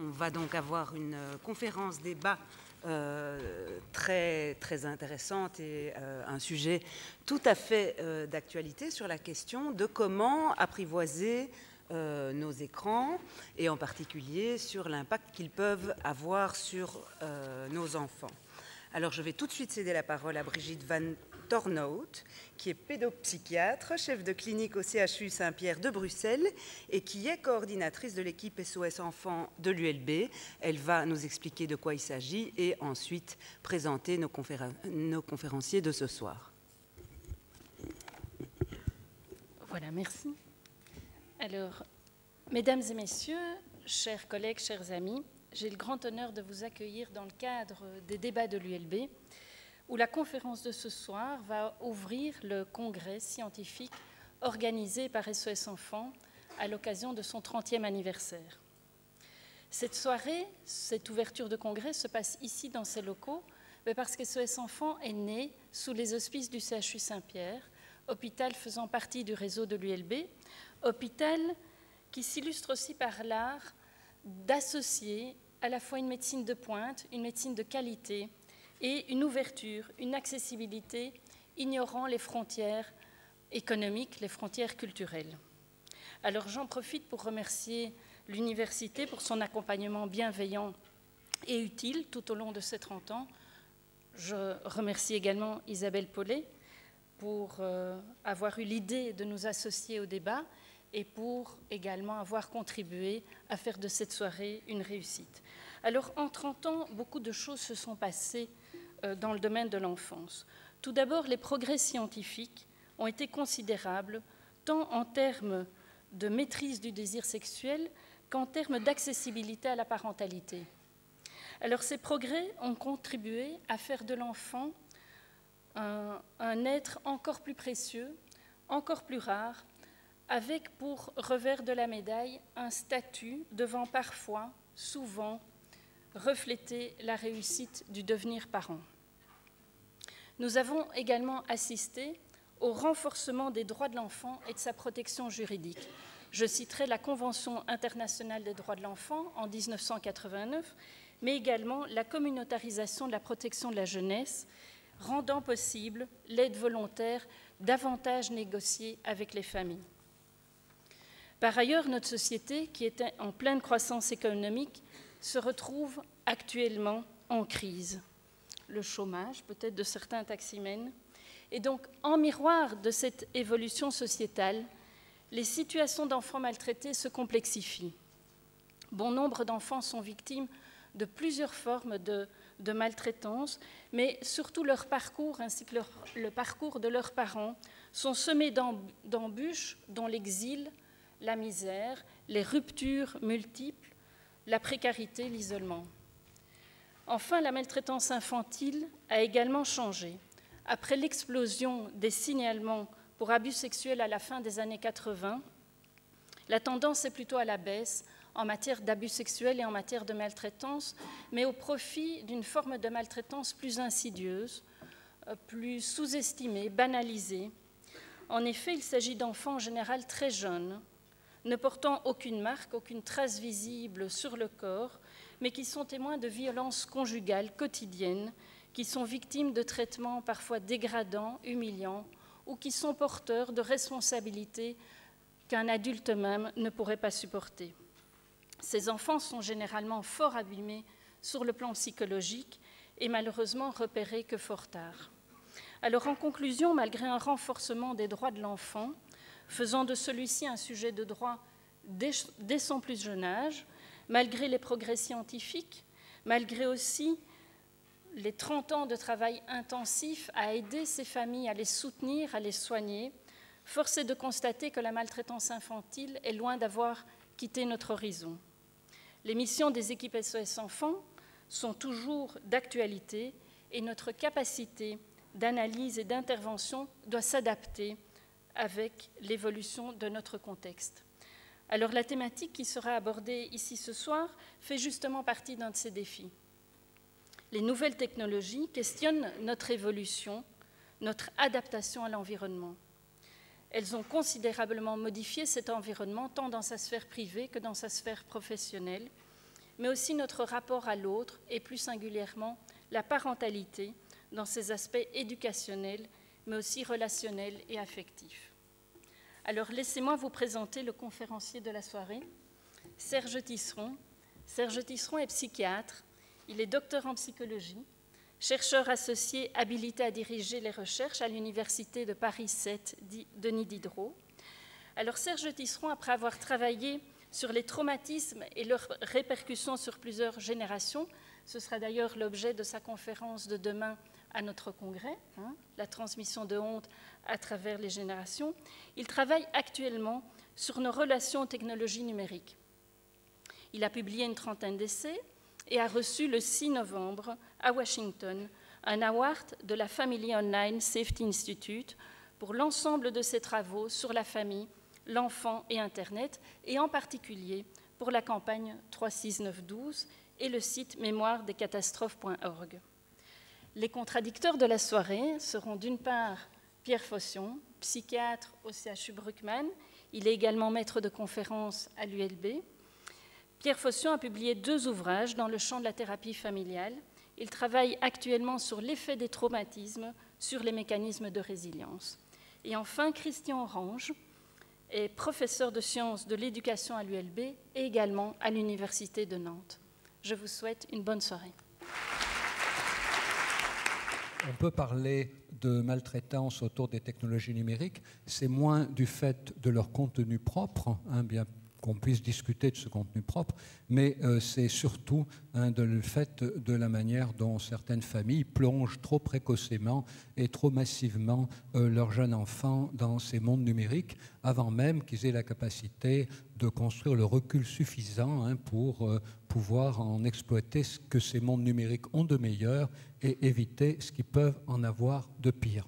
On va donc avoir une conférence débat très, très intéressante et un sujet tout à fait d'actualité sur la question de comment apprivoiser nos écrans et en particulier sur l'impact qu'ils peuvent avoir sur nos enfants. Alors je vais tout de suite céder la parole à Brigitte Van Tornout, qui est pédopsychiatre, chef de clinique au CHU Saint-Pierre de Bruxelles et qui est coordinatrice de l'équipe SOS Enfants de l'ULB. Elle va nous expliquer de quoi il s'agit et ensuite présenter nos conférenciers de ce soir. Voilà, merci. Alors, mesdames et messieurs, chers collègues, chers amis, j'ai le grand honneur de vous accueillir dans le cadre des débats de l'ULB, où la conférence de ce soir va ouvrir le congrès scientifique organisé par SOS Enfants à l'occasion de son 30e anniversaire. Cette soirée, cette ouverture de congrès se passe ici dans ces locaux, parce que SOS Enfants est né sous les auspices du CHU Saint-Pierre, hôpital faisant partie du réseau de l'ULB, hôpital qui s'illustre aussi par l'art d'associer à la fois une médecine de pointe, une médecine de qualité et une ouverture, une accessibilité ignorant les frontières économiques, les frontières culturelles. Alors j'en profite pour remercier l'université pour son accompagnement bienveillant et utile tout au long de ces 30 ans. Je remercie également Isabelle Paulet pour avoir eu l'idée de nous associer au débat et pour également avoir contribué à faire de cette soirée une réussite. Alors, en 30 ans, beaucoup de choses se sont passées dans le domaine de l'enfance. Tout d'abord, les progrès scientifiques ont été considérables, tant en termes de maîtrise du désir sexuel qu'en termes d'accessibilité à la parentalité. Alors, ces progrès ont contribué à faire de l'enfant un être encore plus précieux, encore plus rare, avec pour revers de la médaille un statut devant parfois, souvent, refléter la réussite du devenir parent. Nous avons également assisté au renforcement des droits de l'enfant et de sa protection juridique. Je citerai la Convention internationale des droits de l'enfant en 1989, mais également la communautarisation de la protection de la jeunesse, rendant possible l'aide volontaire davantage négociée avec les familles. Par ailleurs, notre société, qui était en pleine croissance économique, se retrouve actuellement en crise. Le chômage, peut-être de certains taximens. Et donc, en miroir de cette évolution sociétale, les situations d'enfants maltraités se complexifient. Bon nombre d'enfants sont victimes de plusieurs formes de maltraitance, mais surtout leur parcours ainsi que le parcours de leurs parents sont semés d'embûches dont l'exil, la misère, les ruptures multiples, la précarité, l'isolement. Enfin, la maltraitance infantile a également changé. Après l'explosion des signalements pour abus sexuels à la fin des années 80, la tendance est plutôt à la baisse en matière d'abus sexuels et en matière de maltraitance, mais au profit d'une forme de maltraitance plus insidieuse, plus sous-estimée, banalisée. En effet, il s'agit d'enfants en général très jeunes, ne portant aucune marque, aucune trace visible sur le corps, mais qui sont témoins de violences conjugales quotidiennes, qui sont victimes de traitements parfois dégradants, humiliants, ou qui sont porteurs de responsabilités qu'un adulte même ne pourrait pas supporter. Ces enfants sont généralement fort abîmés sur le plan psychologique et malheureusement repérés que fort tard. Alors en conclusion, malgré un renforcement des droits de l'enfant, faisant de celui-ci un sujet de droit dès son plus jeune âge, malgré les progrès scientifiques, malgré aussi les 30 ans de travail intensif à aider ces familles, à les soutenir, à les soigner, force est de constater que la maltraitance infantile est loin d'avoir quitté notre horizon. Les missions des équipes SOS Enfants sont toujours d'actualité et notre capacité d'analyse et d'intervention doit s'adapter avec l'évolution de notre contexte. Alors la thématique qui sera abordée ici ce soir fait justement partie d'un de ces défis. Les nouvelles technologies questionnent notre évolution, notre adaptation à l'environnement. Elles ont considérablement modifié cet environnement tant dans sa sphère privée que dans sa sphère professionnelle. mais aussi notre rapport à l'autre et plus singulièrement la parentalité dans ses aspects éducationnels, mais aussi relationnels et affectifs. Alors laissez-moi vous présenter le conférencier de la soirée, Serge Tisseron. Serge Tisseron est psychiatre, il est docteur en psychologie, chercheur associé habilité à diriger les recherches à l'Université de Paris 7, Denis Diderot. Alors Serge Tisseron, après avoir travaillé sur les traumatismes et leurs répercussions sur plusieurs générations, ce sera d'ailleurs l'objet de sa conférence de demain à notre congrès, la transmission de honte à travers les générations, il travaille actuellement sur nos relations aux technologies numériques. Il a publié une trentaine d'essais et a reçu le 6 novembre à Washington un award de la Family Online Safety Institute pour l'ensemble de ses travaux sur la famille, l'enfant et Internet, et en particulier pour la campagne 36912 et le site mémoiredescatastrophes.org. Les contradicteurs de la soirée seront d'une part Pierre Faution, psychiatre au CHU Bruckmann, il est également maître de conférences à l'ULB. Pierre Faution a publié 2 ouvrages dans le champ de la thérapie familiale. Il travaille actuellement sur l'effet des traumatismes sur les mécanismes de résilience. Et enfin, Christian Orange est professeur de sciences de l'éducation à l'ULB et également à l'Université de Nantes. Je vous souhaite une bonne soirée. On peut parler de maltraitance autour des technologies numériques, c'est moins du fait de leur contenu propre, bien qu'on puisse discuter de ce contenu propre, mais c'est surtout le fait de la manière dont certaines familles plongent trop précocement et trop massivement leurs jeunes enfants dans ces mondes numériques, avant même qu'ils aient la capacité de construire le recul suffisant pour pouvoir en exploiter ce que ces mondes numériques ont de meilleur et éviter ce qu'ils peuvent en avoir de pire.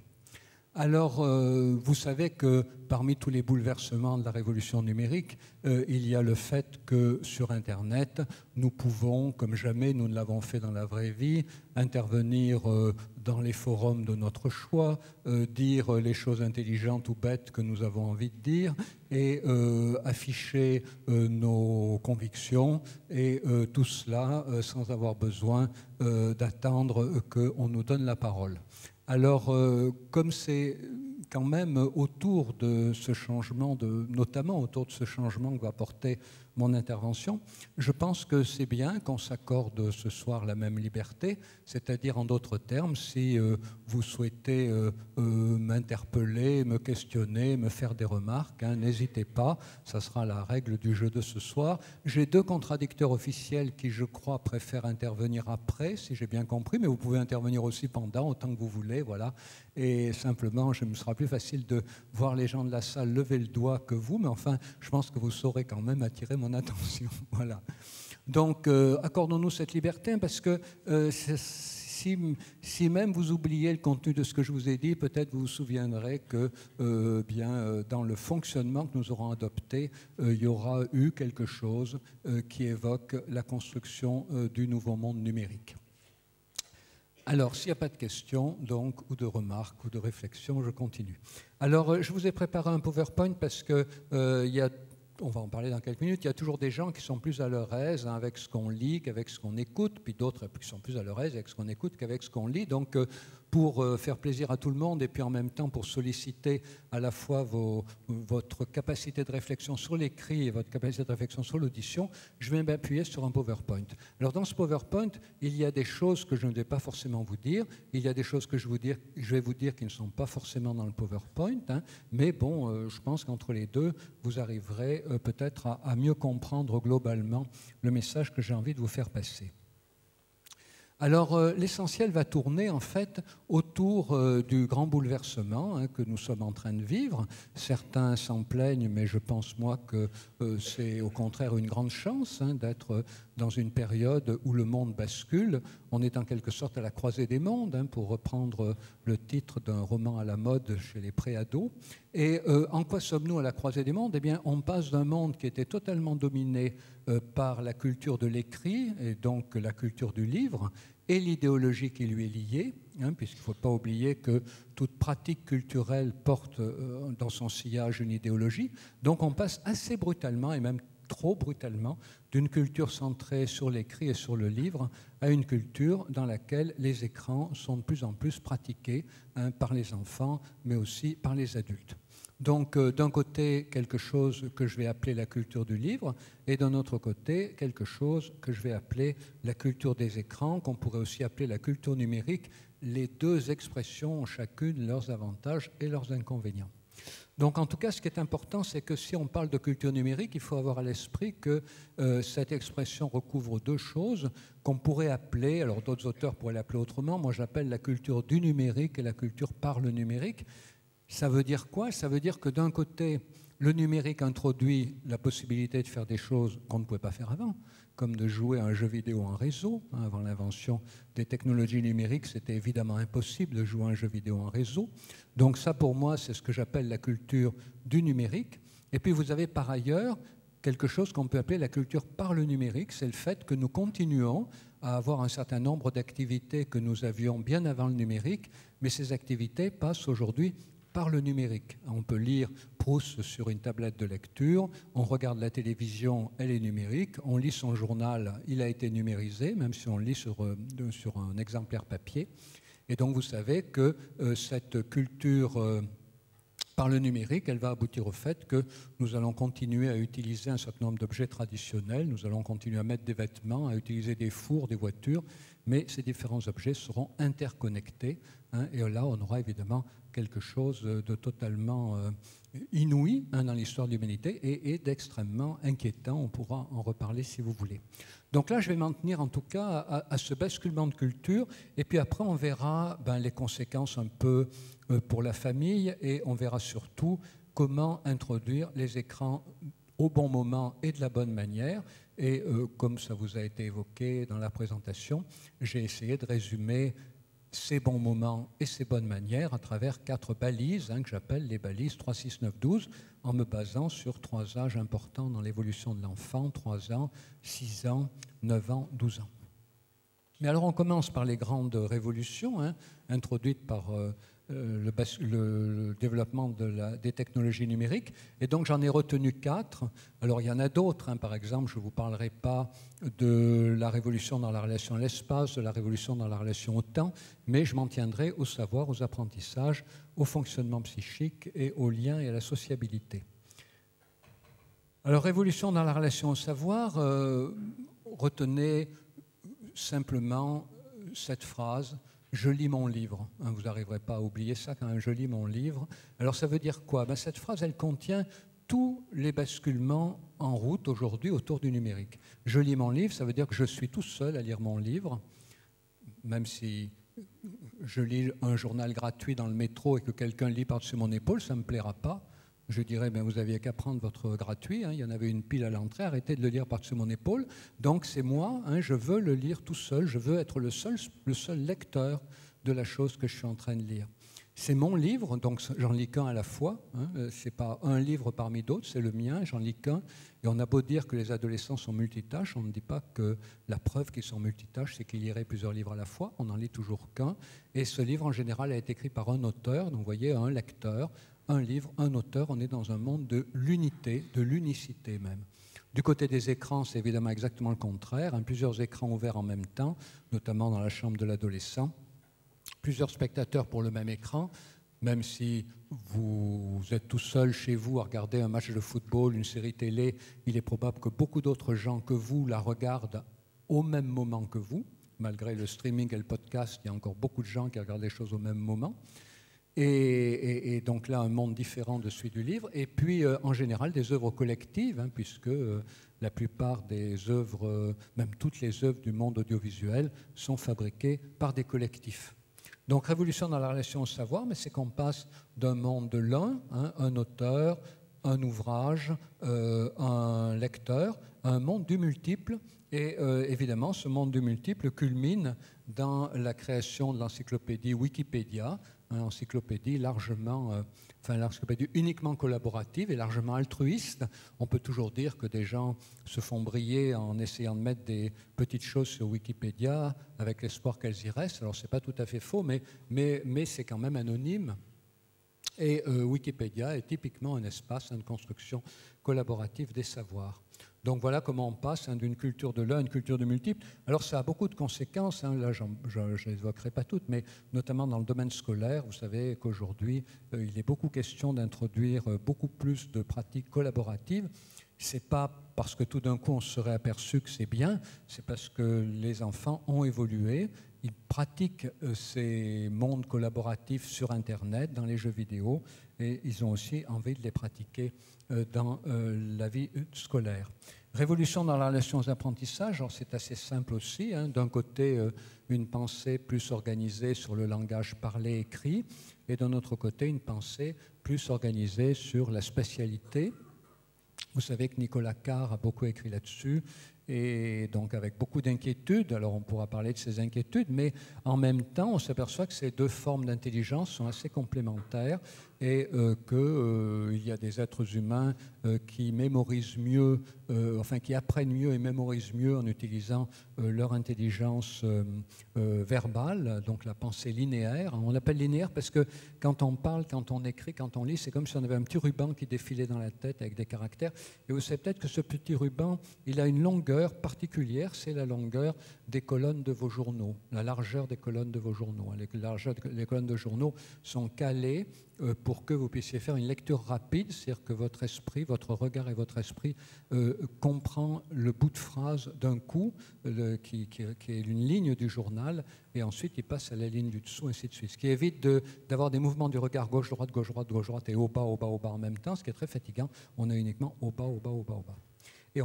Alors, vous savez que parmi tous les bouleversements de la révolution numérique, il y a le fait que sur Internet, nous pouvons, comme jamais nous ne l'avons fait dans la vraie vie, intervenir dans les forums de notre choix, dire les choses intelligentes ou bêtes que nous avons envie de dire et afficher nos convictions et tout cela sans avoir besoin d'attendre qu'on nous donne la parole. Alors, comme c'est quand même autour de ce changement, notamment autour de ce changement que va porter mon intervention, je pense que c'est bien qu'on s'accorde ce soir la même liberté, c'est-à-dire en d'autres termes, si vous souhaitez m'interpeller, me questionner, me faire des remarques, n'hésitez pas, ça sera la règle du jeu de ce soir. J'ai 2 contradicteurs officiels qui, je crois, préfèrent intervenir après, si j'ai bien compris, mais vous pouvez intervenir aussi pendant, autant que vous voulez, voilà. Et simplement, il me sera plus facile de voir les gens de la salle lever le doigt que vous, mais enfin, je pense que vous saurez quand même attirer mon attention. Voilà. Donc, accordons-nous cette liberté, parce que si même vous oubliez le contenu de ce que je vous ai dit, peut-être vous vous souviendrez que dans le fonctionnement que nous aurons adopté, il y aura eu quelque chose qui évoque la construction du nouveau monde numérique. Alors, s'il n'y a pas de questions, donc, ou de remarques, ou de réflexions, je continue. Alors, je vous ai préparé un PowerPoint parce que on va en parler dans quelques minutes, il y a toujours des gens qui sont plus à leur aise avec ce qu'on lit qu'avec ce qu'on écoute, puis d'autres qui sont plus à leur aise avec ce qu'on écoute qu'avec ce qu'on lit. Donc, pour faire plaisir à tout le monde et puis en même temps pour solliciter à la fois votre capacité de réflexion sur l'écrit et votre capacité de réflexion sur l'audition, je vais m'appuyer sur un PowerPoint. Alors dans ce PowerPoint, il y a des choses que je ne vais pas forcément vous dire, il y a des choses que je vais vous dire qui ne sont pas forcément dans le PowerPoint, mais bon, je pense qu'entre les deux, vous arriverez peut-être à mieux comprendre globalement le message que j'ai envie de vous faire passer. Alors, l'essentiel va tourner en fait autour du grand bouleversement que nous sommes en train de vivre. Certains s'en plaignent, mais je pense moi que c'est au contraire une grande chance d'être dans une période où le monde bascule. On est en quelque sorte à la croisée des mondes, pour reprendre le titre d'un roman à la mode chez les préados. Et en quoi sommes-nous à la croisée des mondes ? Eh bien, on passe d'un monde qui était totalement dominé par la culture de l'écrit, et donc la culture du livre, et l'idéologie qui lui est liée, puisqu'il ne faut pas oublier que toute pratique culturelle porte dans son sillage une idéologie. Donc on passe assez brutalement, et même trop brutalement d'une culture centrée sur l'écrit et sur le livre à une culture dans laquelle les écrans sont de plus en plus pratiqués par les enfants, mais aussi par les adultes. Donc, d'un côté, quelque chose que je vais appeler la culture du livre, et d'un autre côté, quelque chose que je vais appeler la culture des écrans, qu'on pourrait aussi appeler la culture numérique. Les deux expressions ont chacune leurs avantages et leurs inconvénients. Donc, en tout cas, ce qui est important, c'est que si on parle de culture numérique, il faut avoir à l'esprit que cette expression recouvre deux choses qu'on pourrait appeler, alors d'autres auteurs pourraient l'appeler autrement, moi j'appelle la culture du numérique et la culture par le numérique. Ça veut dire quoi? Ça veut dire que d'un côté, le numérique introduit la possibilité de faire des choses qu'on ne pouvait pas faire avant, comme de jouer à un jeu vidéo en réseau. Avant l'invention des technologies numériques, c'était évidemment impossible de jouer à un jeu vidéo en réseau. Donc ça, pour moi, c'est ce que j'appelle la culture du numérique. Et puis vous avez par ailleurs quelque chose qu'on peut appeler la culture par le numérique. C'est le fait que nous continuons à avoir un certain nombre d'activités que nous avions bien avant le numérique, mais ces activités passent aujourd'hui par le numérique. On peut lire Proust sur une tablette de lecture, on regarde la télévision, elle est numérique, on lit son journal, il a été numérisé, même si on le lit sur un exemplaire papier. Et donc vous savez que cette culture par le numérique, elle va aboutir au fait que nous allons continuer à utiliser un certain nombre d'objets traditionnels, nous allons continuer à mettre des vêtements, à utiliser des fours, des voitures, mais ces différents objets seront interconnectés, et là on aura évidemment quelque chose de totalement inouï dans l'histoire de l'humanité et d'extrêmement inquiétant. On pourra en reparler si vous voulez. Donc là, je vais m'en tenir en tout cas à ce basculement de culture, et puis après on verra les conséquences un peu pour la famille, et on verra surtout comment introduire les écrans au bon moment et de la bonne manière. Et comme ça vous a été évoqué dans la présentation, j'ai essayé de résumer ces bons moments et ces bonnes manières à travers 4 balises que j'appelle les balises 3, 6, 9, 12, en me basant sur 3 âges importants dans l'évolution de l'enfant, 3 ans, 6 ans, 9 ans, 12 ans. Mais alors on commence par les grandes révolutions introduites par le développement des technologies numériques. Et donc j'en ai retenu 4. Alors il y en a d'autres. Par exemple, je ne vous parlerai pas de la révolution dans la relation à l'espace, de la révolution dans la relation au temps, mais je m'en tiendrai au savoir, aux apprentissages, au fonctionnement psychique et aux liens et à la sociabilité. Alors révolution dans la relation au savoir, retenez simplement cette phrase: je lis mon livre. Vous n'arriverez pas à oublier ça quand même, je lis mon livre. Alors ça veut dire quoi? Cette phrase, elle contient tous les basculements en route aujourd'hui autour du numérique. Je lis mon livre, ça veut dire que je suis tout seul à lire mon livre, même si je lis un journal gratuit dans le métro et que quelqu'un lit par-dessus mon épaule, ça ne me plaira pas. Je dirais, vous aviez qu'à prendre votre gratuit, il y en avait une pile à l'entrée, arrêtez de le lire par-dessus mon épaule. Donc c'est moi, je veux le lire tout seul, je veux être le seul lecteur de la chose que je suis en train de lire. C'est mon livre, donc j'en lis qu'un à la fois, c'est pas un livre parmi d'autres, c'est le mien, j'en lis qu'un. Et on a beau dire que les adolescents sont multitâches, on ne dit pas que la preuve qu'ils sont multitâches, c'est qu'ils liraient plusieurs livres à la fois, on n'en lit toujours qu'un. Et ce livre, en général, a été écrit par un auteur, donc vous voyez, un lecteur. Un livre, un auteur, on est dans un monde de l'unité, de l'unicité même. Du côté des écrans, c'est évidemment exactement le contraire. Plusieurs écrans ouverts en même temps, notamment dans la chambre de l'adolescent. Plusieurs spectateurs pour le même écran, même si vous êtes tout seul chez vous à regarder un match de football, une série télé, il est probable que beaucoup d'autres gens que vous la regardent au même moment que vous. Malgré le streaming et le podcast, il y a encore beaucoup de gens qui regardent les choses au même moment. Et donc là, un monde différent de celui du livre. Et puis, en général, des œuvres collectives, puisque la plupart des œuvres, même toutes les œuvres du monde audiovisuel, sont fabriquées par des collectifs. Donc, révolution dans la relation au savoir, mais c'est qu'on passe d'un monde de l'un, un auteur, un ouvrage, un lecteur, à un monde du multiple. Et évidemment, ce monde du multiple culmine dans la création de l'encyclopédie Wikipédia, encyclopédie l'encyclopédie uniquement collaborative et largement altruiste. On peut toujours dire que des gens se font briller en essayant de mettre des petites choses sur Wikipédia avec l'espoir qu'elles y restent. Alors, ce n'est pas tout à fait faux, mais c'est quand même anonyme. Et Wikipédia est typiquement un espace de construction collaborative des savoirs. Donc voilà comment on passe d'une culture de l'un à une culture de multiple. Alors ça a beaucoup de conséquences, hein. Là je ne les évoquerai pas toutes, mais notamment dans le domaine scolaire, vous savez qu'aujourd'hui il est beaucoup question d'introduire beaucoup plus de pratiques collaboratives. Ce n'est pas parce que tout d'un coup on se serait aperçu que c'est bien, c'est parce que les enfants ont évolué, ils pratiquent ces mondes collaboratifs sur Internet, dans les jeux vidéo, et ils ont aussi envie de les pratiquer dans la vie scolaire. Révolution dans la relation aux apprentissages, c'est assez simple aussi, hein. D'un côté, une pensée plus organisée sur le langage parlé-écrit, et d'un autre côté, une pensée plus organisée sur la spatialité. Vous savez que Nicolas Carr a beaucoup écrit là-dessus, et donc avec beaucoup d'inquiétudes. Alors on pourra parler de ces inquiétudes, mais en même temps, on s'aperçoit que ces deux formes d'intelligence sont assez complémentaires et qu'il y a des êtres humains qui mémorisent mieux, qui apprennent mieux et mémorisent mieux en utilisant leur intelligence verbale, donc la pensée linéaire. On l'appelle linéaire parce que quand on parle, quand on écrit, quand on lit, c'est comme si on avait un petit ruban qui défilait dans la tête avec des caractères. Et vous savez peut-être que ce petit ruban, il a une longueur particulière, c'est la longueur des colonnes de vos journaux, la largeur des colonnes de vos journaux. Les colonnes de journaux sont calées pour que vous puissiez faire une lecture rapide, c'est-à-dire que votre esprit, votre regard et votre esprit comprend le bout de phrase d'un coup, qui est une ligne du journal, et ensuite il passe à la ligne du dessous, ainsi de suite. Ce qui évite d'avoir des mouvements du regard gauche-droite, gauche-droite, gauche-droite, et haut bas, haut bas, haut bas en même temps, ce qui est très fatigant. On a uniquement haut bas, haut bas, haut bas, haut bas. Et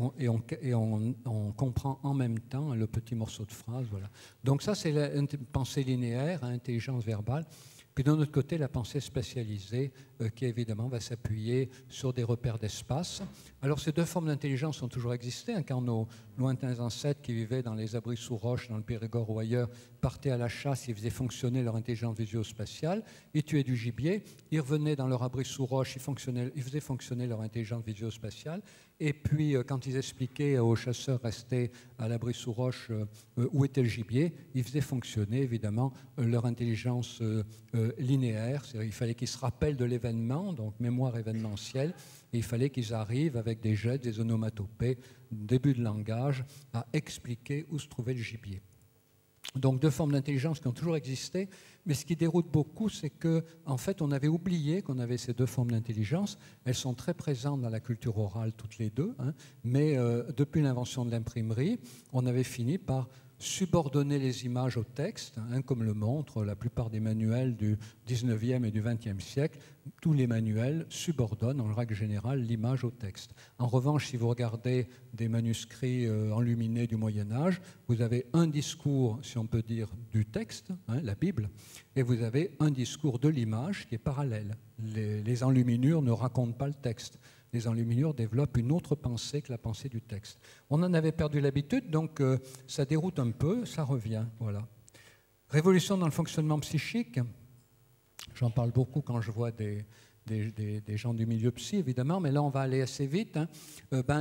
on comprend en même temps le petit morceau de phrase. Voilà. Donc ça, c'est la pensée linéaire, intelligence verbale. Puis d'un autre côté, la pensée spatialisée, qui évidemment va s'appuyer sur des repères d'espace. Alors ces deux formes d'intelligence ont toujours existé, hein, quand nos lointains ancêtres qui vivaient dans les abris sous roches, dans le Périgord ou ailleurs, partaient à la chasse, ils faisaient fonctionner leur intelligence visuo-spatiale, ils tuaient du gibier, ils revenaient dans leur abri sous roche, ils faisaient fonctionner leur intelligence visuo-spatiale, et puis quand ils expliquaient aux chasseurs restés à l'abri sous roche où était le gibier, ils faisaient fonctionner évidemment leur intelligence linéaire, c'est-à-dire il fallait qu'ils se rappellent de l'événement, donc mémoire événementielle, et il fallait qu'ils arrivent avec des jets, des onomatopées, début de langage, à expliquer où se trouvait le gibier. Donc deux formes d'intelligence qui ont toujours existé, mais ce qui déroute beaucoup, c'est qu'en fait, on avait oublié qu'on avait ces deux formes d'intelligence. Elles sont très présentes dans la culture orale, toutes les deux, hein, mais depuis l'invention de l'imprimerie, on avait fini par subordonner les images au texte, hein, comme le montrent la plupart des manuels du 19e et du 20e siècle. Tous les manuels subordonnent en règle générale l'image au texte. En revanche, si vous regardez des manuscrits enluminés du Moyen-Âge, vous avez un discours, si on peut dire, du texte, hein, la Bible, et vous avez un discours de l'image qui est parallèle. Les enluminures ne racontent pas le texte. Les enluminures développent une autre pensée que la pensée du texte. On en avait perdu l'habitude, donc ça déroute un peu, ça revient. Voilà. Révolution dans le fonctionnement psychique. J'en parle beaucoup quand je vois des gens du milieu psy, évidemment, mais là, on va aller assez vite. Hein.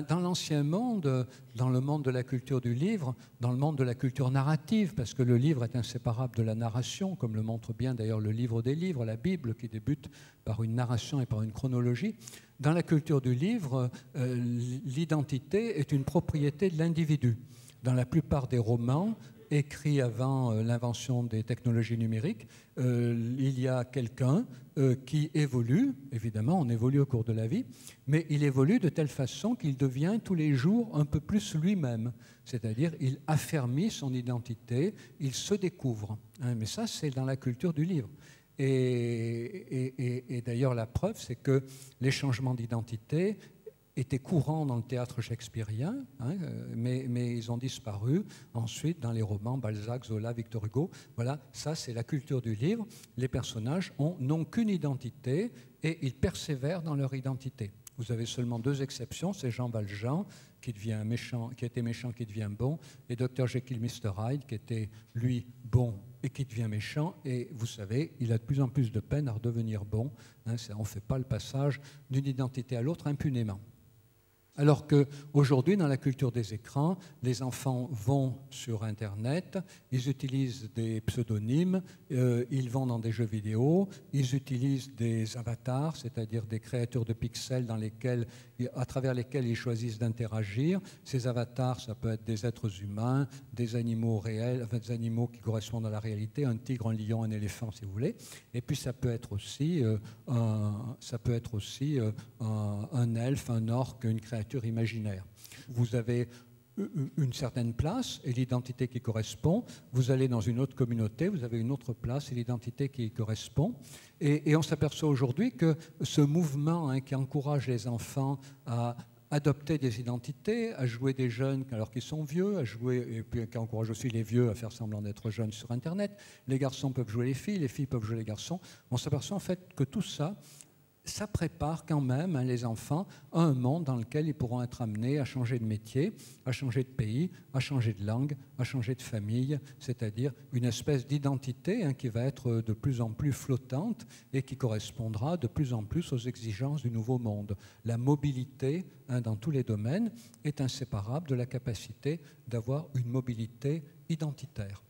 Dans l'ancien monde, dans le monde de la culture du livre, dans le monde de la culture narrative, parce que le livre est inséparable de la narration, comme le montre bien d'ailleurs le livre des livres, la Bible, qui débute par une narration et par une chronologie. Dans la culture du livre, l'identité est une propriété de l'individu. Dans la plupart des romans écrits avant l'invention des technologies numériques, il y a quelqu'un qui évolue, évidemment on évolue au cours de la vie, mais il évolue de telle façon qu'il devient tous les jours un peu plus lui-même, c'est-à-dire il affermit son identité, il se découvre. Hein, mais ça c'est dans la culture du livre. Et d'ailleurs la preuve c'est que les changements d'identité étaient courants dans le théâtre shakespearien, hein, mais ils ont disparu ensuite dans les romans Balzac, Zola, Victor Hugo. Voilà, ça c'est la culture du livre. Les personnages n'ont qu'une identité et ils persévèrent dans leur identité. Vous avez seulement deux exceptions, c'est Jean Valjean qui devient méchant, qui était méchant, qui devient bon, et Dr Jekyll, Mr Hyde qui était lui bon et qui devient méchant. Et vous savez, il a de plus en plus de peine à redevenir bon. Hein, on ne fait pas le passage d'une identité à l'autre impunément. Alors qu'aujourd'hui, dans la culture des écrans, les enfants vont sur Internet, ils utilisent des pseudonymes, ils vont dans des jeux vidéo, ils utilisent des avatars, c'est-à-dire des créatures de pixels à travers lesquels ils choisissent d'interagir. Ces avatars, ça peut être des êtres humains, des animaux réels, enfin, des animaux qui correspondent à la réalité, un tigre, un lion, un éléphant, si vous voulez. Et puis ça peut être aussi un elfe, un orque, une créature imaginaire. Vous avez une certaine place et l'identité qui correspond. Vous allez dans une autre communauté, vous avez une autre place et l'identité qui correspond. Et on s'aperçoit aujourd'hui que ce mouvement qui encourage les enfants à adopter des identités, à jouer des jeunes alors qu'ils sont vieux, et puis qui encourage aussi les vieux à faire semblant d'être jeunes sur Internet. Les garçons peuvent jouer les filles peuvent jouer les garçons. On s'aperçoit en fait que tout ça, ça prépare quand même les enfants à un monde dans lequel ils pourront être amenés à changer de métier, à changer de pays, à changer de langue, à changer de famille, c'est-à-dire une espèce d'identité qui va être de plus en plus flottante et qui correspondra de plus en plus aux exigences du nouveau monde. La mobilité dans tous les domaines est inséparable de la capacité d'avoir une mobilité identitaire.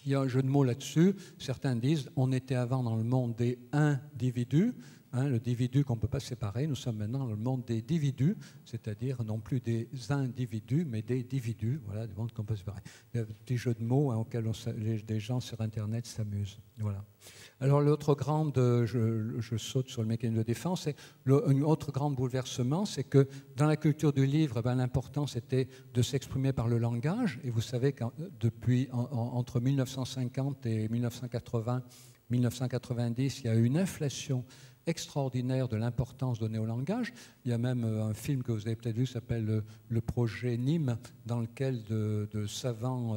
Il y a un jeu de mots là-dessus. Certains disent on était avant dans le monde des individus. Le dividu qu'on ne peut pas séparer, nous sommes maintenant dans le monde des dividus, c'est-à-dire non plus des individus, mais des dividus, voilà, des mondes qu'on peut séparer. Il y a un petit jeu de mots auquel des gens sur Internet s'amusent. Voilà. Alors l'autre grande, je saute sur le mécanisme de défense, un autre grand bouleversement, c'est que dans la culture du livre, l'important c'était de s'exprimer par le langage, et vous savez qu'entre entre 1950 et 1980, 1990, il y a eu une inflation extraordinaire de l'importance donnée au langage. Il y a même un film que vous avez peut-être vu qui s'appelle Le projet Nîmes, dans lequel de savants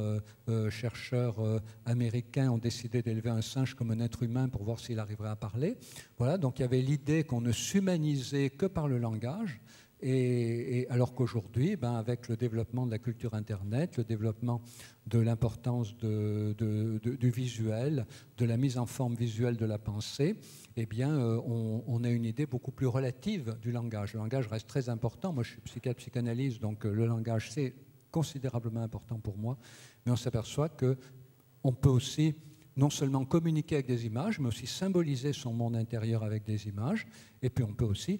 chercheurs américains ont décidé d'élever un singe comme un être humain pour voir s'il arriverait à parler. Voilà, donc il y avait l'idée qu'on ne s'humanisait que par le langage. Et alors qu'aujourd'hui, avec le développement de la culture Internet, le développement de l'importance du visuel, de la mise en forme visuelle de la pensée, on a une idée beaucoup plus relative du langage. Le langage reste très important. Moi, je suis psychiatre, psychanalyste, donc le langage, c'est considérablement important pour moi. Mais on s'aperçoit qu'on peut aussi non seulement communiquer avec des images, mais aussi symboliser son monde intérieur avec des images. Et puis on peut aussi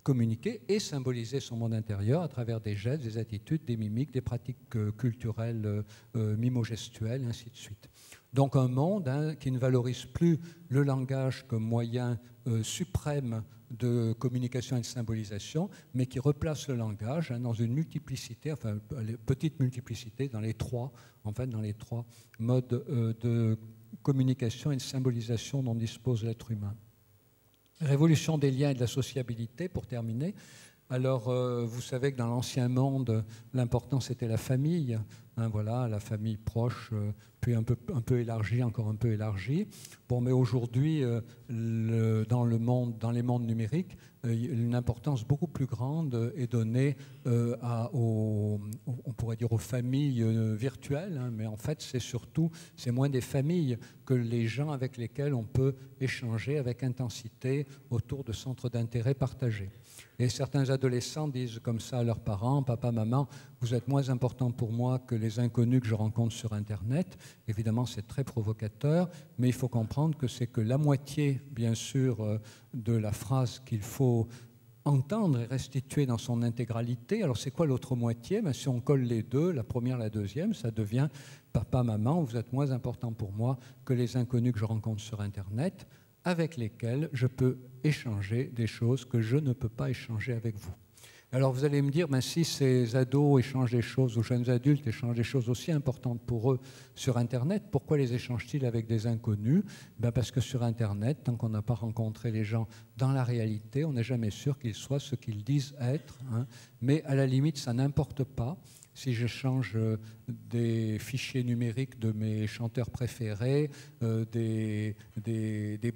communiquer et symboliser son monde intérieur à travers des gestes, des attitudes, des mimiques, des pratiques culturelles, mimo-gestuelles, ainsi de suite. Donc un monde qui ne valorise plus le langage comme moyen suprême de communication et de symbolisation, mais qui replace le langage dans une multiplicité, enfin une petite multiplicité dans les trois modes de communication et de symbolisation dont dispose l'être humain. Révolution des liens et de la sociabilité, pour terminer. Alors, vous savez que dans l'ancien monde, l'important c'était la famille, voilà, la famille proche, puis un peu élargie, encore un peu élargie. Bon, mais aujourd'hui, dans les mondes numériques, une importance beaucoup plus grande est donnée on pourrait dire aux familles virtuelles, mais en fait, c'est moins des familles que les gens avec lesquels on peut échanger avec intensité autour de centres d'intérêt partagés. Et certains adolescents disent comme ça à leurs parents, papa, maman, vous êtes moins important pour moi que les inconnus que je rencontre sur Internet. Évidemment, c'est très provocateur, mais il faut comprendre que c'est que la moitié, bien sûr, de la phrase qu'il faut entendre et restituer dans son intégralité. Alors, c'est quoi l'autre moitié? Si on colle les deux, la première, la deuxième, ça devient papa, maman, vous êtes moins important pour moi que les inconnus que je rencontre sur Internet, avec lesquels je peux échanger des choses que je ne peux pas échanger avec vous. Alors vous allez me dire, si ces ados échangent des choses, ou jeunes adultes échangent des choses aussi importantes pour eux sur Internet, pourquoi les échangent-ils avec des inconnus? Parce que sur Internet, tant qu'on n'a pas rencontré les gens dans la réalité, on n'est jamais sûr qu'ils soient ce qu'ils disent être. Mais à la limite, ça n'importe pas. Si j'échange des fichiers numériques de mes chanteurs préférés, des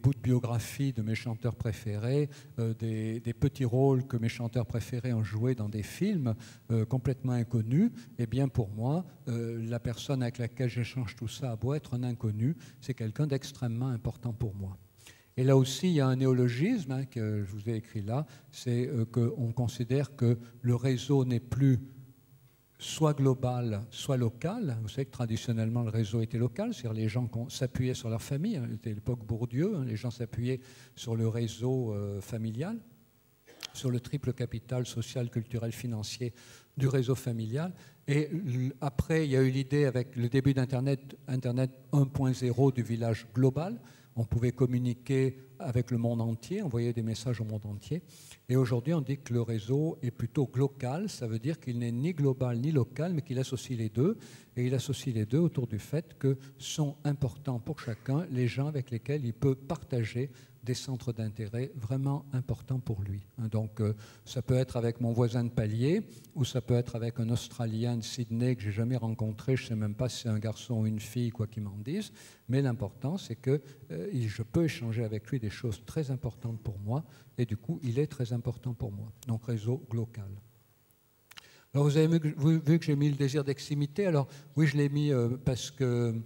bouts de biographie de mes chanteurs préférés, des petits rôles que mes chanteurs préférés ont joués dans des films complètement inconnus, eh bien pour moi, la personne avec laquelle j'échange tout ça a beau être un inconnu, c'est quelqu'un d'extrêmement important pour moi. Et là aussi, il y a un néologisme hein, que je vous ai écrit là, c'est qu'on considère que le réseau n'est plus soit global, soit local. Vous savez que traditionnellement, le réseau était local, c'est-à-dire les gens s'appuyaient sur leur famille. Hein, c'était l'époque Bourdieu, hein, les gens s'appuyaient sur le réseau familial, sur le triple capital social, culturel, financier du réseau familial. Et après, il y a eu l'idée avec le début d'Internet, Internet 1.0 du village global. On pouvait communiquer avec le monde entier, envoyer des messages au monde entier. Et aujourd'hui, on dit que le réseau est plutôt glocal. Ça veut dire qu'il n'est ni global ni local, mais qu'il associe les deux. Et il associe les deux autour du fait que sont importants pour chacun les gens avec lesquels il peut partager des centres d'intérêt vraiment importants pour lui. Donc ça peut être avec mon voisin de palier ou ça peut être avec un Australien de Sydney que je n'ai jamais rencontré, je ne sais même pas si c'est un garçon ou une fille, quoi qu'ils m'en disent, mais l'important c'est que je peux échanger avec lui des choses très importantes pour moi et du coup il est très important pour moi. Donc réseau local. Alors vous avez vu que j'ai mis le désir d'extimité. Alors oui, je l'ai mis parce que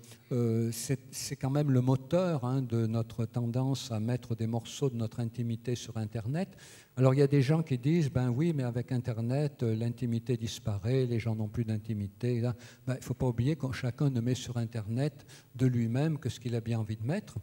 c'est quand même le moteur hein, de notre tendance à mettre des morceaux de notre intimité sur Internet. Alors il y a des gens qui disent, ben oui, mais avec Internet, l'intimité disparaît, les gens n'ont plus d'intimité. Ben, il ne faut pas oublier que chacun ne met sur Internet de lui-même que ce qu'il a bien envie de mettre.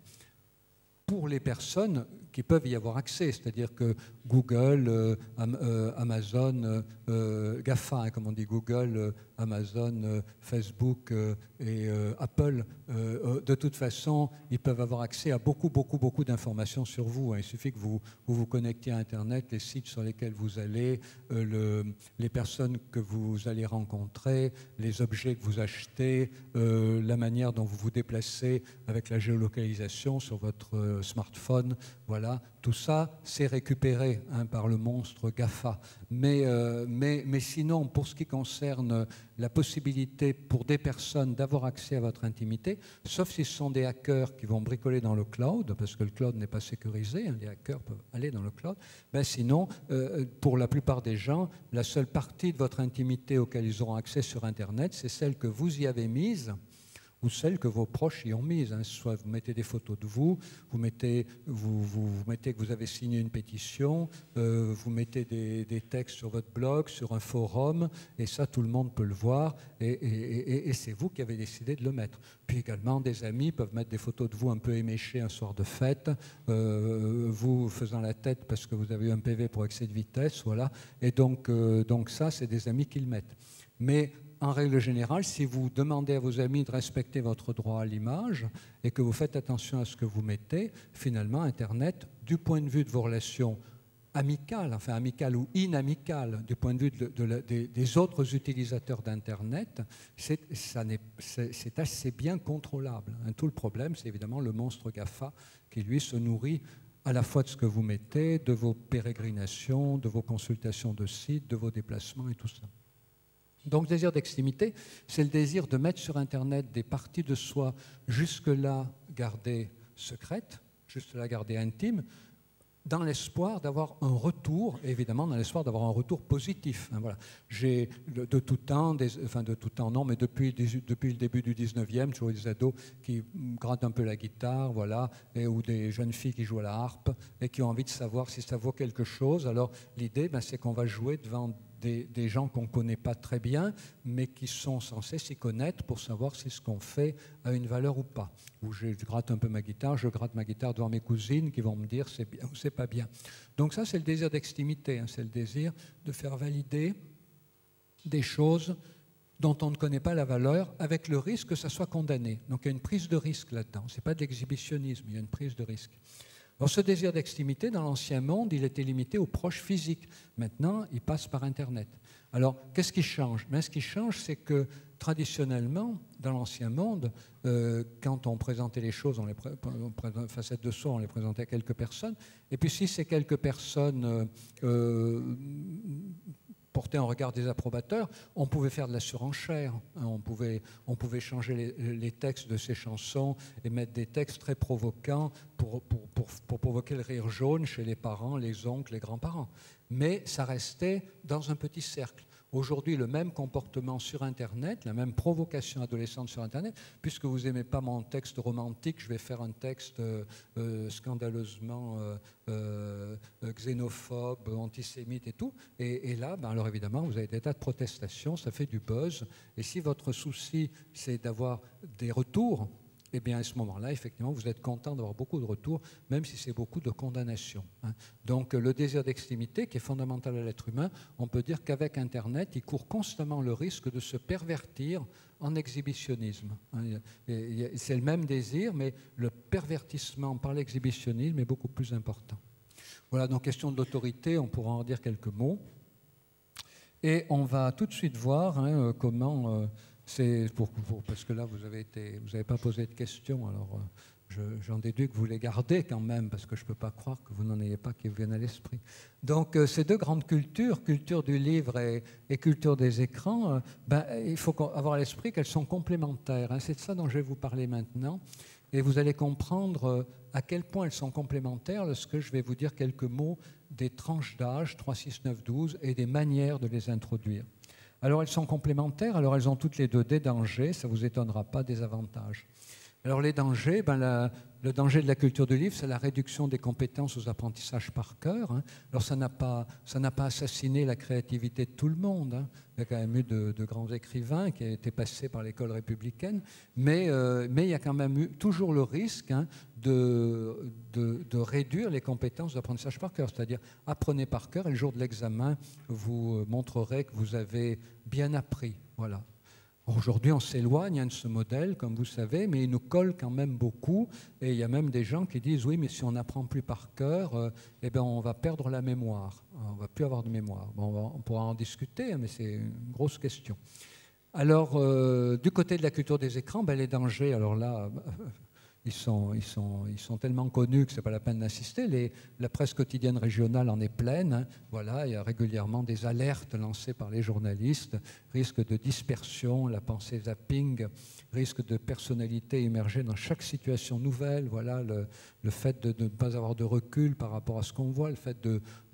Pour les personnes qui peuvent y avoir accès, c'est-à-dire que Google, Amazon, GAFA, hein, comme on dit, Google, Amazon, Facebook et Apple, de toute façon, ils peuvent avoir accès à beaucoup d'informations sur vous. Hein. Il suffit que vous vous connectiez à Internet, les sites sur lesquels vous allez, les personnes que vous allez rencontrer, les objets que vous achetez, la manière dont vous vous déplacez avec la géolocalisation sur votre smartphone. Voilà, tout ça, c'est récupéré hein, par le monstre GAFA. Mais sinon, pour ce qui concerne la possibilité pour des personnes d'avoir accès à votre intimité, sauf si ce sont des hackers qui vont bricoler dans le cloud, parce que le cloud n'est pas sécurisé, hein, les hackers peuvent aller dans le cloud, ben sinon, pour la plupart des gens, la seule partie de votre intimité auquel ils auront accès sur Internet, c'est celle que vous y avez mise, ou celles que vos proches y ont mises. Hein. Soit vous mettez des photos de vous mettez que vous avez signé une pétition, vous mettez des textes sur votre blog, sur un forum, et ça, tout le monde peut le voir, et c'est vous qui avez décidé de le mettre. Puis également, des amis peuvent mettre des photos de vous un peu éméchées un soir de fête, vous faisant la tête parce que vous avez eu un PV pour excès de vitesse, voilà. Et donc ça, c'est des amis qui le mettent. Mais en règle générale, si vous demandez à vos amis de respecter votre droit à l'image et que vous faites attention à ce que vous mettez, finalement, Internet, du point de vue de vos relations amicales, enfin amicales ou inamicales, du point de vue des autres utilisateurs d'Internet, c'est assez bien contrôlable. Tout le problème, c'est évidemment le monstre GAFA qui, lui, se nourrit à la fois de ce que vous mettez, de vos pérégrinations, de vos consultations de sites, de vos déplacements et tout ça. Donc, le désir d'extimité, c'est le désir de mettre sur Internet des parties de soi jusque-là gardées secrètes, jusque-là gardées intimes, dans l'espoir d'avoir un retour, évidemment dans l'espoir d'avoir un retour positif. Voilà. J'ai de tout temps, de tout temps non, mais depuis le début du 19e, toujours des ados qui grattent un peu la guitare, voilà, ou des jeunes filles qui jouent à la harpe et qui ont envie de savoir si ça vaut quelque chose. Alors l'idée, c'est qu'on va jouer devant des gens qu'on ne connaît pas très bien, mais qui sont censés s'y connaître pour savoir si ce qu'on fait a une valeur ou pas. Ou je gratte un peu ma guitare, je gratte ma guitare devant mes cousines qui vont me dire c'est bien ou c'est pas bien. Donc ça, c'est le désir d'extimité, hein, c'est le désir de faire valider des choses dont on ne connaît pas la valeur, avec le risque que ça soit condamné. Donc il y a une prise de risque là-dedans. Ce n'est pas de l'exhibitionnisme, il y a une prise de risque. Alors, ce désir d'extimité, dans l'ancien monde, il était limité aux proches physiques. Maintenant, il passe par Internet. Alors, qu'est-ce qui change? Ce qui change, c'est que traditionnellement, dans l'ancien monde, quand on présentait les choses, facettes de soi, on les présentait à quelques personnes. Et puis, si ces quelques personnes porter un regard des approbateurs, on pouvait faire de la surenchère, on pouvait changer les textes de ces chansons et mettre des textes très provocants pour provoquer le rire jaune chez les parents, les oncles, les grands-parents. Mais ça restait dans un petit cercle. aujourd'hui le même comportement sur Internet, la même provocation adolescente sur Internet. Puisque vous n'aimez pas mon texte romantique, je vais faire un texte scandaleusement xénophobe, antisémite et tout. Et là, ben alors évidemment, vous avez des tas de protestations, ça fait du buzz. Et si votre souci, c'est d'avoir des retours, eh bien, à ce moment-là, effectivement, vous êtes content d'avoir beaucoup de retours, même si c'est beaucoup de condamnations. Donc, le désir d'extimité, qui est fondamental à l'être humain, on peut dire qu'avec Internet, il court constamment le risque de se pervertir en exhibitionnisme. C'est le même désir, mais le pervertissement par l'exhibitionnisme est beaucoup plus important. Voilà, donc, question de l'autorité, on pourra en dire quelques mots. Et on va tout de suite voir comment... parce que là, vous n'avez pas posé de questions, alors j'en déduis que vous les gardez quand même, parce que je ne peux pas croire que vous n'en ayez pas qui vous viennent à l'esprit. Donc, ces deux grandes cultures, culture du livre et culture des écrans, il faut avoir à l'esprit qu'elles sont complémentaires. C'est de ça dont je vais vous parler maintenant. Et vous allez comprendre à quel point elles sont complémentaires lorsque je vais vous dire quelques mots des tranches d'âge, 3, 6, 9, 12, et des manières de les introduire. Alors, elles sont complémentaires, alors elles ont toutes les deux des dangers, ça ne vous étonnera pas, des avantages. Alors, les dangers, le danger de la culture du livre, c'est la réduction des compétences aux apprentissages par cœur. Alors, ça n'a pas assassiné la créativité de tout le monde. Il y a quand même eu de grands écrivains qui étaient passés par l'école républicaine, mais il y a quand même eu toujours le risque de réduire les compétences d'apprentissage par cœur, c'est-à-dire apprenez par cœur et le jour de l'examen, vous montrerez que vous avez bien appris. Voilà. Aujourd'hui, on s'éloigne de ce modèle, comme vous savez, mais il nous colle quand même beaucoup. Et il y a même des gens qui disent, oui, mais si on n'apprend plus par cœur, on va perdre la mémoire. On ne va plus avoir de mémoire. Bon, on pourra en discuter, mais c'est une grosse question. Alors, du côté de la culture des écrans, les dangers, alors là... Ils sont tellement connus que ce n'est pas la peine d'insister. La presse quotidienne régionale en est pleine. Voilà, il y a régulièrement des alertes lancées par les journalistes. Risque de dispersion, la pensée zapping, risque de personnalité émerger dans chaque situation nouvelle. Voilà, le fait de ne pas avoir de recul par rapport à ce qu'on voit, le fait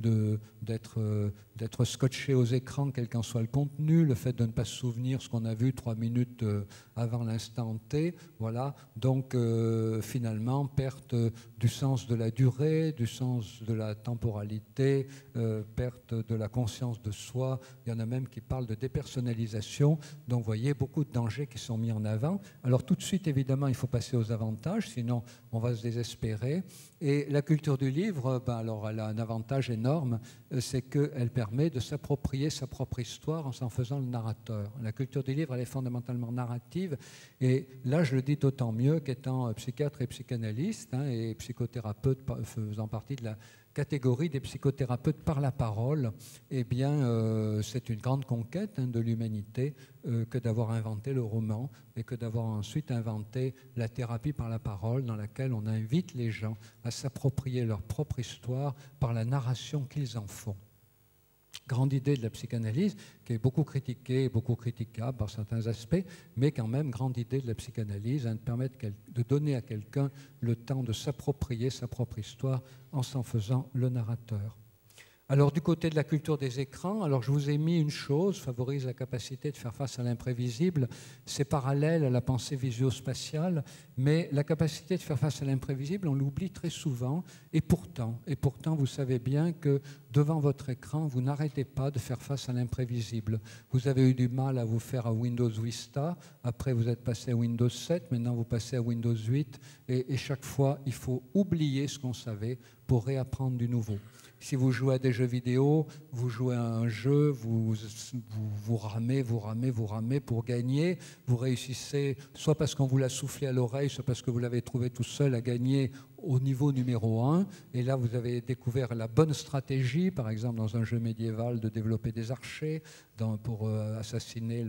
d'être scotché aux écrans, quel qu'en soit le contenu, le fait de ne pas se souvenir ce qu'on a vu 3 minutes avant l'instant T. Voilà, donc... finalement, perte du sens de la durée, du sens de la temporalité, perte de la conscience de soi. Il y en a même qui parlent de dépersonnalisation. Donc, vous voyez, beaucoup de dangers qui sont mis en avant. Alors, tout de suite, évidemment, il faut passer aux avantages, sinon on va se désespérer. Et la culture du livre, alors, elle a un avantage énorme, c'est qu'elle permet de s'approprier sa propre histoire en s'en faisant le narrateur. La culture du livre, elle est fondamentalement narrative. Et là, je le dis d'autant mieux qu'étant psychiatre et psychanalyste et psychothérapeute faisant partie de la catégorie des psychothérapeutes par la parole, eh bien, c'est une grande conquête de l'humanité que d'avoir inventé le roman et que d'avoir ensuite inventé la thérapie par la parole dans laquelle on invite les gens à s'approprier leur propre histoire par la narration qu'ils en font. Grande idée de la psychanalyse, qui est beaucoup critiquée, beaucoup critiquable par certains aspects, mais quand même grande idée de la psychanalyse, de permettre de donner à quelqu'un le temps de s'approprier sa propre histoire en s'en faisant le narrateur. Alors, du côté de la culture des écrans, alors je vous ai mis une chose, favorise la capacité de faire face à l'imprévisible. C'est parallèle à la pensée visuospatiale, mais la capacité de faire face à l'imprévisible, on l'oublie très souvent. Et pourtant, vous savez bien que devant votre écran, vous n'arrêtez pas de faire face à l'imprévisible. Vous avez eu du mal à vous faire à Windows Vista, après vous êtes passé à Windows 7, maintenant vous passez à Windows 8, et chaque fois, il faut oublier ce qu'on savait pour réapprendre du nouveau. Si vous jouez à des jeux vidéo, vous jouez à un jeu, vous ramez pour gagner. Vous réussissez soit parce qu'on vous l'a soufflé à l'oreille, soit parce que vous l'avez trouvé tout seul à gagner au niveau numéro 1. Et là, vous avez découvert la bonne stratégie, par exemple dans un jeu médiéval, de développer des archers pour assassiner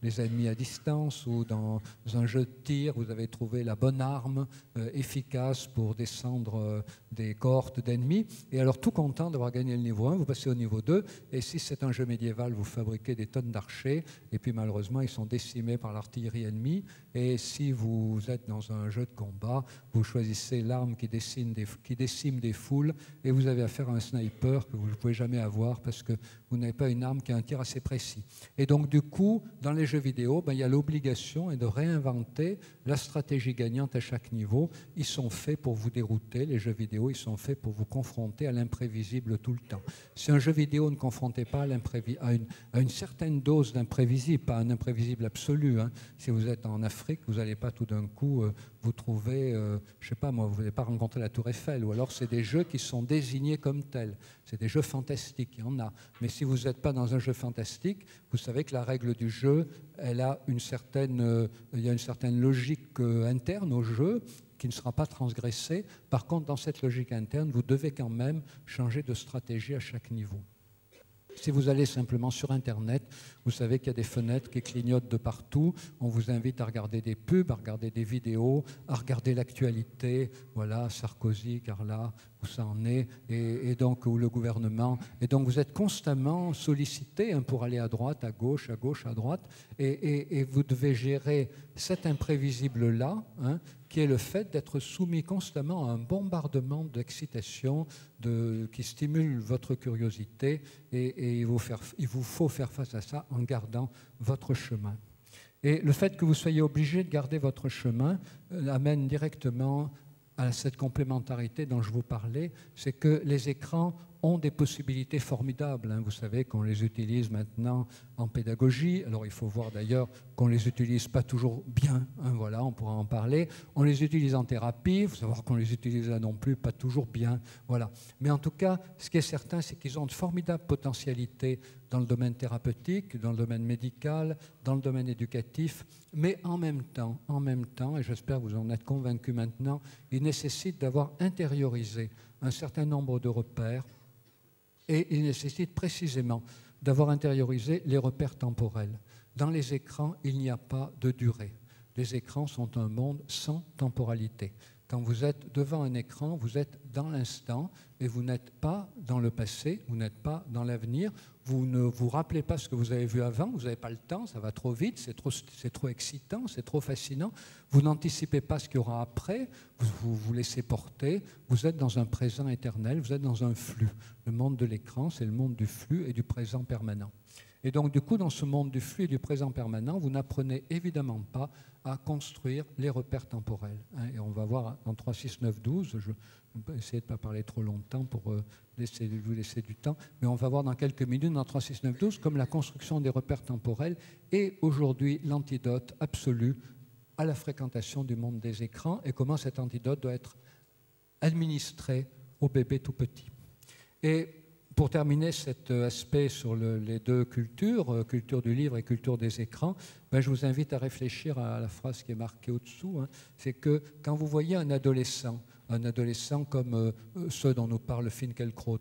les ennemis à distance, ou dans un jeu de tir, vous avez trouvé la bonne arme efficace pour descendre des cohortes d'ennemis. Et alors, tout content d'avoir gagné le niveau 1, vous passez au niveau 2. Et si c'est un jeu médiéval, vous fabriquez des tonnes d'archers. Et puis, malheureusement, ils sont décimés par l'artillerie ennemie. Et si vous êtes dans un jeu de combat, vous choisissez l'arme qui déciment des foules, et vous avez affaire à un sniper que vous ne pouvez jamais avoir parce que vous n'avez pas une arme qui a un tir assez précis. Et donc du coup, dans les jeux vidéo, il y a l'obligation de réinventer la stratégie gagnante à chaque niveau. Ils sont faits pour vous dérouter, les jeux vidéo, ils sont faits pour vous confronter à l'imprévisible tout le temps. Si un jeu vidéo ne confrontait pas à une certaine dose d'imprévisible, pas un imprévisible absolu, hein. Si vous êtes en Afrique, vous n'allez pas tout d'un coup vous trouver, je sais pas moi, vous n'allez pas rencontrer la Tour Eiffel, ou alors c'est des jeux qui sont désignés comme tels. C'est des jeux fantastiques, il y en a. Mais si vous n'êtes pas dans un jeu fantastique, vous savez que la règle du jeu, elle a il y a une certaine logique interne au jeu qui ne sera pas transgressée. Par contre, dans cette logique interne, vous devez quand même changer de stratégie à chaque niveau. Si vous allez simplement sur Internet, vous savez qu'il y a des fenêtres qui clignotent de partout. On vous invite à regarder des pubs, à regarder des vidéos, à regarder l'actualité. Voilà, Sarkozy, Carla, où ça en est, et donc, ou le gouvernement. Et donc, vous êtes constamment sollicité pour aller à droite, à gauche, à droite. Et vous devez gérer cet imprévisible-là, hein, qui est le fait d'être soumis constamment à un bombardement d'excitation qui stimule votre curiosité, et il vous faut faire face à ça en gardant votre chemin. Et le fait que vous soyez obligé de garder votre chemin amène directement à cette complémentarité dont je vous parlais, c'est que les écrans ont des possibilités formidables, hein. Vous savez qu'on les utilise maintenant en pédagogie. Alors il faut voir d'ailleurs qu'on ne les utilise pas toujours bien, hein, voilà, on pourra en parler. On les utilise en thérapie, il faut savoir qu'on les utilise là non plus pas toujours bien. Voilà. Mais en tout cas, ce qui est certain, c'est qu'ils ont de formidables potentialités dans le domaine thérapeutique, dans le domaine médical, dans le domaine éducatif, mais en même temps, et j'espère que vous en êtes convaincus maintenant, ils nécessitent d'avoir intériorisé un certain nombre de repères, et il nécessite précisément d'avoir intériorisé les repères temporels. Dans les écrans, il n'y a pas de durée. Les écrans sont un monde sans temporalité. Quand vous êtes devant un écran, vous êtes dans l'instant et vous n'êtes pas dans le passé, vous n'êtes pas dans l'avenir, vous ne vous rappelez pas ce que vous avez vu avant, vous n'avez pas le temps, ça va trop vite, c'est trop excitant, c'est trop fascinant, vous n'anticipez pas ce qu'il y aura après, vous vous laissez porter, vous êtes dans un présent éternel, vous êtes dans un flux. Le monde de l'écran, c'est le monde du flux et du présent permanent. Et donc, du coup, dans ce monde du flux et du présent permanent, vous n'apprenez évidemment pas à construire les repères temporels. Et on va voir dans 3, 6, 9, 12, je vais essayer de ne pas parler trop longtemps pour vous laisser du temps, mais on va voir dans quelques minutes dans 3, 6, 9, 12 comme la construction des repères temporels est aujourd'hui l'antidote absolu à la fréquentation du monde des écrans et comment cet antidote doit être administré aux bébés tout petits. Et pour terminer cet aspect sur les deux cultures, culture du livre et culture des écrans, je vous invite à réfléchir à la phrase qui est marquée au-dessous. Hein, c'est que quand vous voyez un adolescent comme ceux dont nous parle Finkielkraut,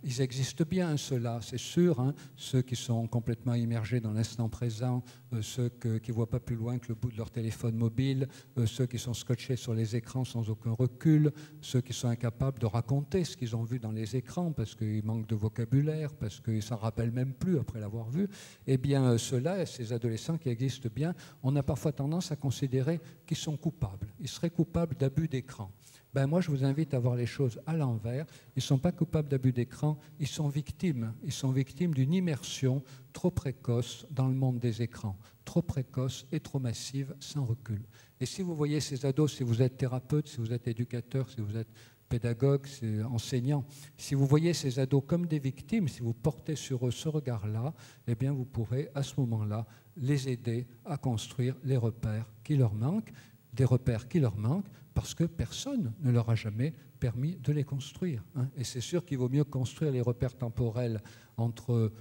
ils existent bien, ceux-là, c'est sûr, hein, ceux qui sont complètement immergés dans l'instant présent, ceux qui ne voient pas plus loin que le bout de leur téléphone mobile, ceux qui sont scotchés sur les écrans sans aucun recul, ceux qui sont incapables de raconter ce qu'ils ont vu dans les écrans parce qu'ils manquent de vocabulaire, parce qu'ils ne s'en rappellent même plus après l'avoir vu, eh bien ceux-là, ces adolescents qui existent bien, on a parfois tendance à considérer qu'ils sont coupables. Ils seraient coupables d'abus d'écran. Moi, je vous invite à voir les choses à l'envers. Ils ne sont pas coupables d'abus d'écran, ils sont victimes. Ils sont victimes d'une immersion trop précoce dans le monde des écrans, trop précoce et trop massive, sans recul. Et si vous voyez ces ados, si vous êtes thérapeute, si vous êtes éducateur, si vous êtes pédagogue, enseignant, si vous voyez ces ados comme des victimes, si vous portez sur eux ce regard-là, eh bien vous pourrez à ce moment-là les aider à construire les repères qui leur manquent, des repères qui leur manquent parce que personne ne leur a jamais permis de les construire. Hein. Et c'est sûr qu'il vaut mieux construire les repères temporels entre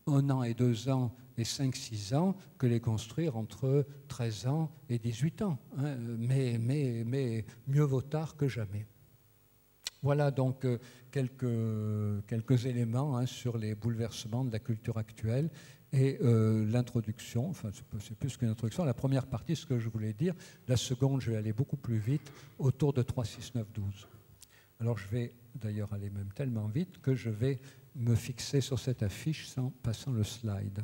1 an et 2 ans et 5-6 ans que les construire entre 13 ans et 18 ans. Hein. Mais mieux vaut tard que jamais. Voilà donc quelques éléments sur les bouleversements de la culture actuelle et l'introduction, enfin c'est plus qu'une introduction, la première partie, ce que je voulais dire, la seconde, je vais aller beaucoup plus vite, autour de 3, 6, 9, 12. Alors je vais d'ailleurs aller même tellement vite que je vais me fixer sur cette affiche sans passant le slide.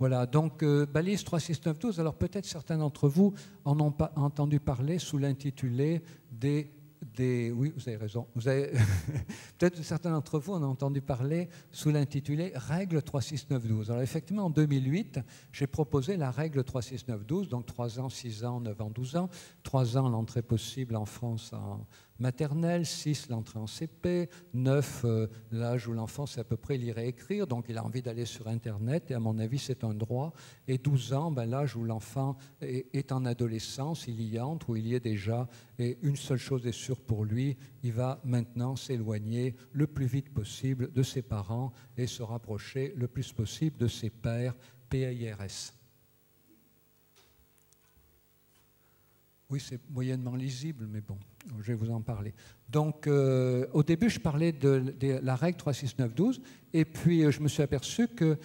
Voilà, donc balise 3, 6, 9, 12. Alors peut-être certains d'entre vous en ont pas entendu parler sous l'intitulé des Oui, vous avez raison. Peut-être certains d'entre vous en ont entendu parler sous l'intitulé Règle 36912. Alors effectivement, en 2008, j'ai proposé la règle 36912, donc 3 ans, 6 ans, 9 ans, 12 ans. 3 ans, l'entrée possible en France en maternelle, 6, l'entrée en CP, 9, l'âge où l'enfant sait à peu près lire et écrire, donc il a envie d'aller sur Internet, et à mon avis, c'est un droit. Et 12 ans, l'âge où l'enfant est en adolescence, il y entre, ou il y est déjà, et une seule chose est sûre pour lui, il va maintenant s'éloigner le plus vite possible de ses parents et se rapprocher le plus possible de ses pairs, PAIRS. Oui, c'est moyennement lisible, mais bon, je vais vous en parler. Donc, au début, je parlais de la règle 36912, et puis je me suis aperçu que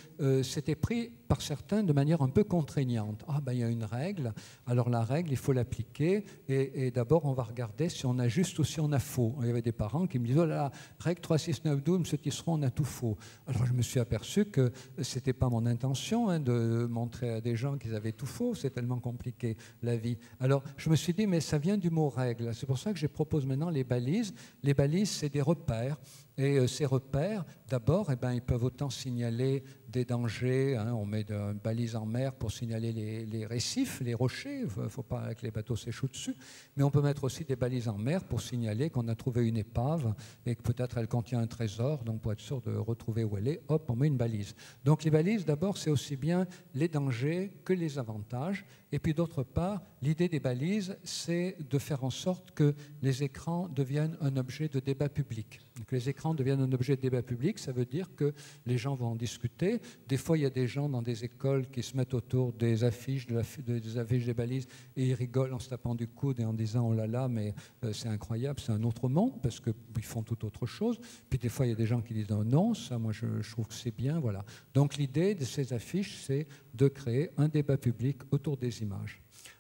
c'était pris par certains de manière un peu contraignante. Ah, il y a une règle, alors la règle, il faut l'appliquer, et d'abord, on va regarder si on a juste ou si on a faux. Il y avait des parents qui me disaient, oh là là, règle 36912, M. Tisseron, on a tout faux. Alors, je me suis aperçu que ce n'était pas mon intention de montrer à des gens qu'ils avaient tout faux, c'est tellement compliqué, la vie. Alors, je me suis dit, mais ça vient du mot règle. C'est pour ça que je propose maintenant les balises. Les balises, c'est des repères. Et ces repères, d'abord, ils peuvent autant signaler des dangers. On met une balise en mer pour signaler les récifs, les rochers. Il ne faut pas que les bateaux s'échouent dessus. Mais on peut mettre aussi des balises en mer pour signaler qu'on a trouvé une épave et que peut-être elle contient un trésor. Donc, pour être sûr de retrouver où elle est, hop, on met une balise. Donc, les balises, d'abord, c'est aussi bien les dangers que les avantages. Et puis, d'autre part, l'idée des balises, c'est de faire en sorte que les écrans deviennent un objet de débat public. Donc, les écrans deviennent un objet de débat public, ça veut dire que les gens vont en discuter. Des fois, il y a des gens dans des écoles qui se mettent autour des affiches, des affiches des balises, et ils rigolent en se tapant du coude et en disant « oh là là, mais c'est incroyable, c'est un autre monde », parce qu'ils font tout autre chose. Puis des fois, il y a des gens qui disent oh, « non, ça, moi, je trouve que c'est bien », voilà. Donc l'idée de ces affiches, c'est de créer un débat public autour des images.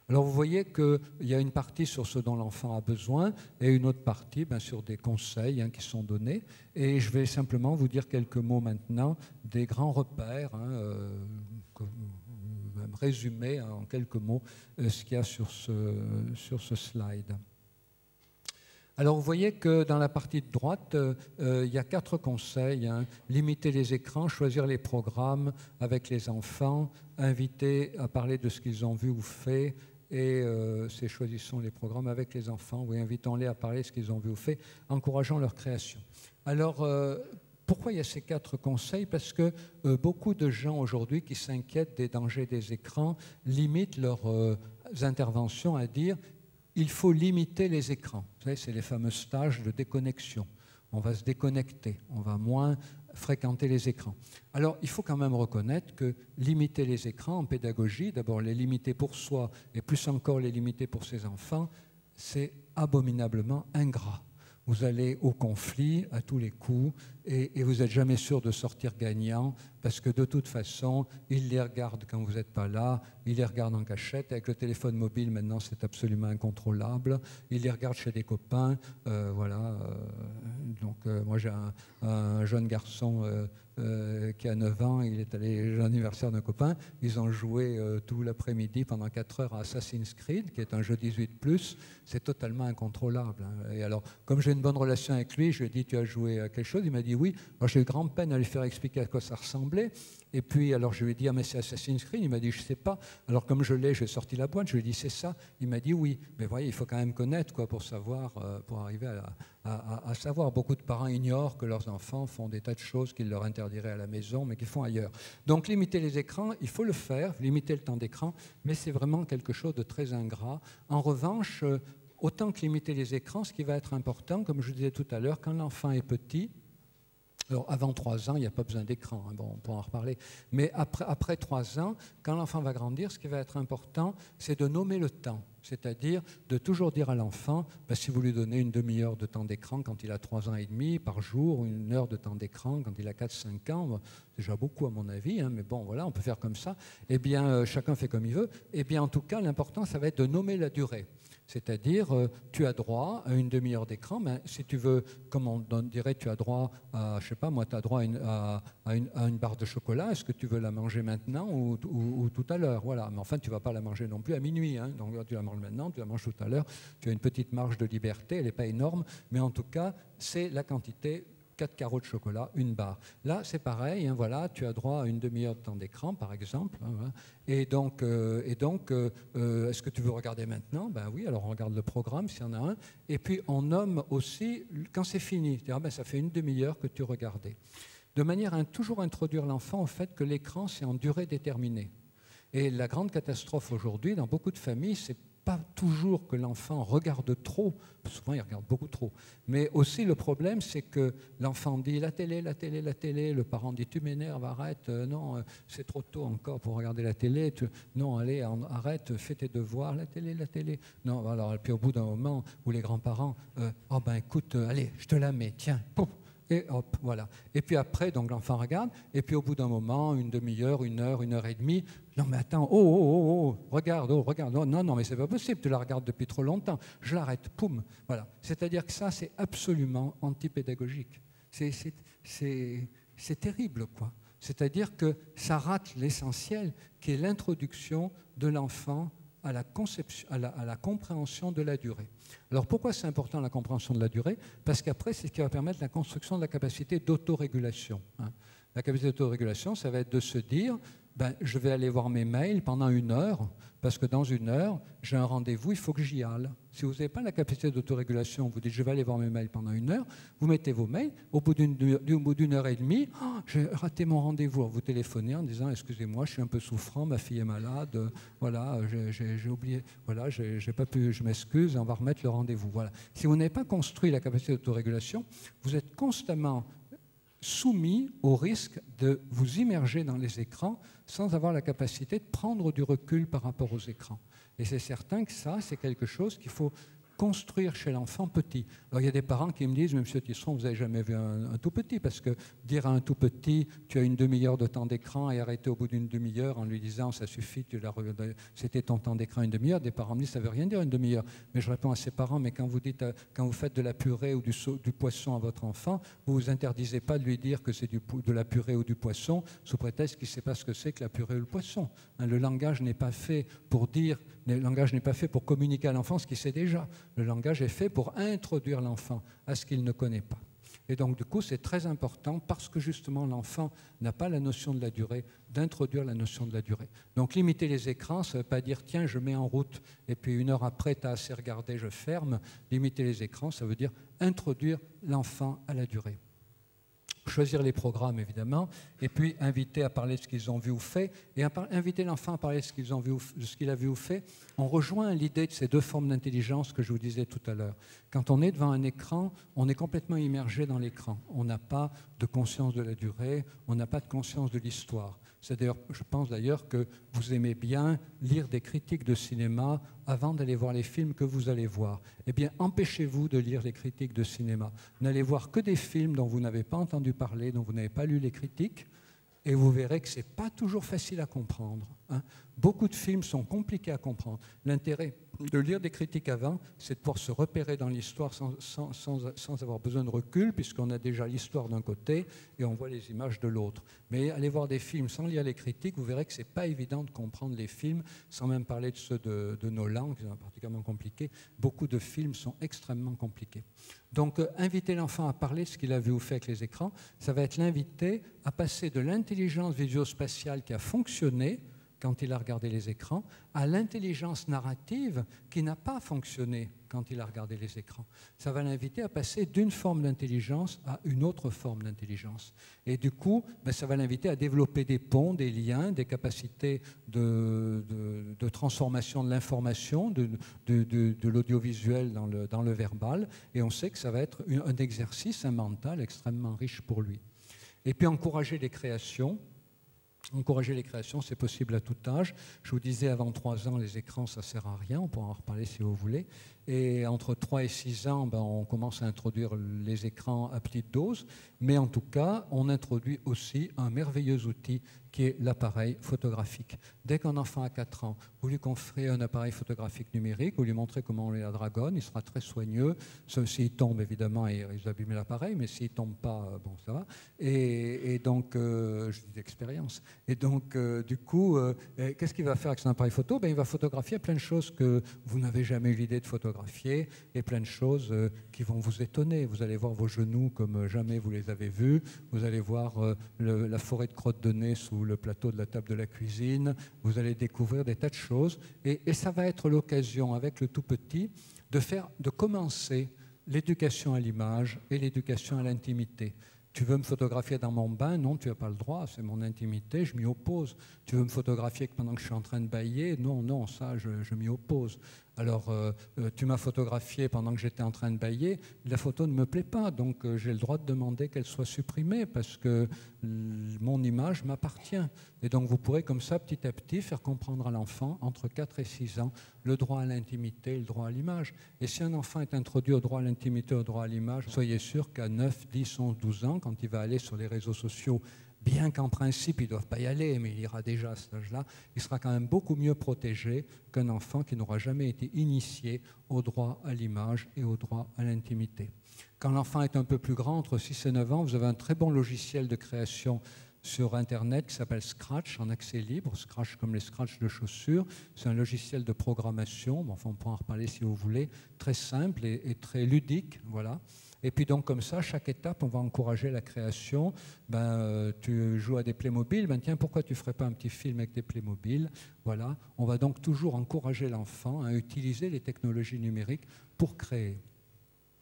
Alors vous voyez qu'il y a une partie sur ce dont l'enfant a besoin et une autre partie sur des conseils qui sont donnés. Et je vais simplement vous dire quelques mots maintenant des grands repères, résumer en quelques mots ce qu'il y a sur ce slide. Alors vous voyez que dans la partie de droite, il y a 4 conseils. Limiter les écrans, choisir les programmes avec les enfants, inviter à parler de ce qu'ils ont vu ou fait, et c'est choisissons les programmes avec les enfants, oui, invitons-les à parler de ce qu'ils ont vu ou fait, encourageant leur création. Alors, pourquoi il y a ces 4 conseils? Parce que beaucoup de gens aujourd'hui qui s'inquiètent des dangers des écrans limitent leurs interventions à dire il faut limiter les écrans. Vous savez, c'est les fameux stages de déconnexion. On va se déconnecter, on va moins fréquenter les écrans. Alors, il faut quand même reconnaître que limiter les écrans en pédagogie, d'abord les limiter pour soi et plus encore les limiter pour ses enfants, c'est abominablement ingrat. Vous allez au conflit à tous les coups et vous n'êtes jamais sûr de sortir gagnant parce que de toute façon, ils les regardent quand vous n'êtes pas là, ils les regardent en cachette. Avec le téléphone mobile, maintenant, c'est absolument incontrôlable. Ils les regardent chez des copains. Voilà. Donc, moi, j'ai un jeune garçon qui a 9 ans. Il est allé à l'anniversaire d'un copain. Ils ont joué tout l'après-midi pendant 4 heures à Assassin's Creed, qui est un jeu 18+. C'est totalement incontrôlable. Et alors, comme j'ai une bonne relation avec lui, je lui ai dit, tu as joué à quelque chose? Il m'a dit oui. Alors, j'ai eu grande peine à lui faire expliquer à quoi ça ressemblait. Et puis, alors, je lui ai dit, ah, mais c'est Assassin's Creed. Il m'a dit, je ne sais pas. Alors, comme je l'ai, j'ai sorti la boîte. Je lui ai dit, c'est ça. Il m'a dit oui. Mais voyez, il faut quand même connaître pour savoir, pour arriver à savoir. Beaucoup de parents ignorent que leurs enfants font des tas de choses qu'ils leur interdiraient à la maison, mais qu'ils font ailleurs. Donc, limiter les écrans, il faut le faire, limiter le temps d'écran, mais c'est vraiment quelque chose de très ingrat. En revanche, autant que limiter les écrans, ce qui va être important, comme je disais tout à l'heure, quand l'enfant est petit, alors avant 3 ans, il n'y a pas besoin d'écran, bon, on pourra en reparler, mais après 3 ans, quand l'enfant va grandir, ce qui va être important, c'est de nommer le temps, c'est-à-dire de toujours dire à l'enfant, si vous lui donnez une demi-heure de temps d'écran quand il a 3 ans et demi par jour, 1 heure de temps d'écran quand il a 4-5 ans, c'est déjà beaucoup à mon avis, mais bon, voilà, on peut faire comme ça, eh bien, chacun fait comme il veut, eh bien, en tout cas, l'important, ça va être de nommer la durée. C'est-à-dire, tu as droit à une demi-heure d'écran, mais si tu veux, comme on dirait, tu as droit à, je sais pas, moi, tu as droit à une barre de chocolat, est-ce que tu veux la manger maintenant ou tout à l'heure? Voilà, mais enfin, tu ne vas pas la manger non plus à minuit, hein. Donc tu la manges maintenant, tu la manges tout à l'heure, tu as une petite marge de liberté, elle n'est pas énorme, mais en tout cas, c'est la quantité 4 carreaux de chocolat, une barre. Là, c'est pareil, hein, voilà, tu as droit à une demi-heure de temps d'écran, par exemple. Hein, voilà. Et donc est-ce que tu veux regarder maintenant? Ben oui, alors on regarde le programme, s'il y en a un. Et puis, on nomme aussi quand c'est fini. C'est-à-dire, ben, ça fait une demi-heure que tu regardais. De manière à toujours introduire l'enfant au fait que l'écran, c'est en durée déterminée. Et la grande catastrophe aujourd'hui, dans beaucoup de familles, c'est pas toujours que l'enfant regarde trop, souvent il regarde beaucoup trop, mais aussi le problème c'est que l'enfant dit la télé, la télé, la télé, le parent dit tu m'énerves, arrête, non, c'est trop tôt encore pour regarder la télé, non, allez, arrête, fais tes devoirs, la télé, non, alors, puis au bout d'un moment où les grands-parents, oh ben écoute, allez, je te la mets, tiens, pouf, et hop, voilà. Et puis après, donc l'enfant regarde, et puis au bout d'un moment, une demi-heure, une heure et demie, non mais attends, regarde, oh, non, mais c'est pas possible, tu la regardes depuis trop longtemps, je l'arrête, poum, voilà. C'est-à-dire que ça, c'est absolument antipédagogique. C'est terrible, quoi. C'est-à-dire que ça rate l'essentiel, qui est l'introduction de l'enfant à la compréhension de la durée. Alors pourquoi c'est important la compréhension de la durée? Parce qu'après, c'est ce qui va permettre la construction de la capacité d'autorégulation. Hein. La capacité d'autorégulation, ça va être de se dire, ben, je vais aller voir mes mails pendant 1 heure, parce que dans 1 heure, j'ai un rendez-vous, il faut que j'y aille. Si vous n'avez pas la capacité d'autorégulation, vous dites, je vais aller voir mes mails pendant 1 heure, vous mettez vos mails, au bout d'une heure et demie, oh, j'ai raté mon rendez-vous. Vous téléphonez en disant, excusez-moi, je suis un peu souffrant, ma fille est malade, voilà, j'ai oublié, voilà, j'ai pas pu, je m'excuse, on va remettre le rendez-vous. Voilà. Si vous n'avez pas construit la capacité d'autorégulation, vous êtes constamment soumis au risque de vous immerger dans les écrans sans avoir la capacité de prendre du recul par rapport aux écrans. Et c'est certain que ça, c'est quelque chose qu'il faut construire chez l'enfant petit. Alors il y a des parents qui me disent, mais monsieur Tisseron, vous n'avez jamais vu un tout petit, parce que dire à un tout petit, tu as une demi-heure de temps d'écran et arrêter au bout d'une demi-heure en lui disant, ça suffit, c'était ton temps d'écran une demi-heure, des parents me disent, ça ne veut rien dire une demi-heure. Mais je réponds à ces parents, mais quand vous faites de la purée ou du poisson à votre enfant, vous ne vous interdisez pas de lui dire que c'est de la purée ou du poisson, sous prétexte qu'il ne sait pas ce que c'est que la purée ou le poisson. Hein, le langage n'est pas fait pour dire, le langage n'est pas fait pour communiquer à l'enfant ce qu'il sait déjà. Le langage est fait pour introduire l'enfant à ce qu'il ne connaît pas. Et donc, du coup, c'est très important, parce que justement, l'enfant n'a pas la notion de la durée, d'introduire la notion de la durée. Donc, limiter les écrans, ça ne veut pas dire, tiens, je mets en route, et puis 1 heure après, tu as assez regardé, je ferme. Limiter les écrans, ça veut dire introduire l'enfant à la durée. Choisir les programmes, évidemment, et puis inviter à parler de ce qu'ils ont vu ou fait, et inviter l'enfant à parler de ce qu'il a vu ou fait. On rejoint l'idée de ces 2 formes d'intelligence que je vous disais tout à l'heure. Quand on est devant un écran, on est complètement immergé dans l'écran. On n'a pas de conscience de la durée, on n'a pas de conscience de l'histoire. Je pense d'ailleurs que vous aimez bien lire des critiques de cinéma avant d'aller voir les films que vous allez voir. Eh bien, empêchez-vous de lire les critiques de cinéma. N'allez voir que des films dont vous n'avez pas entendu parler, dont vous n'avez pas lu les critiques, et vous verrez que ce n'est pas toujours facile à comprendre. Hein. Beaucoup de films sont compliqués à comprendre. L'intérêt de lire des critiques avant, c'est de pouvoir se repérer dans l'histoire sans avoir besoin de recul, puisqu'on a déjà l'histoire d'un côté et on voit les images de l'autre. Mais allez voir des films sans lire les critiques, vous verrez que ce n'est pas évident de comprendre les films, sans même parler de ceux de Nolan, qui sont particulièrement compliqués. Beaucoup de films sont extrêmement compliqués. Donc, inviter l'enfant à parler de ce qu'il a vu ou fait avec les écrans, ça va être l'inviter à passer de l'intelligence visuospatiale qui a fonctionné quand il a regardé les écrans, à l'intelligence narrative qui n'a pas fonctionné quand il a regardé les écrans. Ça va l'inviter à passer d'une forme d'intelligence à une autre forme d'intelligence. Et du coup, ça va l'inviter à développer des ponts, des liens, des capacités de transformation de l'information, de l'audiovisuel dans le verbal. Et on sait que ça va être un exercice, un mental extrêmement riche pour lui. Et puis encourager les créations. Encourager les créations, c'est possible à tout âge. Je vous disais, avant 3 ans, les écrans, ça ne sert à rien. On pourra en reparler si vous voulez. Et entre 3 et 6 ans, on commence à introduire les écrans à petite dose. Mais en tout cas, on introduit aussi un merveilleux outil qui est l'appareil photographique. Dès qu'un enfant a 4 ans, vous lui conférez un appareil photographique numérique, vous lui montrez comment on la dragonne, il sera très soigneux. S'il tombe, évidemment, il risque d'abîmer l'appareil, mais s'il ne tombe pas, bon, ça va. Et donc, je dis d'expérience. Et donc, du coup, qu'est-ce qu'il va faire avec son appareil photo? Il va photographier plein de choses que vous n'avez jamais eu l'idée de photographier et plein de choses qui vont vous étonner. Vous allez voir vos genoux comme jamais vous les avez vus. Vous allez voir la forêt de crottes de nez sous le plateau de la table de la cuisine. Vous allez découvrir des tas de choses. Et ça va être l'occasion, avec le tout petit, de commencer l'éducation à l'image et l'éducation à l'intimité. Tu veux me photographier dans mon bain? Non, tu n'as pas le droit, c'est mon intimité, je m'y oppose. Tu veux me photographier pendant que je suis en train de bâiller? Non, non, ça, je m'y oppose. Alors, tu m'as photographié pendant que j'étais en train de bâiller, la photo ne me plaît pas, donc j'ai le droit de demander qu'elle soit supprimée parce que mon image m'appartient. Et donc, vous pourrez comme ça, petit à petit, faire comprendre à l'enfant, entre 4 et 6 ans, le droit à l'intimité, le droit à l'image. Et si un enfant est introduit au droit à l'intimité, au droit à l'image, soyez sûr qu'à 9, 10, 11, 12 ans, quand il va aller sur les réseaux sociaux, bien qu'en principe, ils ne doivent pas y aller, mais il ira déjà à cet âge-là, il sera quand même beaucoup mieux protégé qu'un enfant qui n'aura jamais été initié au droit à l'image et au droit à l'intimité. Quand l'enfant est un peu plus grand, entre 6 et 9 ans, vous avez un très bon logiciel de création sur Internet qui s'appelle Scratch, en accès libre, Scratch comme les scratchs de chaussures. C'est un logiciel de programmation, enfin, on pourra en reparler si vous voulez, très simple et très ludique, voilà. Et puis donc comme ça, chaque étape, on va encourager la création. Tu joues à des Playmobil, tiens, pourquoi tu ne ferais pas un petit film avec des Playmobil? Voilà, on va donc toujours encourager l'enfant à utiliser les technologies numériques pour créer.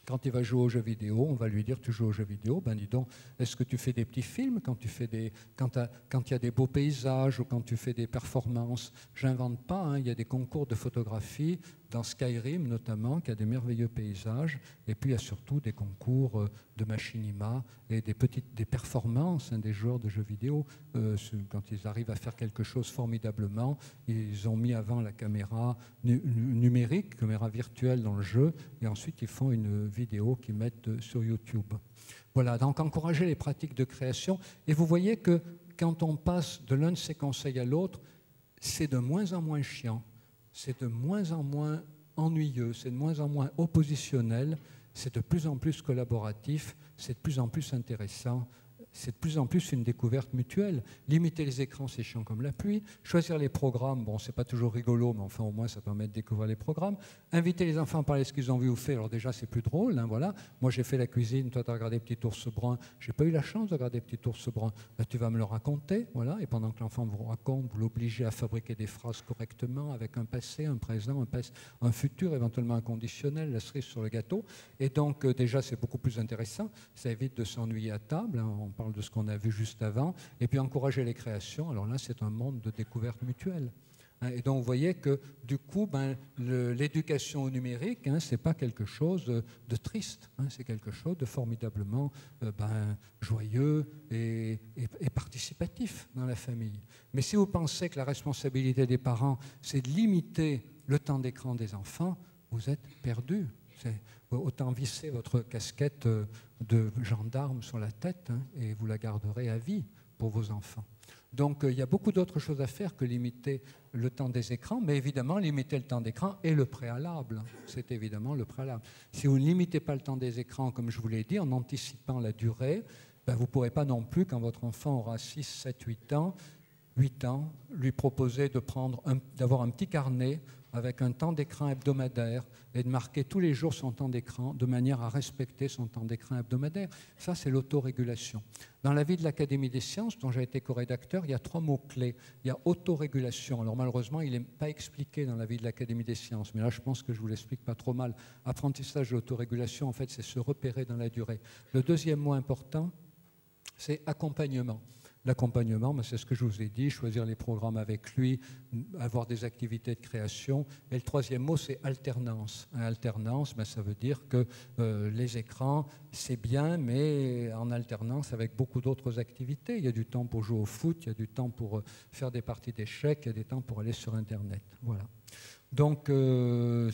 Quand il va jouer aux jeux vidéo, on va lui dire, tu joues aux jeux vidéo, dis donc, est-ce que tu fais des petits films quand il y a des beaux paysages ou quand tu fais des performances? J'invente pas, hein, il y a des concours de photographie, dans Skyrim notamment, qui a des merveilleux paysages, et puis il y a surtout des concours de machinima et des performances, hein, des joueurs de jeux vidéo. Quand ils arrivent à faire quelque chose formidablement, ils ont mis avant la caméra numérique, caméra virtuelle dans le jeu, et ensuite ils font une vidéo qu'ils mettent sur YouTube. Voilà, donc encourager les pratiques de création. Et vous voyez que quand on passe de l'un de ces conseils à l'autre, c'est de moins en moins chiant, c'est de moins en moins ennuyeux, c'est de moins en moins oppositionnel, c'est de plus en plus collaboratif, c'est de plus en plus intéressant, c'est de plus en plus une découverte mutuelle. Limiter les écrans, c'est chiant comme la pluie. Choisir les programmes, bon, c'est pas toujours rigolo, mais enfin au moins ça permet de découvrir les programmes. Inviter les enfants à parler de ce qu'ils ont vu ou fait, alors déjà c'est plus drôle, hein, voilà. Moi j'ai fait la cuisine, toi tu as regardé Petit Ours Brun, j'ai pas eu la chance de regarder Petit Ours Brun, là, tu vas me le raconter, voilà. Et pendant que l'enfant vous raconte, vous l'obligez à fabriquer des phrases correctement avec un passé, un présent, un futur, éventuellement un conditionnel, la cerise sur le gâteau. Et donc déjà c'est beaucoup plus intéressant, ça évite de s'ennuyer à table, hein. On parle de ce qu'on a vu juste avant, et puis encourager les créations. Alors là, c'est un monde de découverte mutuelle. Et donc, vous voyez que, du coup, l'éducation au numérique, hein, ce n'est pas quelque chose de triste, hein, c'est quelque chose de formidablement joyeux et participatif dans la famille. Mais si vous pensez que la responsabilité des parents, c'est de limiter le temps d'écran des enfants, vous êtes perdu. Autant visser votre casquette de gendarme sur la tête, hein, et vous la garderez à vie pour vos enfants. Donc il y a beaucoup d'autres choses à faire que limiter le temps des écrans, mais évidemment limiter le temps d'écran est le préalable. C'est évidemment le préalable. Si vous ne limitez pas le temps des écrans, comme je vous l'ai dit, en anticipant la durée, vous ne pourrez pas non plus, quand votre enfant aura 6, 7, 8 ans, lui proposer d'avoir un petit carnet avec un temps d'écran hebdomadaire et de marquer tous les jours son temps d'écran de manière à respecter son temps d'écran hebdomadaire. Ça, c'est l'autorégulation. Dans l'avis de l'Académie des sciences, dont j'ai été co-rédacteur, il y a 3 mots-clés. Il y a autorégulation. Alors malheureusement, il n'est pas expliqué dans l'avis de l'Académie des sciences, mais là, je pense que je vous l'explique pas trop mal. Apprentissage de l'autorégulation, en fait, c'est se repérer dans la durée. Le deuxième mot important, c'est accompagnement. L'accompagnement, c'est ce que je vous ai dit, choisir les programmes avec lui, avoir des activités de création. Et le troisième mot, c'est alternance. Alternance, ça veut dire que les écrans, c'est bien, mais en alternance avec beaucoup d'autres activités. Il y a du temps pour jouer au foot, il y a du temps pour faire des parties d'échecs, il y a des temps pour aller sur Internet. Voilà. Donc, je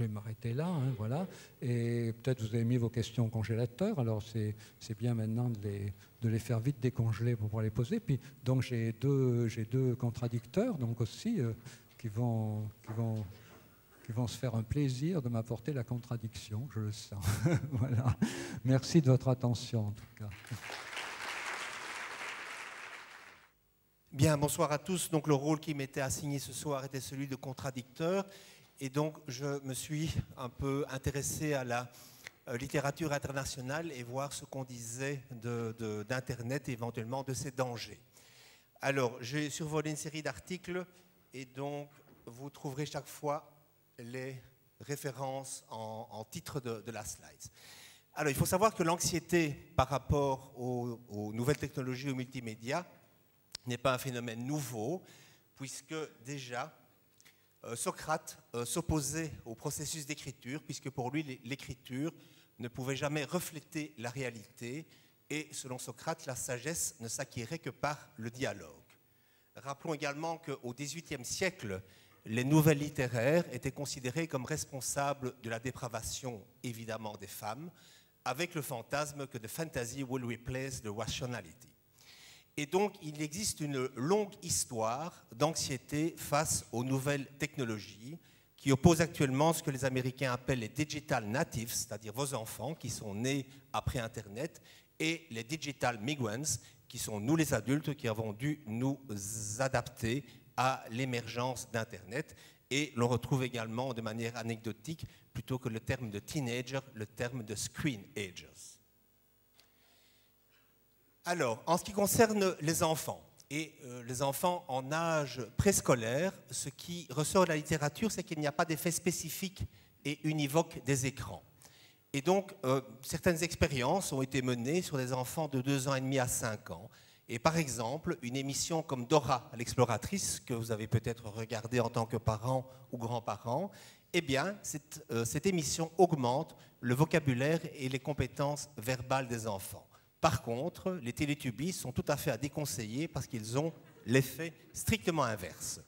vais m'arrêter là, hein, voilà. Et peut-être vous avez mis vos questions au congélateur, alors c'est bien maintenant de les faire vite décongeler pour pouvoir les poser. Puis, donc j'ai deux contradicteurs donc aussi qui vont se faire un plaisir de m'apporter la contradiction, je le sens. Voilà. Merci de votre attention en tout cas. Bien, bonsoir à tous. Donc le rôle qui m'était assigné ce soir était celui de contradicteur. Et donc, je me suis un peu intéressé à la littérature internationale et voir ce qu'on disait d'Internet et éventuellement de ses dangers. Alors, j'ai survolé une série d'articles et donc, vous trouverez chaque fois les références en titre de la slide. Alors, il faut savoir que l'anxiété par rapport aux nouvelles technologies, aux multimédias, n'est pas un phénomène nouveau, puisque déjà, Socrate s'opposait au processus d'écriture, puisque pour lui, l'écriture ne pouvait jamais refléter la réalité, et selon Socrate, la sagesse ne s'acquérait que par le dialogue. Rappelons également qu'au XVIIIe siècle, les nouvelles littéraires étaient considérées comme responsables de la dépravation, évidemment, des femmes, avec le fantasme que the fantasy will replace the rationality. Et donc, il existe une longue histoire d'anxiété face aux nouvelles technologies qui oppose actuellement ce que les Américains appellent les digital natives, c'est-à-dire vos enfants qui sont nés après Internet, et les digital migrants, qui sont nous les adultes qui avons dû nous adapter à l'émergence d'Internet. Et l'on retrouve également de manière anecdotique, plutôt que le terme de teenager, le terme de screenagers. Alors, en ce qui concerne les enfants, et les enfants en âge préscolaire, ce qui ressort de la littérature, c'est qu'il n'y a pas d'effet spécifique et univoque des écrans. Et donc, certaines expériences ont été menées sur des enfants de 2 ans et demi à 5 ans. Et par exemple, une émission comme Dora l'exploratrice, que vous avez peut-être regardée en tant que parent ou grand-parent, eh bien, cette émission augmente le vocabulaire et les compétences verbales des enfants. Par contre, les Télétubbies sont tout à fait à déconseiller parce qu'ils ont l'effet strictement inverse.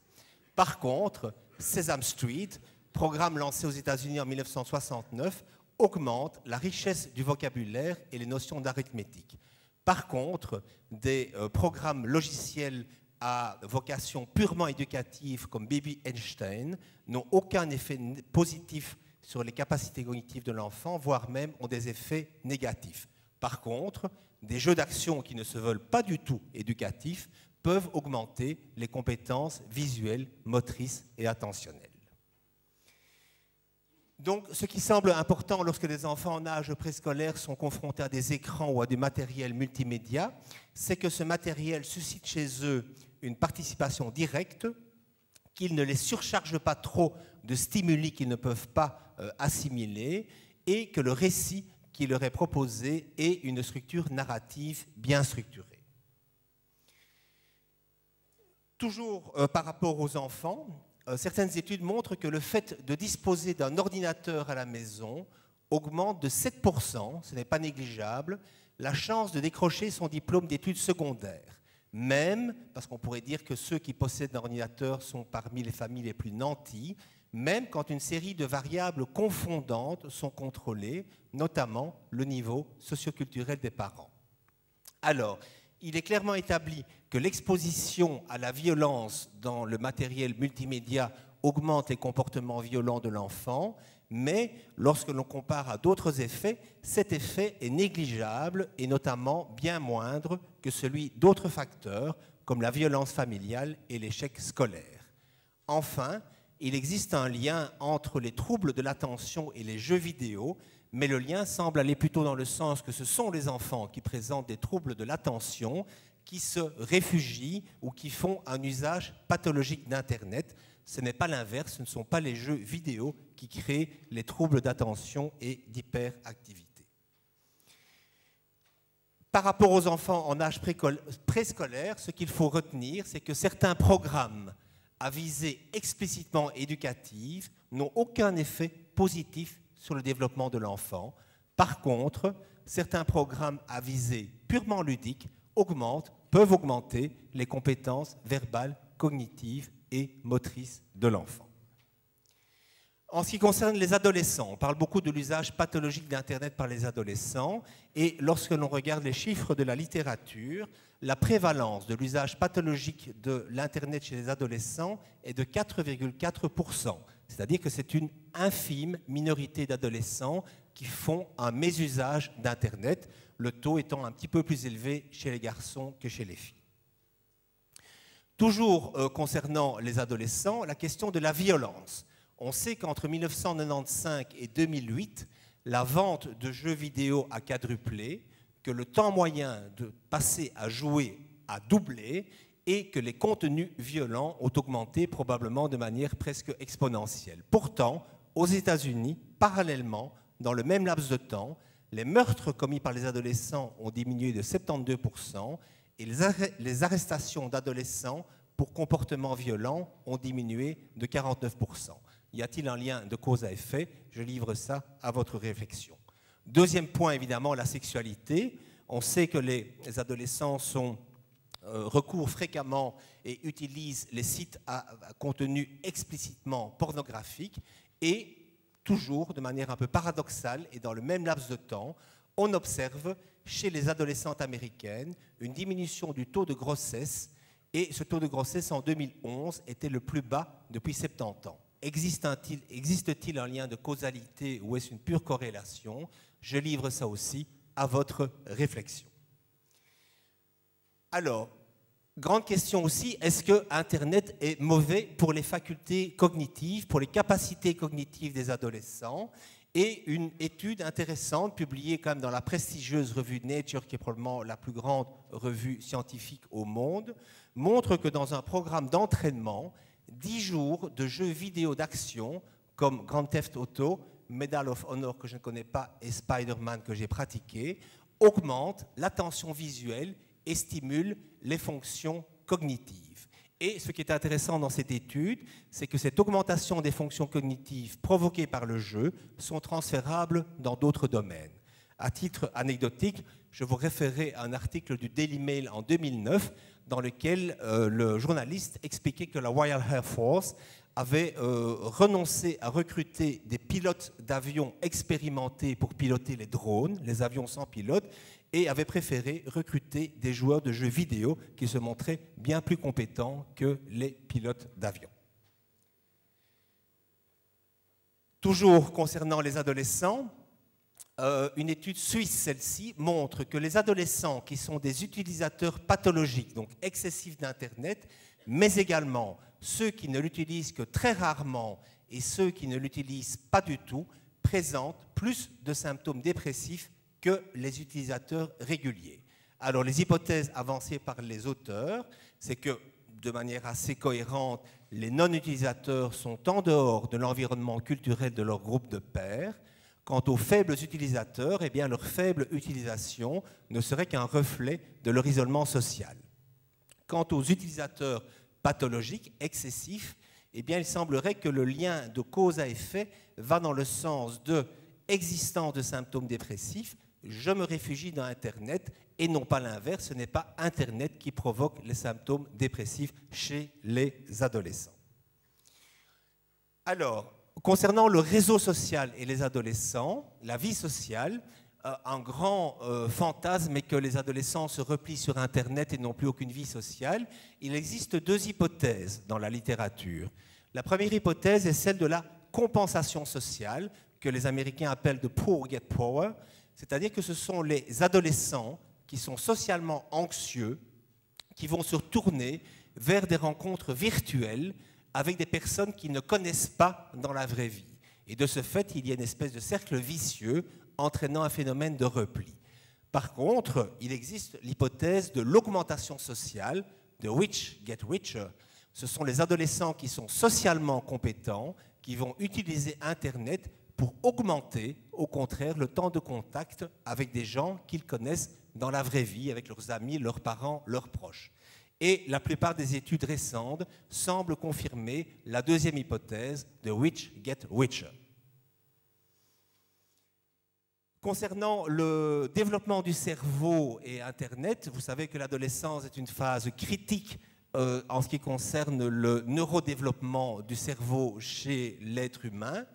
Par contre, Sesame Street, programme lancé aux États-Unis en 1969, augmente la richesse du vocabulaire et les notions d'arithmétique. Par contre, des programmes logiciels à vocation purement éducative comme Baby Einstein n'ont aucun effet positif sur les capacités cognitives de l'enfant, voire même ont des effets négatifs. Par contre, des jeux d'action qui ne se veulent pas du tout éducatifs peuvent augmenter les compétences visuelles, motrices et attentionnelles. Donc, ce qui semble important lorsque les enfants en âge préscolaire sont confrontés à des écrans ou à du matériel multimédia, c'est que ce matériel suscite chez eux une participation directe, qu'il ne les surcharge pas trop de stimuli qu'ils ne peuvent pas assimiler et que le récit qui leur est proposé ait une structure narrative bien structurée. Toujours par rapport aux enfants, certaines études montrent que le fait de disposer d'un ordinateur à la maison augmente de 7%, ce n'est pas négligeable, la chance de décrocher son diplôme d'études secondaires. Même, parce qu'on pourrait dire que ceux qui possèdent un ordinateur sont parmi les familles les plus nanties, même quand une série de variables confondantes sont contrôlées, notamment le niveau socioculturel des parents. Alors, il est clairement établi que l'exposition à la violence dans le matériel multimédia augmente les comportements violents de l'enfant, mais lorsque l'on compare à d'autres effets, cet effet est négligeable et notamment bien moindre que celui d'autres facteurs comme la violence familiale et l'échec scolaire. Enfin, il existe un lien entre les troubles de l'attention et les jeux vidéo, mais le lien semble aller plutôt dans le sens que ce sont les enfants qui présentent des troubles de l'attention, qui se réfugient ou qui font un usage pathologique d'Internet. Ce n'est pas l'inverse, ce ne sont pas les jeux vidéo qui créent les troubles d'attention et d'hyperactivité. Par rapport aux enfants en âge préscolaire, ce qu'il faut retenir, c'est que certains programmes à visée explicitement éducative n'ont aucun effet positif sur le développement de l'enfant. Par contre, certains programmes à visée purement ludique peuvent augmenter les compétences verbales, cognitives et motrices de l'enfant. En ce qui concerne les adolescents, on parle beaucoup de l'usage pathologique d'Internet par les adolescents, et lorsque l'on regarde les chiffres de la littérature, la prévalence de l'usage pathologique de l'Internet chez les adolescents est de 4,4%. C'est-à-dire que c'est une infime minorité d'adolescents qui font un mésusage d'Internet, le taux étant un petit peu plus élevé chez les garçons que chez les filles. Toujours concernant les adolescents, la question de la violence. On sait qu'entre 1995 et 2008, la vente de jeux vidéo a quadruplé, que le temps moyen de passer à jouer a doublé et que les contenus violents ont augmenté probablement de manière presque exponentielle. Pourtant, aux États-Unis, parallèlement, dans le même laps de temps, les meurtres commis par les adolescents ont diminué de 72% et les arrestations d'adolescents pour comportements violents ont diminué de 49%. Y a-t-il un lien de cause à effet? Je livre ça à votre réflexion. Deuxième point, évidemment, la sexualité. On sait que les adolescents recourent fréquemment et utilisent les sites à contenu explicitement pornographique et toujours, de manière un peu paradoxale et dans le même laps de temps, on observe chez les adolescentes américaines une diminution du taux de grossesse et ce taux de grossesse en 2011 était le plus bas depuis 70 ans. Existe-t-il un lien de causalité ou est-ce une pure corrélation? Je livre ça aussi à votre réflexion. Alors, grande question aussi, est-ce que Internet est mauvais pour les facultés cognitives, pour les capacités cognitives des adolescents? Et une étude intéressante, publiée quand même dans la prestigieuse revue Nature, qui est probablement la plus grande revue scientifique au monde, montre que dans un programme d'entraînement, 10 jours de jeux vidéo d'action comme Grand Theft Auto, Medal of Honor que je ne connais pas et Spider-Man que j'ai pratiqué, augmentent l'attention visuelle et stimulent les fonctions cognitives. Et ce qui est intéressant dans cette étude, c'est que cette augmentation des fonctions cognitives provoquées par le jeu sont transférables dans d'autres domaines. À titre anecdotique, je vous référerai à un article du Daily Mail en 2009 dans lequel le journaliste expliquait que la Royal Air Force avait renoncé à recruter des pilotes d'avions expérimentés pour piloter les drones, les avions sans pilote, et avait préféré recruter des joueurs de jeux vidéo qui se montraient bien plus compétents que les pilotes d'avion. Toujours concernant les adolescents, une étude suisse, celle-ci, montre que les adolescents qui sont des utilisateurs pathologiques, donc excessifs d'Internet, mais également ceux qui ne l'utilisent que très rarement et ceux qui ne l'utilisent pas du tout, présentent plus de symptômes dépressifs que les utilisateurs réguliers. Alors les hypothèses avancées par les auteurs, c'est que de manière assez cohérente, les non-utilisateurs sont en dehors de l'environnement culturel de leur groupe de pairs. Quant aux faibles utilisateurs, eh bien, leur faible utilisation ne serait qu'un reflet de leur isolement social. Quant aux utilisateurs pathologiques, excessifs, eh bien, il semblerait que le lien de cause à effet va dans le sens de existence de symptômes dépressifs, je me réfugie dans Internet, et non pas l'inverse, ce n'est pas Internet qui provoque les symptômes dépressifs chez les adolescents. Alors, concernant le réseau social et les adolescents, la vie sociale, un grand fantasme est que les adolescents se replient sur Internet et n'ont plus aucune vie sociale. Il existe deux hypothèses dans la littérature. La première hypothèse est celle de la compensation sociale, que les Américains appellent « the poor get poorer », c'est-à-dire que ce sont les adolescents qui sont socialement anxieux, qui vont se tourner vers des rencontres virtuelles avec des personnes qu'ils ne connaissent pas dans la vraie vie. Et de ce fait, il y a une espèce de cercle vicieux entraînant un phénomène de repli. Par contre, il existe l'hypothèse de l'augmentation sociale, de rich get richer. Ce sont les adolescents qui sont socialement compétents, qui vont utiliser Internet pour augmenter, au contraire, le temps de contact avec des gens qu'ils connaissent dans la vraie vie avec leurs amis, leurs parents, leurs proches. Et la plupart des études récentes semblent confirmer la deuxième hypothèse de Rich Get Richer. Concernant le développement du cerveau et Internet, vous savez que l'adolescence est une phase critique en ce qui concerne le neurodéveloppement du cerveau chez l'être humain.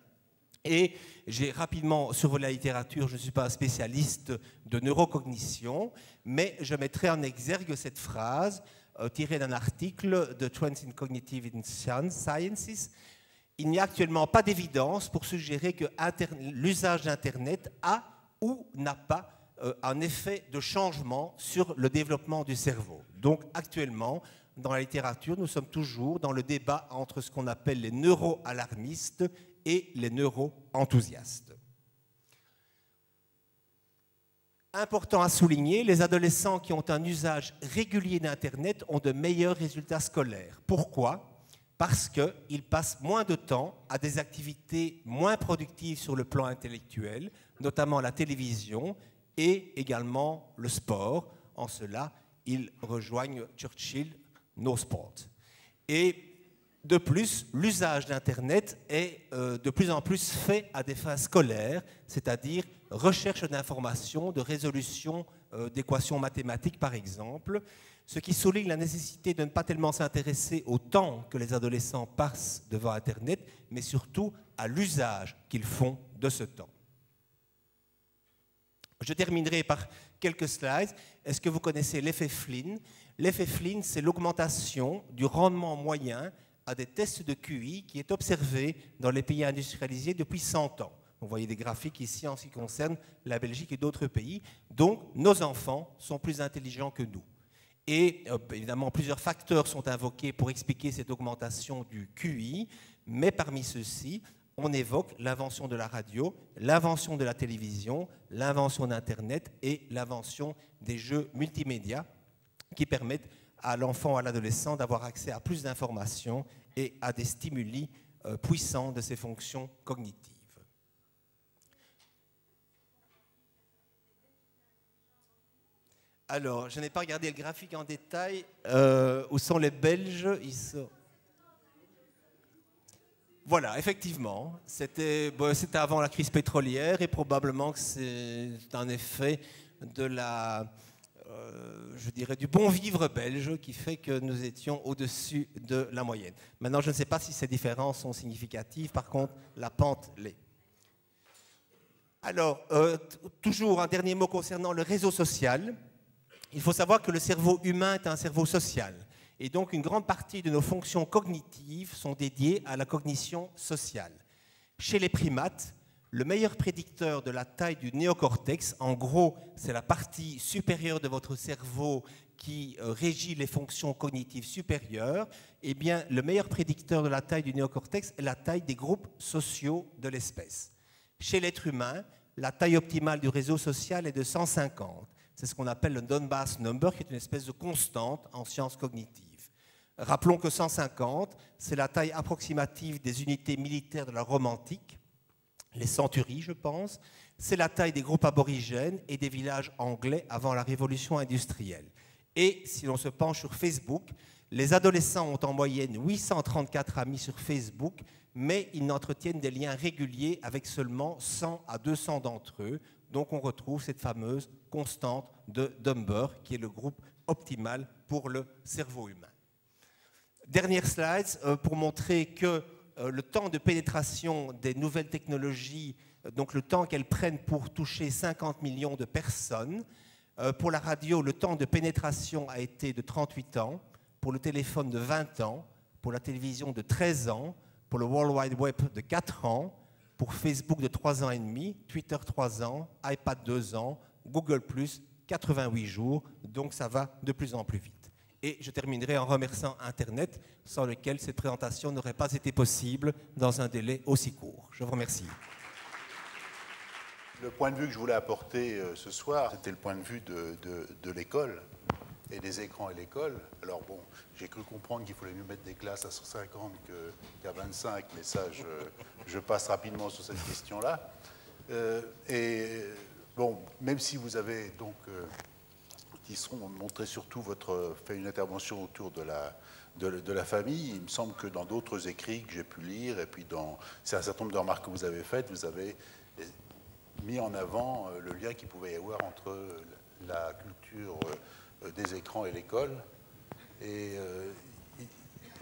Et j'ai rapidement survolé la littérature, je ne suis pas un spécialiste de neurocognition, mais je mettrai en exergue cette phrase tirée d'un article de Trends in Cognitive Sciences. Il n'y a actuellement pas d'évidence pour suggérer que l'usage d'Internet a ou n'a pas un effet de changement sur le développement du cerveau. Donc actuellement, dans la littérature, nous sommes toujours dans le débat entre ce qu'on appelle les neuroalarmistes et les neuro-enthousiastes. Important à souligner, les adolescents qui ont un usage régulier d'Internet ont de meilleurs résultats scolaires. Pourquoi ? Parce qu'ils passent moins de temps à des activités moins productives sur le plan intellectuel, notamment la télévision et également le sport. En cela, ils rejoignent Churchill, no sport. Et de plus, l'usage d'Internet est de plus en plus fait à des fins scolaires, c'est-à-dire recherche d'informations, de résolution d'équations mathématiques, par exemple, ce qui souligne la nécessité de ne pas tellement s'intéresser au temps que les adolescents passent devant Internet, mais surtout à l'usage qu'ils font de ce temps. Je terminerai par quelques slides. Est-ce que vous connaissez l'effet Flynn? L'effet Flynn, c'est l'augmentation du rendement moyen à des tests de QI qui est observé dans les pays industrialisés depuis 100 ans. Vous voyez des graphiques ici en ce qui concerne la Belgique et d'autres pays. Donc, nos enfants sont plus intelligents que nous. Et évidemment, plusieurs facteurs sont invoqués pour expliquer cette augmentation du QI, mais parmi ceux-ci, on évoque l'invention de la radio, l'invention de la télévision, l'invention d'Internet et l'invention des jeux multimédia qui permettent à l'enfant ou à l'adolescent d'avoir accès à plus d'informations et à des stimuli puissants de ses fonctions cognitives. Alors, je n'ai pas regardé le graphique en détail. Où sont les Belges? Ils sont... Voilà, effectivement, c'était avant la crise pétrolière et probablement que c'est un effet de la, je dirais, du bon vivre belge qui fait que nous étions au-dessus de la moyenne. Maintenant, je ne sais pas si ces différences sont significatives, par contre, la pente l'est. Alors, toujours un dernier mot concernant le réseau social. Il faut savoir que le cerveau humain est un cerveau social. Et donc, une grande partie de nos fonctions cognitives sont dédiées à la cognition sociale. Chez les primates, le meilleur prédicteur de la taille du néocortex, en gros, c'est la partie supérieure de votre cerveau qui régit les fonctions cognitives supérieures, eh bien, le meilleur prédicteur de la taille du néocortex est la taille des groupes sociaux de l'espèce. Chez l'être humain, la taille optimale du réseau social est de 150. C'est ce qu'on appelle le Dunbar's number, qui est une espèce de constante en sciences cognitives. Rappelons que 150, c'est la taille approximative des unités militaires de la Rome antique, les centuries, je pense. C'est la taille des groupes aborigènes et des villages anglais avant la révolution industrielle. Et si l'on se penche sur Facebook, les adolescents ont en moyenne 834 amis sur Facebook, mais ils n'entretiennent des liens réguliers avec seulement 100 à 200 d'entre eux. Donc on retrouve cette fameuse constante de Dunbar, qui est le groupe optimal pour le cerveau humain. Dernière slide pour montrer que le temps de pénétration des nouvelles technologies, donc le temps qu'elles prennent pour toucher 50 millions de personnes. Pour la radio, le temps de pénétration a été de 38 ans, pour le téléphone de 20 ans, pour la télévision de 13 ans, pour le World Wide Web de 4 ans, pour Facebook de 3 ans et demi, Twitter 3 ans, iPad 2 ans, Google+, 88 jours, donc ça va de plus en plus vite. Et je terminerai en remerciant Internet, sans lequel cette présentation n'aurait pas été possible dans un délai aussi court. Je vous remercie. Le point de vue que je voulais apporter ce soir, c'était le point de vue de l'école et des écrans et l'école. Alors bon, j'ai cru comprendre qu'il fallait mieux mettre des classes à 150 qu'à 25, mais ça, je passe rapidement sur cette question-là. Et bon, même si vous avez donc qui seront montrés surtout fait une intervention autour de la famille. Il me semble que dans d'autres écrits que j'ai pu lire, et puis c'est un certain nombre de remarques que vous avez faites, vous avez mis en avant le lien qu'il pouvait y avoir entre la culture des écrans et l'école. Et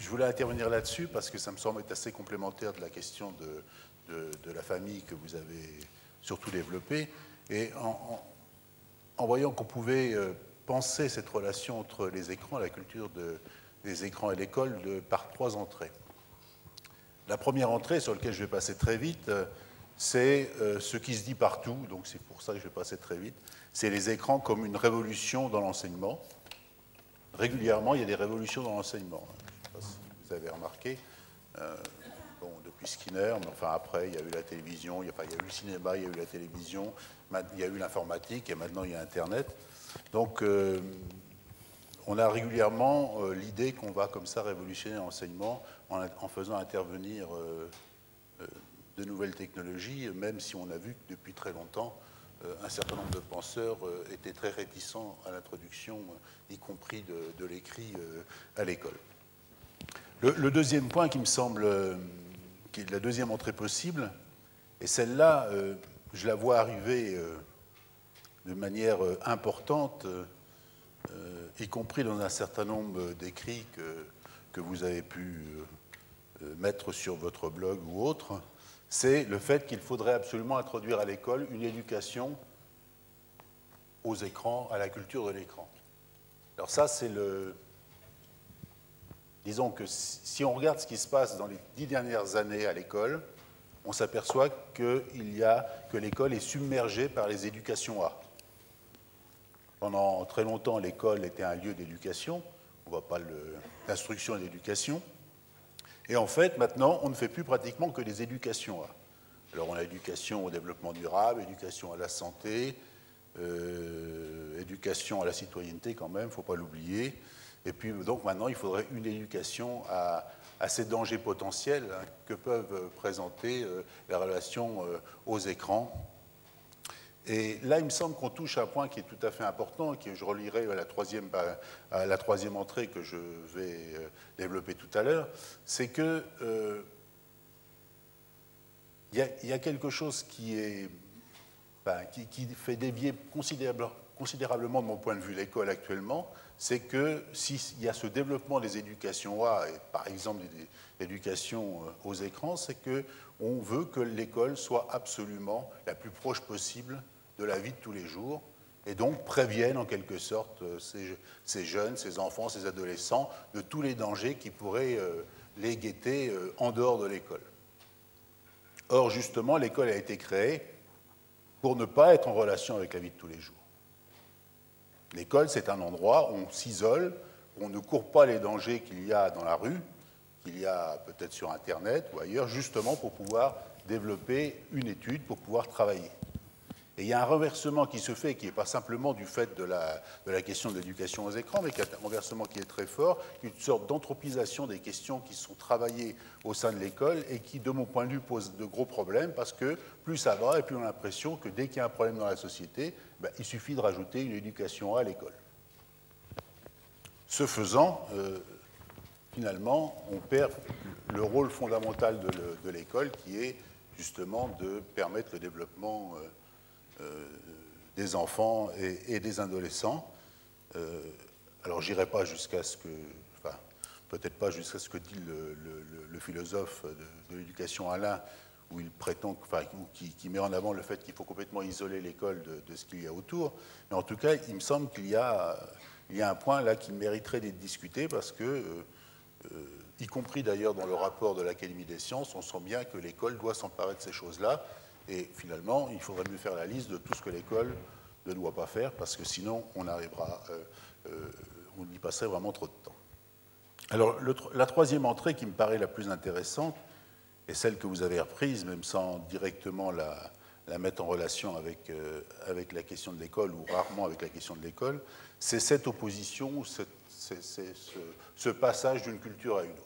je voulais intervenir là-dessus parce que ça me semble être assez complémentaire de la question de la famille que vous avez surtout développée. Et en voyant qu'on pouvait penser cette relation entre les écrans, la culture des écrans et l'école, par 3 entrées. La première entrée, sur laquelle je vais passer très vite, c'est ce qui se dit partout, donc c'est pour ça que je vais passer très vite, c'est les écrans comme une révolution dans l'enseignement. Régulièrement, il y a des révolutions dans l'enseignement. Je ne sais pas si vous avez remarqué. Depuis Skinner, mais enfin après, il y a eu la télévision, il y a eu le cinéma, il y a eu la télévision, il y a eu l'informatique et maintenant il y a Internet. Donc, on a régulièrement l'idée qu'on va comme ça révolutionner l'enseignement en faisant intervenir de nouvelles technologies, même si on a vu que depuis très longtemps, un certain nombre de penseurs étaient très réticents à l'introduction, y compris de l'écrit à l'école. Le deuxième point qui me semble, qui est la deuxième entrée possible, et celle-là, je la vois arriver de manière importante, y compris dans un certain nombre d'écrits que vous avez pu mettre sur votre blog ou autre, c'est le fait qu'il faudrait absolument introduire à l'école une éducation aux écrans, à la culture de l'écran. Alors ça, c'est le... Disons que si on regarde ce qui se passe dans les 10 dernières années à l'école, on s'aperçoit que l'école est submergée par les éducations A. Pendant très longtemps, l'école était un lieu d'éducation, on ne voit pas l'instruction et l'éducation. Et en fait, maintenant, on ne fait plus pratiquement que des éducations A. Alors, on a éducation au développement durable, éducation à la santé, éducation à la citoyenneté quand même, il ne faut pas l'oublier. Et puis, donc, maintenant, il faudrait une éducation à ces dangers potentiels que peuvent présenter les relations aux écrans. Et là, il me semble qu'on touche à un point qui est tout à fait important, que je relirai à la troisième entrée que je vais développer tout à l'heure, c'est que il y a quelque chose qui fait dévier considérablement de mon point de vue l'école actuellement, c'est que s'il y a ce développement des éducations A, et par exemple l'éducation aux écrans, c'est qu'on veut que l'école soit absolument la plus proche possible de la vie de tous les jours, et donc prévienne en quelque sorte ces jeunes, ces enfants, ces adolescents de tous les dangers qui pourraient les guetter en dehors de l'école. Or, justement, l'école a été créée pour ne pas être en relation avec la vie de tous les jours. L'école, c'est un endroit où on s'isole, où on ne court pas les dangers qu'il y a dans la rue, qu'il y a peut-être sur Internet ou ailleurs, justement pour pouvoir développer une étude, pour pouvoir travailler. Et il y a un renversement qui se fait, qui n'est pas simplement du fait de la question de l'éducation aux écrans, mais qui est un renversement qui est très fort, une sorte d'anthropisation des questions qui sont travaillées au sein de l'école et qui, de mon point de vue, pose de gros problèmes parce que plus ça va et plus on a l'impression que dès qu'il y a un problème dans la société, il suffit de rajouter une éducation à l'école. Ce faisant, finalement, on perd le rôle fondamental de l'école qui est justement de permettre le développement des enfants et des adolescents. Alors, je n'irai pas jusqu'à ce que, enfin, peut-être pas jusqu'à ce que dit le philosophe de l'éducation Alain, où il prétend, enfin, qui met en avant le fait qu'il faut complètement isoler l'école de ce qu'il y a autour. Mais en tout cas, il me semble qu'il y a un point là qui mériterait d'être discuté parce que, y compris d'ailleurs dans le rapport de l'Académie des sciences, on sent bien que l'école doit s'emparer de ces choses-là. Et finalement, il faudrait mieux faire la liste de tout ce que l'école ne doit pas faire, parce que sinon, on y passerait vraiment trop de temps. Alors, la troisième entrée qui me paraît la plus intéressante, est celle que vous avez reprise, même sans directement la mettre en relation avec la question de l'école, ou rarement avec la question de l'école, c'est cette opposition, ce passage d'une culture à une autre.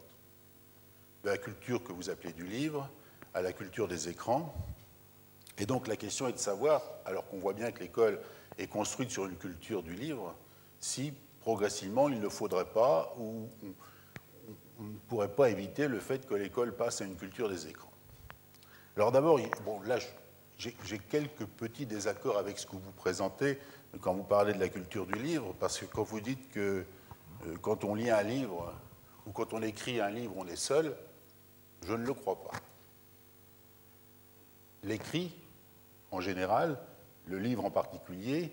De la culture que vous appelez du livre à la culture des écrans. Et donc la question est de savoir, alors qu'on voit bien que l'école est construite sur une culture du livre, si progressivement il ne faudrait pas ou on ne pourrait pas éviter le fait que l'école passe à une culture des écrans. Alors d'abord, bon, là, j'ai quelques petits désaccords avec ce que vous présentez quand vous parlez de la culture du livre, parce que quand vous dites que quand on lit un livre ou quand on écrit un livre, on est seul, je ne le crois pas. L'écrit, en général, le livre en particulier,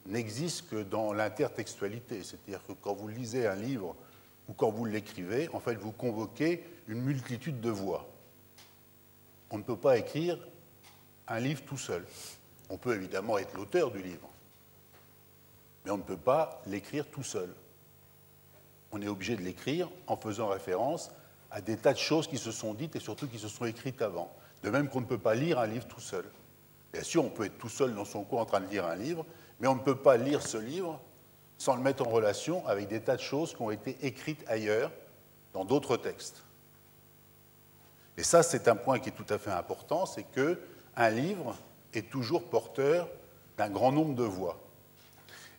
n'existe que dans l'intertextualité. C'est-à-dire que quand vous lisez un livre ou quand vous l'écrivez, en fait, vous convoquez une multitude de voix. On ne peut pas écrire un livre tout seul. On peut évidemment être l'auteur du livre, mais on ne peut pas l'écrire tout seul. On est obligé de l'écrire en faisant référence à des tas de choses qui se sont dites et surtout qui se sont écrites avant. De même qu'on ne peut pas lire un livre tout seul. Bien sûr, on peut être tout seul dans son coin en train de lire un livre, mais on ne peut pas lire ce livre sans le mettre en relation avec des tas de choses qui ont été écrites ailleurs, dans d'autres textes. Et ça, c'est un point qui est tout à fait important, c'est qu'un livre est toujours porteur d'un grand nombre de voix.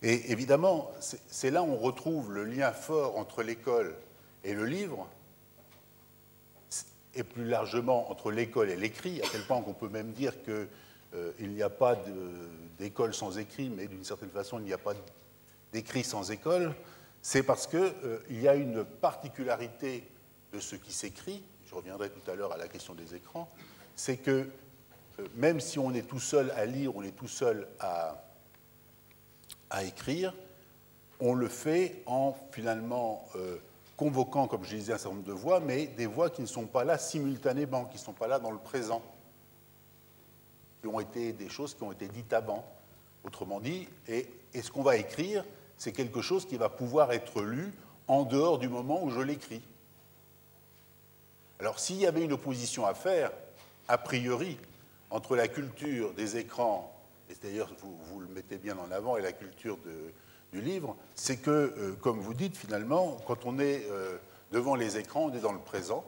Et évidemment, c'est là où on retrouve le lien fort entre l'école et le livre, et plus largement entre l'école et l'écrit, à tel point qu'on peut même dire qu'il n'y a pas d'école sans écrit, mais d'une certaine façon, il n'y a pas d'écrit sans école. C'est parce qu'il y a une particularité de ce qui s'écrit, je reviendrai tout à l'heure à la question des écrans, c'est que même si on est tout seul à lire, on est tout seul à écrire, on le fait en finalement convoquant, comme je disais, un certain nombre de voix, mais des voix qui ne sont pas là simultanément, qui ne sont pas là dans le présent, qui ont été des choses qui ont été dites avant. Autrement dit, et ce qu'on va écrire, c'est quelque chose qui va pouvoir être lu en dehors du moment où je l'écris. Alors, s'il y avait une opposition à faire, a priori, entre la culture des écrans, et d'ailleurs vous le mettez bien en avant, et la culture du livre, c'est que, comme vous dites, finalement, quand on est devant les écrans, on est dans le présent,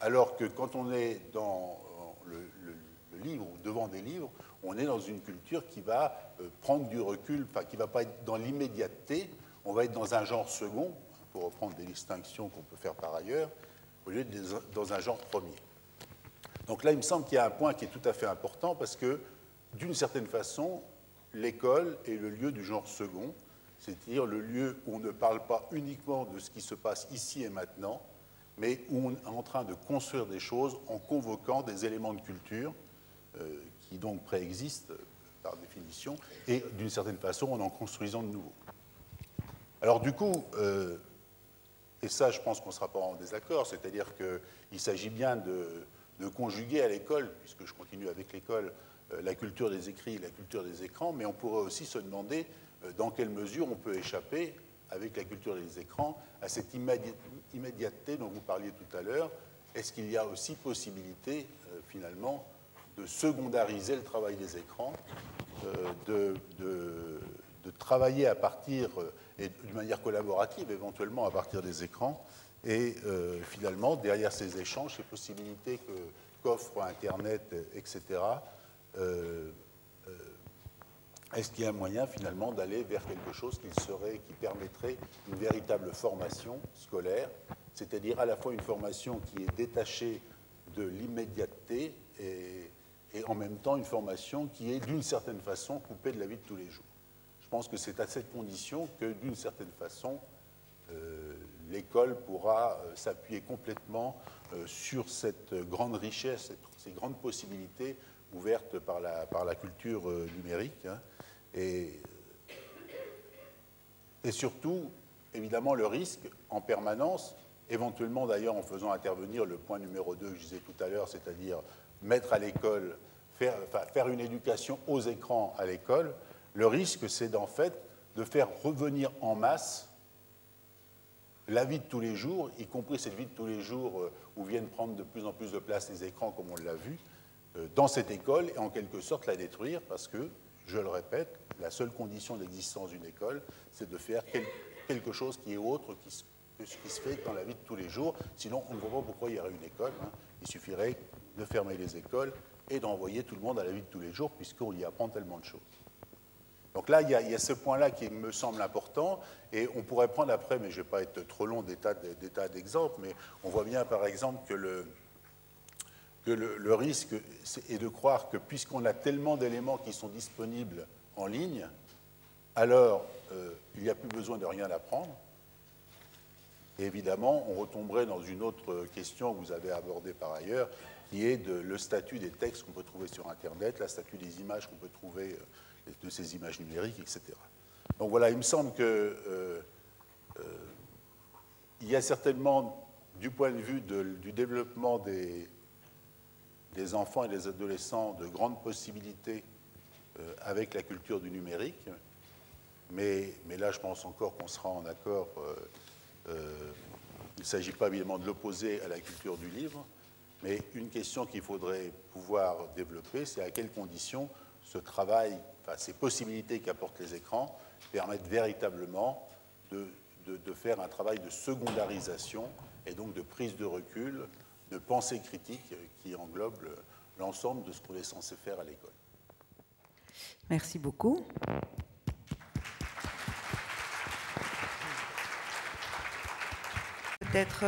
alors que quand on est dans le livre ou devant des livres, on est dans une culture qui va prendre du recul, enfin, qui ne va pas être dans l'immédiateté, on va être dans un genre second, pour reprendre des distinctions qu'on peut faire par ailleurs, au lieu d'être dans un genre premier. Donc là, il me semble qu'il y a un point qui est tout à fait important, parce que, d'une certaine façon, l'école est le lieu du genre second, c'est-à-dire le lieu où on ne parle pas uniquement de ce qui se passe ici et maintenant, mais où on est en train de construire des choses en convoquant des éléments de culture qui donc préexistent par définition, et d'une certaine façon en construisant de nouveaux. Alors du coup, et ça je pense qu'on ne sera pas en désaccord, c'est-à-dire qu'il s'agit bien de conjuguer à l'école, puisque je continue avec l'école, la culture des écrits et la culture des écrans, mais on pourrait aussi se demander dans quelle mesure on peut échapper, avec la culture des écrans, à cette immédiateté dont vous parliez tout à l'heure. Est-ce qu'il y a aussi possibilité, finalement, de secondariser le travail des écrans, de travailler à partir, et d'une manière collaborative, éventuellement à partir des écrans, et finalement, derrière ces échanges, ces possibilités qu'offre Internet, etc., est-ce qu'il y a un moyen finalement d'aller vers quelque chose qui permettrait une véritable formation scolaire, c'est-à-dire à la fois une formation qui est détachée de l'immédiateté et en même temps une formation qui est d'une certaine façon coupée de la vie de tous les jours. Je pense que c'est à cette condition que d'une certaine façon l'école pourra s'appuyer complètement sur cette grande richesse, ces grandes possibilités ouvertes par la culture numérique, hein, et surtout, évidemment, le risque en permanence, éventuellement d'ailleurs en faisant intervenir le point numéro 2 que je disais tout à l'heure, c'est-à-dire mettre à l'école, faire une éducation aux écrans à l'école, le risque c'est en fait de faire revenir en masse la vie de tous les jours, y compris cette vie de tous les jours où viennent prendre de plus en plus de place les écrans, comme on l'a vu, dans cette école, et en quelque sorte la détruire, parce que, je le répète, la seule condition d'existence d'une école, c'est de faire quelque chose qui est autre que ce qui se fait dans la vie de tous les jours. Sinon, on ne voit pas pourquoi il y aurait une école. Hein. Il suffirait de fermer les écoles et d'envoyer tout le monde à la vie de tous les jours, puisqu'on y apprend tellement de choses. Donc là, il y a ce point-là qui me semble important, et on pourrait prendre après, mais je ne vais pas être trop long des tas d'exemples, mais on voit bien par exemple que le risque est de croire que puisqu'on a tellement d'éléments qui sont disponibles en ligne, alors il n'y a plus besoin de rien apprendre. Et évidemment, on retomberait dans une autre question que vous avez abordée par ailleurs, qui est le statut des textes qu'on peut trouver sur Internet, le statut des images qu'on peut trouver, de ces images numériques, etc. Donc voilà, il me semble que il y a certainement, du point de vue du développement des enfants et des adolescents, de grandes possibilités avec la culture du numérique. Mais là, je pense encore qu'on sera en accord. Il ne s'agit pas évidemment de l'opposer à la culture du livre, mais une question qu'il faudrait pouvoir développer, c'est à quelles conditions ce travail, enfin, ces possibilités qu'apportent les écrans permettent véritablement de faire un travail de secondarisation et donc de prise de recul, de pensée critique qui englobe l'ensemble de ce qu'on est censé faire à l'école. Merci beaucoup. Peut-être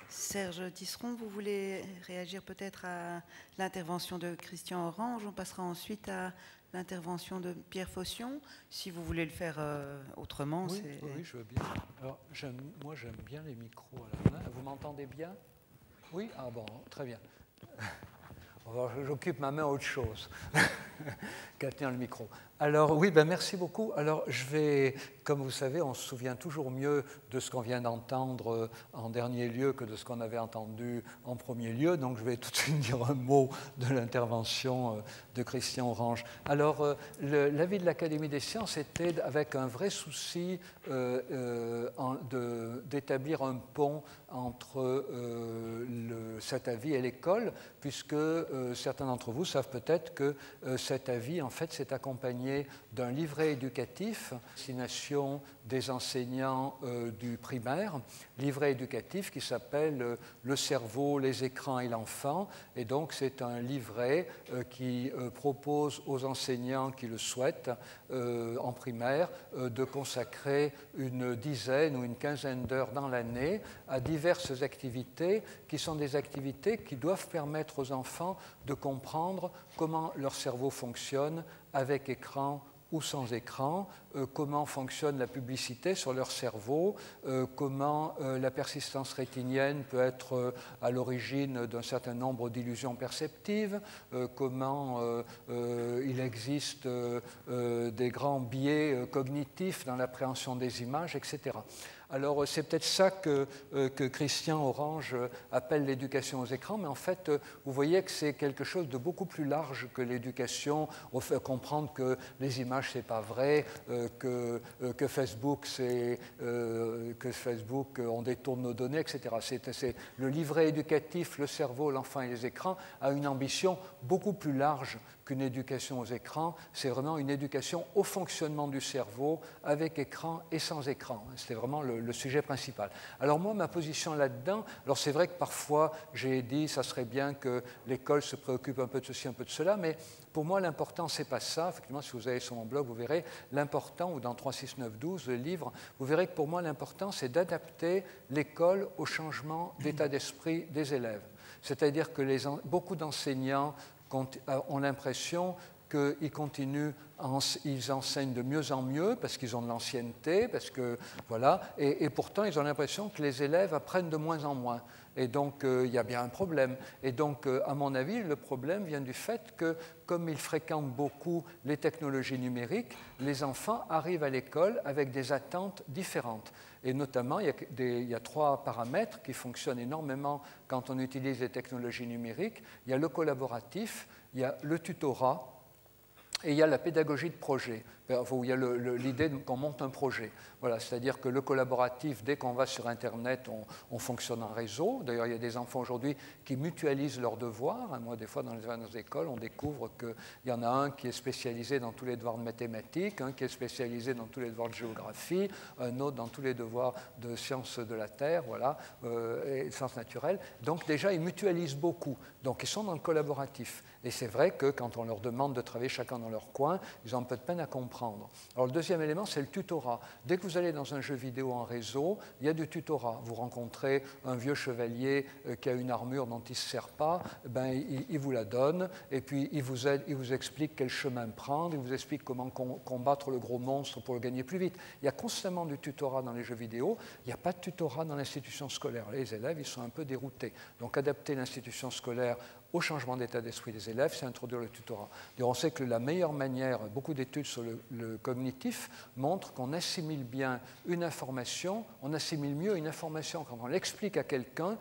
Serge Tisseron, vous voulez réagir peut-être à l'intervention de Christian Orange. On passera ensuite à l'intervention de Pierre Faution. Si vous voulez le faire autrement, oui, c'est... Oui, je veux bien. Alors, moi, j'aime bien les micros à la main. Vous m'entendez bien? Oui? Ah bon, très bien. J'occupe ma main à autre chose qu'à tenir le micro. Alors oui, merci beaucoup. Alors je vais, comme vous savez, on se souvient toujours mieux de ce qu'on vient d'entendre en dernier lieu que de ce qu'on avait entendu en premier lieu. Donc je vais tout de suite dire un mot de l'intervention de Christian Orange. Alors l'avis de l'Académie des sciences était avec un vrai souci d'établir un pont entre cet avis et l'école, puisque certains d'entre vous savent peut-être que cet avis, en fait, s'est accompagné d'un livret éducatif, destination des enseignants du primaire, livret éducatif qui s'appelle Le cerveau, les écrans et l'enfant. Et donc, c'est un livret qui propose aux enseignants qui le souhaitent en primaire de consacrer une dizaine ou une quinzaine d'heures dans l'année à diverses activités qui sont des activités qui doivent permettre aux enfants de comprendre comment leur cerveau fonctionne avec écran ou sans écran, comment fonctionne la publicité sur leur cerveau, comment la persistance rétinienne peut être à l'origine d'un certain nombre d'illusions perceptives, comment il existe des grands biais cognitifs dans l'appréhension des images, etc. Alors, c'est peut-être ça que Christian Orange appelle l'éducation aux écrans, mais en fait, vous voyez que c'est quelque chose de beaucoup plus large que l'éducation, au fait comprendre que les images, c'est pas vrai, que Facebook, on détourne nos données, etc. C'est le livret éducatif, le cerveau, l'enfant et les écrans, a une ambition beaucoup plus large qu'une éducation aux écrans. C'est vraiment une éducation au fonctionnement du cerveau, avec écran et sans écran. C'était vraiment le sujet principal. Alors moi, ma position là-dedans, alors c'est vrai que parfois j'ai dit ça serait bien que l'école se préoccupe un peu de ceci, un peu de cela, mais pour moi l'important c'est pas ça. Effectivement, si vous allez sur mon blog, vous verrez l'important, ou dans 36912, le livre, vous verrez que pour moi l'important c'est d'adapter l'école au changement d'état d'esprit des élèves. C'est-à-dire que beaucoup d'enseignants ont l'impression qu'ils continuent, ils enseignent de mieux en mieux parce qu'ils ont de l'ancienneté, parce que voilà, et pourtant ils ont l'impression que les élèves apprennent de moins en moins. Et donc il y a bien un problème. Et donc à mon avis, le problème vient du fait que comme ils fréquentent beaucoup les technologies numériques, les enfants arrivent à l'école avec des attentes différentes. Et notamment, il y a 3 paramètres qui fonctionnent énormément quand on utilise les technologies numériques. Il y a le collaboratif, il y a le tutorat, et il y a la pédagogie de projet, où il y a l'idée qu'on monte un projet. Voilà, c'est-à-dire que le collaboratif, dès qu'on va sur Internet, on fonctionne en réseau. D'ailleurs, il y a des enfants aujourd'hui qui mutualisent leurs devoirs. Moi, des fois, dans les écoles, on découvre qu'il y en a un qui est spécialisé dans tous les devoirs de mathématiques, un qui est spécialisé dans tous les devoirs de géographie, un autre dans tous les devoirs de sciences de la Terre, voilà, et sciences naturelles. Donc déjà, ils mutualisent beaucoup. Donc ils sont dans le collaboratif. Et c'est vrai que quand on leur demande de travailler chacun dans leur coin, ils ont un peu de peine à comprendre. Alors le deuxième élément, c'est le tutorat. Dès que vous allez dans un jeu vidéo en réseau, il y a du tutorat. Vous rencontrez un vieux chevalier qui a une armure dont il ne se sert pas, ben, il vous la donne, et puis il vous aide, il vous explique quel chemin prendre, il vous explique comment combattre le gros monstre pour le gagner plus vite. Il y a constamment du tutorat dans les jeux vidéo, il n'y a pas de tutorat dans l'institution scolaire. Les élèves, ils sont un peu déroutés. Donc adapter l'institution scolaire au changement d'état d'esprit des élèves, c'est introduire le tutorat. Et on sait que la meilleure manière, beaucoup d'études sur le cognitif montrent qu'on assimile bien une information, on assimile mieux une information quand on l'explique à quelqu'un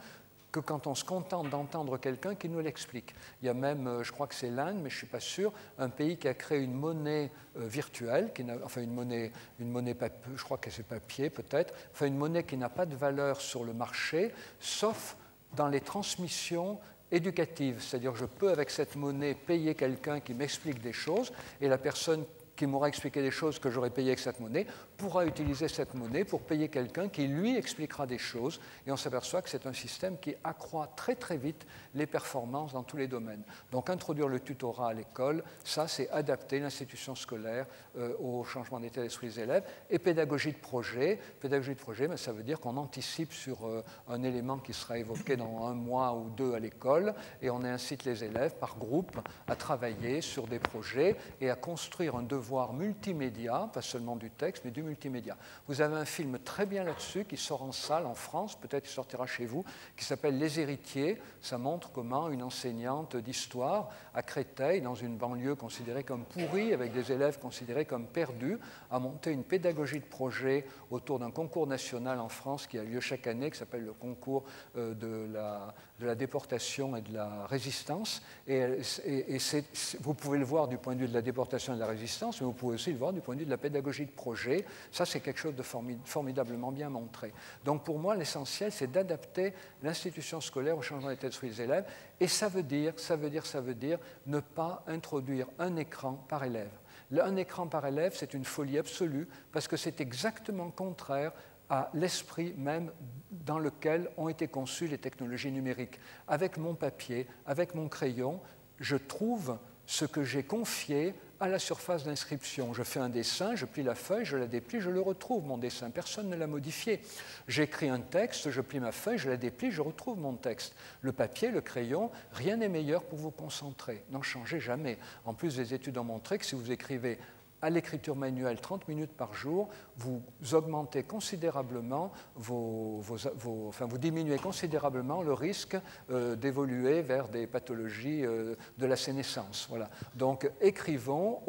que quand on se contente d'entendre quelqu'un qui nous l'explique. Il y a même, je crois que c'est l'Inde, mais je ne suis pas sûr, un pays qui a créé une monnaie virtuelle, enfin une monnaie je crois que c'est papier peut-être, enfin une monnaie qui n'a pas de valeur sur le marché, sauf dans les transmissions éducative, c'est-à-dire que je peux avec cette monnaie payer quelqu'un qui m'explique des choses et la personne qui m'aura expliqué des choses que j'aurais payées avec cette monnaie pourra utiliser cette monnaie pour payer quelqu'un qui lui expliquera des choses et on s'aperçoit que c'est un système qui accroît très très vite les performances dans tous les domaines. Donc introduire le tutorat à l'école, ça c'est adapter l'institution scolaire au changement d'état d'esprit des élèves. Et pédagogie de projet, ben, ça veut dire qu'on anticipe sur un élément qui sera évoqué dans 1 mois ou 2 à l'école et on incite les élèves par groupe à travailler sur des projets et à construire un devoir multimédia, pas seulement du texte mais du multimédia. Vous avez un film très bien là-dessus qui sort en salle en France, peut-être qu'il sortira chez vous, qui s'appelle Les Héritiers. Ça montre comment une enseignante d'histoire à Créteil, dans une banlieue considérée comme pourrie, avec des élèves considérés comme perdus, a monté une pédagogie de projet autour d'un concours national en France qui a lieu chaque année, qui s'appelle le concours de la déportation et de la résistance. Et vous pouvez le voir du point de vue de la déportation et de la résistance, mais vous pouvez aussi le voir du point de vue de la pédagogie de projet. Ça, c'est quelque chose de formidablement bien montré. Donc, pour moi, l'essentiel, c'est d'adapter l'institution scolaire au changement d'état d'esprit des élèves. Et ça veut dire ne pas introduire un écran par élève. Un écran par élève, c'est une folie absolue parce que c'est exactement contraire à l'esprit même dans lequel ont été conçues les technologies numériques. Avec mon papier, avec mon crayon, je trouve ce que j'ai confié à la surface d'inscription. Je fais un dessin, je plie la feuille, je la déplie, je le retrouve, mon dessin. Personne ne l'a modifié. J'écris un texte, je plie ma feuille, je la déplie, je retrouve mon texte. Le papier, le crayon, rien n'est meilleur pour vous concentrer. N'en changez jamais. En plus, les études ont montré que si vous écrivez à l'écriture manuelle 30 minutes par jour, vous augmentez considérablement vous diminuez considérablement le risque d'évoluer vers des pathologies de la sénescence. Voilà. Donc écrivons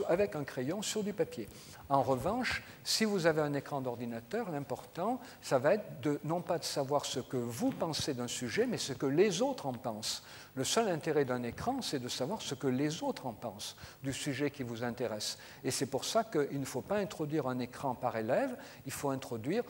avec un crayon sur du papier. En revanche, si vous avez un écran d'ordinateur, l'important, ça va être non pas de savoir ce que vous pensez d'un sujet, mais ce que les autres en pensent. Le seul intérêt d'un écran, c'est de savoir ce que les autres en pensent du sujet qui vous intéresse. Et c'est pour ça qu'il ne faut pas introduire un écran par élève, il faut introduire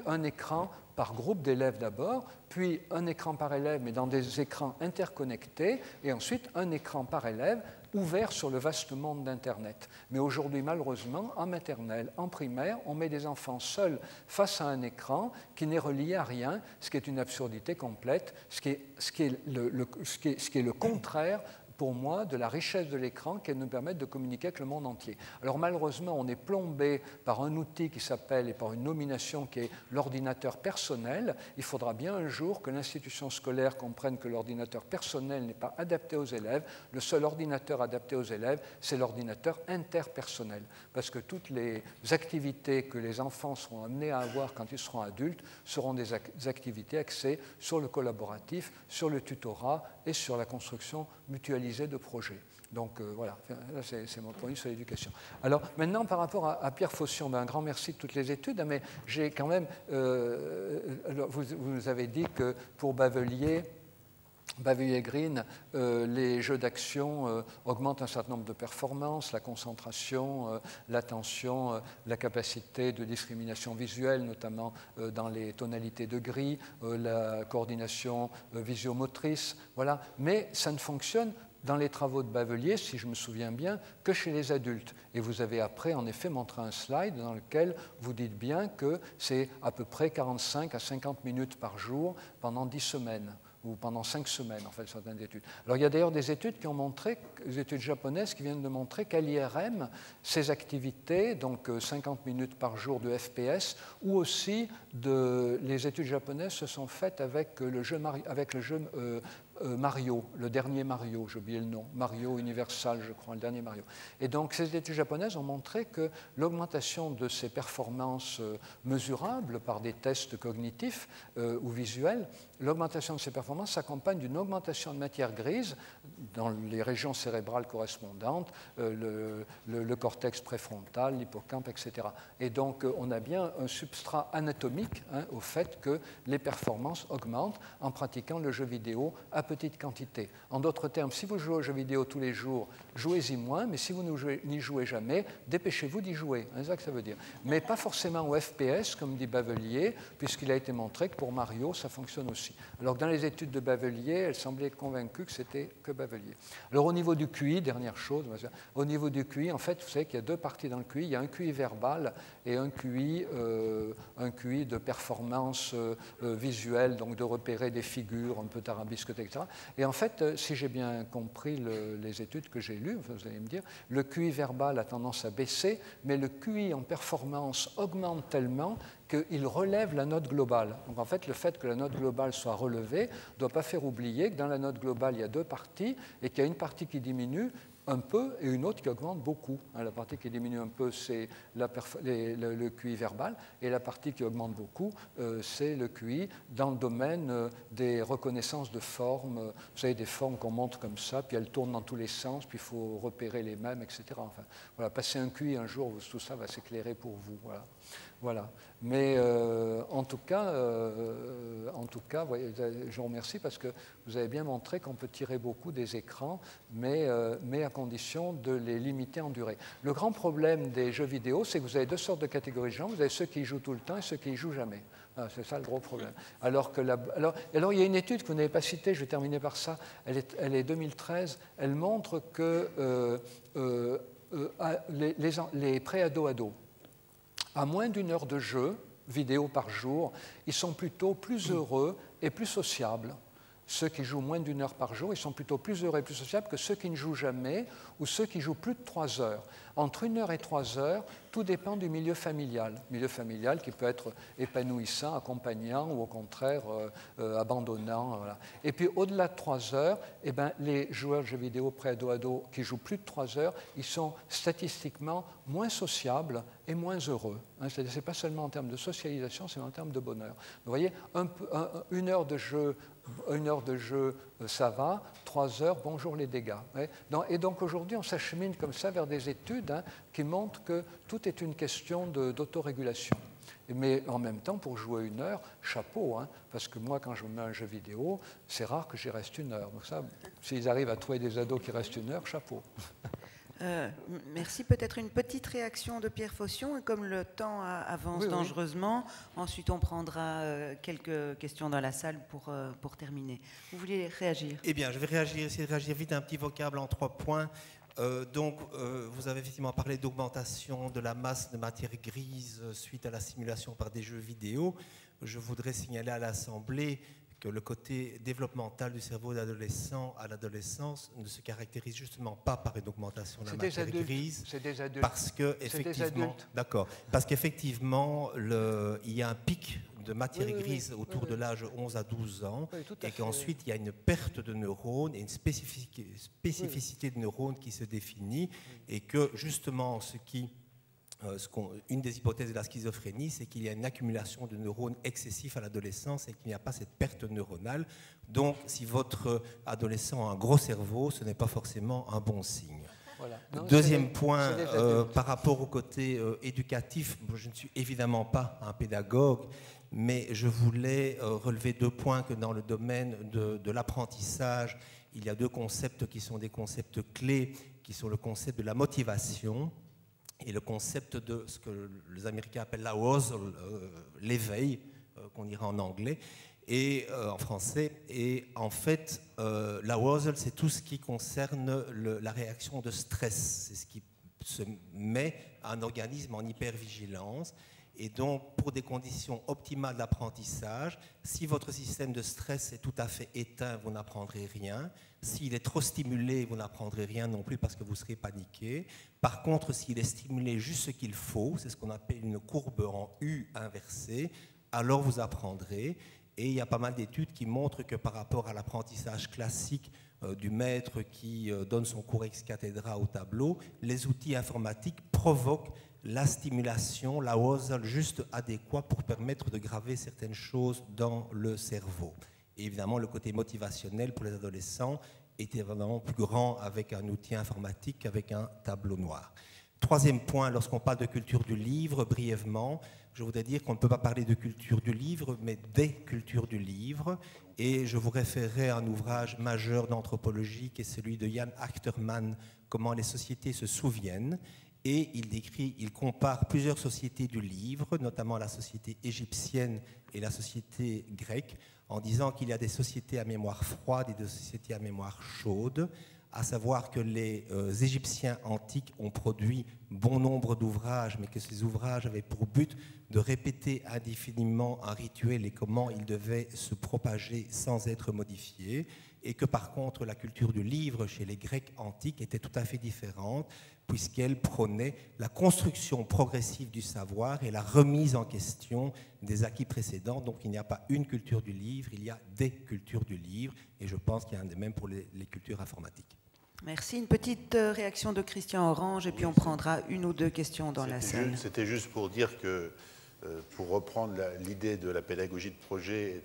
un écran par groupe d'élèves d'abord, puis un écran par élève, mais dans des écrans interconnectés, et ensuite un écran par élève ouvert sur le vaste monde d'Internet. Mais aujourd'hui, malheureusement, en maternelle, en primaire, on met des enfants seuls face à un écran qui n'est relié à rien, ce qui est une absurdité complète, ce qui est le contraire pour moi, de la richesse de l'écran qui nous permet de communiquer avec le monde entier. Alors malheureusement, on est plombé par un outil qui s'appelle, et par une nomination qui est l'ordinateur personnel. Il faudra bien un jour que l'institution scolaire comprenne que l'ordinateur personnel n'est pas adapté aux élèves. Le seul ordinateur adapté aux élèves, c'est l'ordinateur interpersonnel. Parce que toutes les activités que les enfants seront amenés à avoir quand ils seront adultes seront des activités axées sur le collaboratif, sur le tutorat et sur la construction mutualisée de projets. Donc voilà, là c'est mon point de vue sur l'éducation. Alors maintenant, par rapport à Pierre Faution, un grand merci de toutes les études, mais j'ai quand même, vous nous avez dit que pour Bavelier-Green, les jeux d'action augmentent un certain nombre de performances, la concentration, l'attention, la capacité de discrimination visuelle, notamment dans les tonalités de gris, la coordination visio-motrice, voilà. Mais ça ne fonctionne dans les travaux de Bavelier, si je me souviens bien, que chez les adultes. Et vous avez après, en effet, montré un slide dans lequel vous dites bien que c'est à peu près 45 à 50 minutes par jour pendant 10 semaines. ou pendant 5 semaines, en fait, certaines études. Alors, il y a d'ailleurs des études qui ont montré, des études japonaises qui viennent de montrer qu'à l'IRM, ces activités, donc 50 minutes par jour de FPS, ou aussi les études japonaises se sont faites avec le jeu Mario, le dernier Mario, j'ai oublié le nom, Mario Universal, je crois, le dernier Mario. Et donc, ces études japonaises ont montré que l'augmentation de ces performances mesurables par des tests cognitifs ou visuels, l'augmentation de ces performances s'accompagne d'une augmentation de matière grise dans les régions cérébrales correspondantes, le cortex préfrontal, l'hippocampe, etc. Et donc, on a bien un substrat anatomique au fait que les performances augmentent en pratiquant le jeu vidéo à petite quantité. En d'autres termes, si vous jouez aux jeux vidéo tous les jours, jouez-y moins, mais si vous n'y jouez jamais, dépêchez-vous d'y jouer. C'est ça que ça veut dire. Mais pas forcément au FPS, comme dit Bavelier, puisqu'il a été montré que pour Mario, ça fonctionne aussi. Alors que dans les études de Bavelier, elle semblait convaincue que c'était que Bavelier. Alors au niveau du QI, dernière chose, au niveau du QI, en fait, vous savez qu'il y a 2 parties dans le QI. Il y a un QI verbal et un QI de performance visuelle, donc de repérer des figures un peu tarabiscotes, etc. Et en fait, si j'ai bien compris les études que j'ai lues, vous allez me dire, le QI verbal a tendance à baisser, mais le QI en performance augmente tellement qu'il relève la note globale. Donc en fait, le fait que la note globale soit relevée ne doit pas faire oublier que dans la note globale, il y a 2 parties et qu'il y a une partie qui diminue un peu et une autre qui augmente beaucoup. La partie qui diminue un peu, c'est le QI verbal, et la partie qui augmente beaucoup, c'est le QI dans le domaine des reconnaissances de formes. Vous savez, des formes qu'on montre comme ça, puis elles tournent dans tous les sens, puis il faut repérer les mêmes, etc. Enfin, voilà, passer un QI un jour, tout ça va s'éclairer pour vous. Voilà. Mais en tout cas, je vous remercie parce que vous avez bien montré qu'on peut tirer beaucoup des écrans, mais à condition de les limiter en durée. Le grand problème des jeux vidéo, c'est que vous avez 2 sortes de catégories de gens. Vous avez ceux qui y jouent tout le temps et ceux qui y jouent jamais. C'est ça le gros problème. Alors, il y a une étude que vous n'avez pas citée, je vais terminer par ça, elle est 2013, elle montre que les pré-ados, à moins d'1 heure de jeu vidéo par jour, ils sont plutôt plus heureux et plus sociables. Ceux qui jouent moins d'1 heure par jour, ils sont plutôt plus heureux et plus sociables que ceux qui ne jouent jamais ou ceux qui jouent plus de 3 heures. Entre 1 heure et 3 heures, tout dépend du milieu familial. Milieu familial qui peut être épanouissant, accompagnant ou au contraire abandonnant. Voilà. Et puis au-delà de 3 heures, les joueurs de jeux vidéo pré-ado-ado qui jouent plus de 3 heures, ils sont statistiquement moins sociables et moins heureux. C'est-à-dire que ce n'est pas seulement en termes de socialisation, c'est en termes de bonheur. Vous voyez, 1 heure de jeu, 1 heure de jeu, ça va, 3 heures, bonjour les dégâts. Et donc aujourd'hui, on s'achemine comme ça vers des études qui montrent que tout est une question d'autorégulation. Mais en même temps, pour jouer 1 heure, chapeau, parce que moi, quand je mets un jeu vidéo, c'est rare que j'y reste 1 heure. Donc ça, s'ils arrivent à trouver des ados qui restent 1 heure, chapeau. Merci. Peut-être une petite réaction de Pierre Faution, et comme le temps avance dangereusement, ensuite on prendra quelques questions dans la salle pour terminer. Vous voulez réagir? Eh bien, je vais essayer de réagir vite, un petit vocable en 3 points. Vous avez effectivement parlé d'augmentation de la masse de matière grise suite à la simulation par des jeux vidéo. Je voudrais signaler à l'Assemblée que le côté développemental du cerveau d'adolescent à l'adolescence ne se caractérise justement pas par une augmentation de la matière grise. C'est des adultes. Parce qu'effectivement, il y a un pic de matière grise autour de l'âge 11 à 12 ans, et qu'ensuite il y a une perte de neurones et une spécificité de neurones qui se définit, et que justement une des hypothèses de la schizophrénie, c'est qu'il y a une accumulation de neurones excessifs à l'adolescence et qu'il n'y a pas cette perte neuronale. Donc, si votre adolescent a un gros cerveau, ce n'est pas forcément un bon signe. Voilà. Deuxième point, par rapport au côté éducatif, je ne suis évidemment pas un pédagogue, mais je voulais relever 2 points que dans le domaine de l'apprentissage, il y a 2 concepts qui sont des concepts clés, qui sont le concept de la motivation et le concept de ce que les Américains appellent l'arousal, l'éveil, qu'on dira en anglais, et en français. Et en fait, l'arousal, c'est tout ce qui concerne la réaction de stress. C'est ce qui se met un organisme en hypervigilance. Et donc, pour des conditions optimales d'apprentissage, si votre système de stress est tout à fait éteint, vous n'apprendrez rien. S'il est trop stimulé, vous n'apprendrez rien non plus parce que vous serez paniqué. Par contre, s'il est stimulé juste ce qu'il faut, c'est ce qu'on appelle une courbe en U inversée, alors vous apprendrez. Et il y a pas mal d'études qui montrent que par rapport à l'apprentissage classique du maître qui donne son cours ex cathedra au tableau, les outils informatiques provoquent la stimulation, la l'arousal juste adéquat pour permettre de graver certaines choses dans le cerveau. Et évidemment, le côté motivationnel pour les adolescents est évidemment plus grand avec un outil informatique qu'avec un tableau noir. Troisième point, lorsqu'on parle de culture du livre, brièvement, je voudrais dire qu'on ne peut pas parler de culture du livre, mais des cultures du livre. Et je vous référerai à un ouvrage majeur d'anthropologie qui est celui de Jan Achterman, Comment les sociétés se souviennent. Et il compare plusieurs sociétés du livre, notamment la société égyptienne et la société grecque, en disant qu'il y a des sociétés à mémoire froide et des sociétés à mémoire chaude, à savoir que les Égyptiens antiques ont produit bon nombre d'ouvrages, mais que ces ouvrages avaient pour but de répéter indéfiniment un rituel et comment il devait se propager sans être modifié, et que par contre la culture du livre chez les Grecs antiques était tout à fait différente, puisqu'elle prônait la construction progressive du savoir et la remise en question des acquis précédents. Donc il n'y a pas une culture du livre, il y a des cultures du livre, et je pense qu'il y a un des mêmes pour les cultures informatiques. Merci. Une petite réaction de Christian Orange, et puis on prendra une ou deux questions dans la salle. C'était juste pour dire que, pour reprendre l'idée de la pédagogie de projet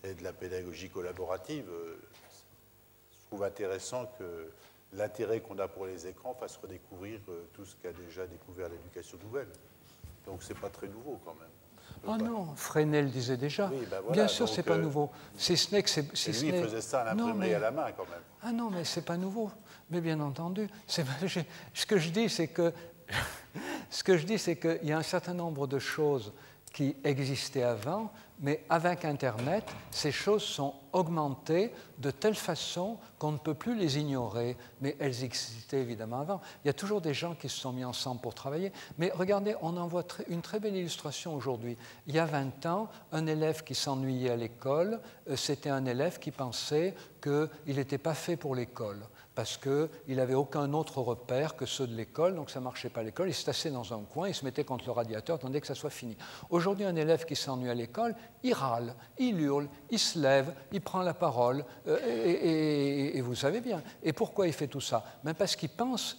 et de la pédagogie collaborative, je trouve intéressant que l'intérêt qu'on a pour les écrans fasse redécouvrir tout ce qu'a déjà découvert l'éducation nouvelle. Donc c'est pas très nouveau quand même. Oh non, Fresnel disait déjà. Oui, ben voilà, bien sûr, c'est pas nouveau. Si ce n'est que c'est. Lui, il faisait ça à l'imprimerie à la main quand même. Ah non, mais c'est pas nouveau. Mais bien entendu, ce que je dis, c'est qu'il y a un certain nombre de choses qui existaient avant, mais avec Internet, ces choses sont augmentées de telle façon qu'on ne peut plus les ignorer, mais elles existaient évidemment avant. Il y a toujours des gens qui se sont mis ensemble pour travailler, mais regardez, on en voit une très belle illustration aujourd'hui. Il y a 20 ans, un élève qui s'ennuyait à l'école, c'était un élève qui pensait qu'il n'était pas fait pour l'école, parce qu'il n'avait aucun autre repère que ceux de l'école, donc ça ne marchait pas à l'école, il se tassait dans un coin, il se mettait contre le radiateur, attendait que ça soit fini. Aujourd'hui, un élève qui s'ennuie à l'école, il râle, il hurle, il se lève, il prend la parole, et vous savez bien. Et pourquoi il fait tout ça? Ben parce qu'il pense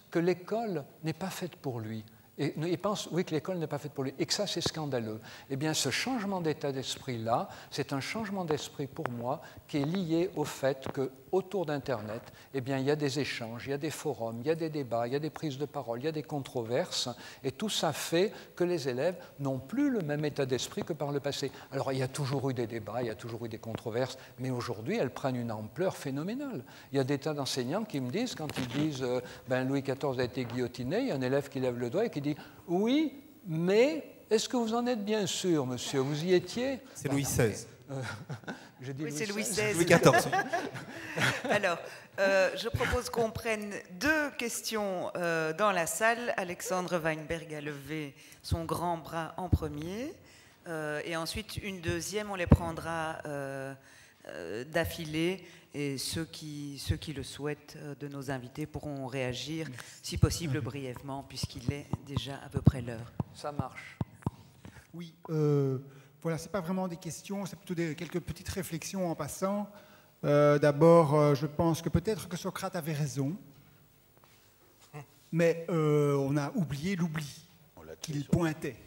que l'école n'est pas faite pour lui. Et il pense, oui, que l'école n'est pas faite pour lui, et que ça, c'est scandaleux. Eh bien, ce changement d'état d'esprit-là, c'est un changement d'esprit, pour moi, qui est lié au fait qu'autour d'Internet, eh bien, il y a des échanges, il y a des forums, il y a des débats, il y a des prises de parole, il y a des controverses, et tout ça fait que les élèves n'ont plus le même état d'esprit que par le passé. Alors, il y a toujours eu des débats, il y a toujours eu des controverses, mais aujourd'hui, elles prennent une ampleur phénoménale. Il y a des tas d'enseignants qui me disent, quand ils disent Louis XIV a été guillotiné, il y a un élève qui lève le doigt et qui dit « Oui, mais est-ce que vous en êtes bien sûr, monsieur? Vous y étiez ?» C'est Louis XVI. Oui, c'est Louis XVI. Louis XIV. Alors, je propose qu'on prenne deux questions dans la salle. Alexandre Weinberg a levé son grand bras en premier. Et ensuite, une deuxième, on les prendra d'affilée. Et ceux qui le souhaitent de nos invités pourront réagir, si possible brièvement, puisqu'il est déjà à peu près l'heure. Ça marche. Oui, voilà, ce n'est pas vraiment des questions, c'est plutôt quelques petites réflexions en passant. D'abord, je pense que peut-être que Socrate avait raison, mais on a oublié l'oubli qu'il pointait.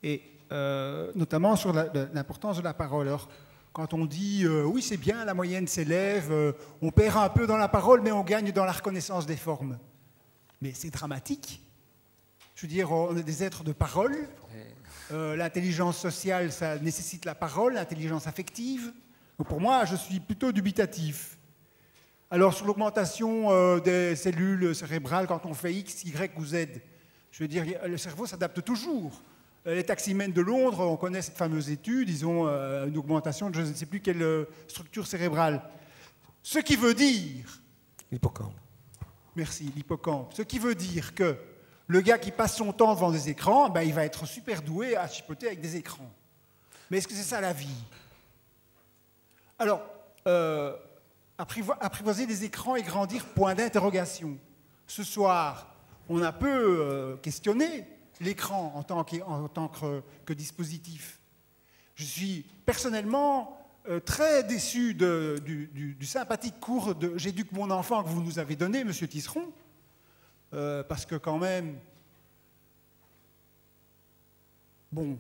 Et notamment sur l'importance de la parole. Alors, quand on dit oui, c'est bien, la moyenne s'élève, on perd un peu dans la parole, mais on gagne dans la reconnaissance des formes. Mais c'est dramatique. Je veux dire, on est des êtres de parole. L'intelligence sociale, ça nécessite la parole, l'intelligence affective. Donc pour moi, je suis plutôt dubitatif. Alors, sur l'augmentation des cellules cérébrales, quand on fait X, Y ou Z, je veux dire, le cerveau s'adapte toujours. Les taximènes de Londres, on connaît cette fameuse étude, ils ont une augmentation de je ne sais plus quelle structure cérébrale. Ce qui veut dire... L'hippocampe. Merci, l'hippocampe. Ce qui veut dire que Le gars qui passe son temps devant des écrans, ben, il va être super doué à chipoter avec des écrans. Mais est-ce que c'est ça la vie? Alors, apprivoiser des écrans et grandir, point d'interrogation. Ce soir, on a peu questionné l'écran en tant que dispositif. Je suis personnellement très déçu du sympathique cours de « J'éduque mon enfant » que vous nous avez donné, Monsieur Tisseron, parce que quand même, bon,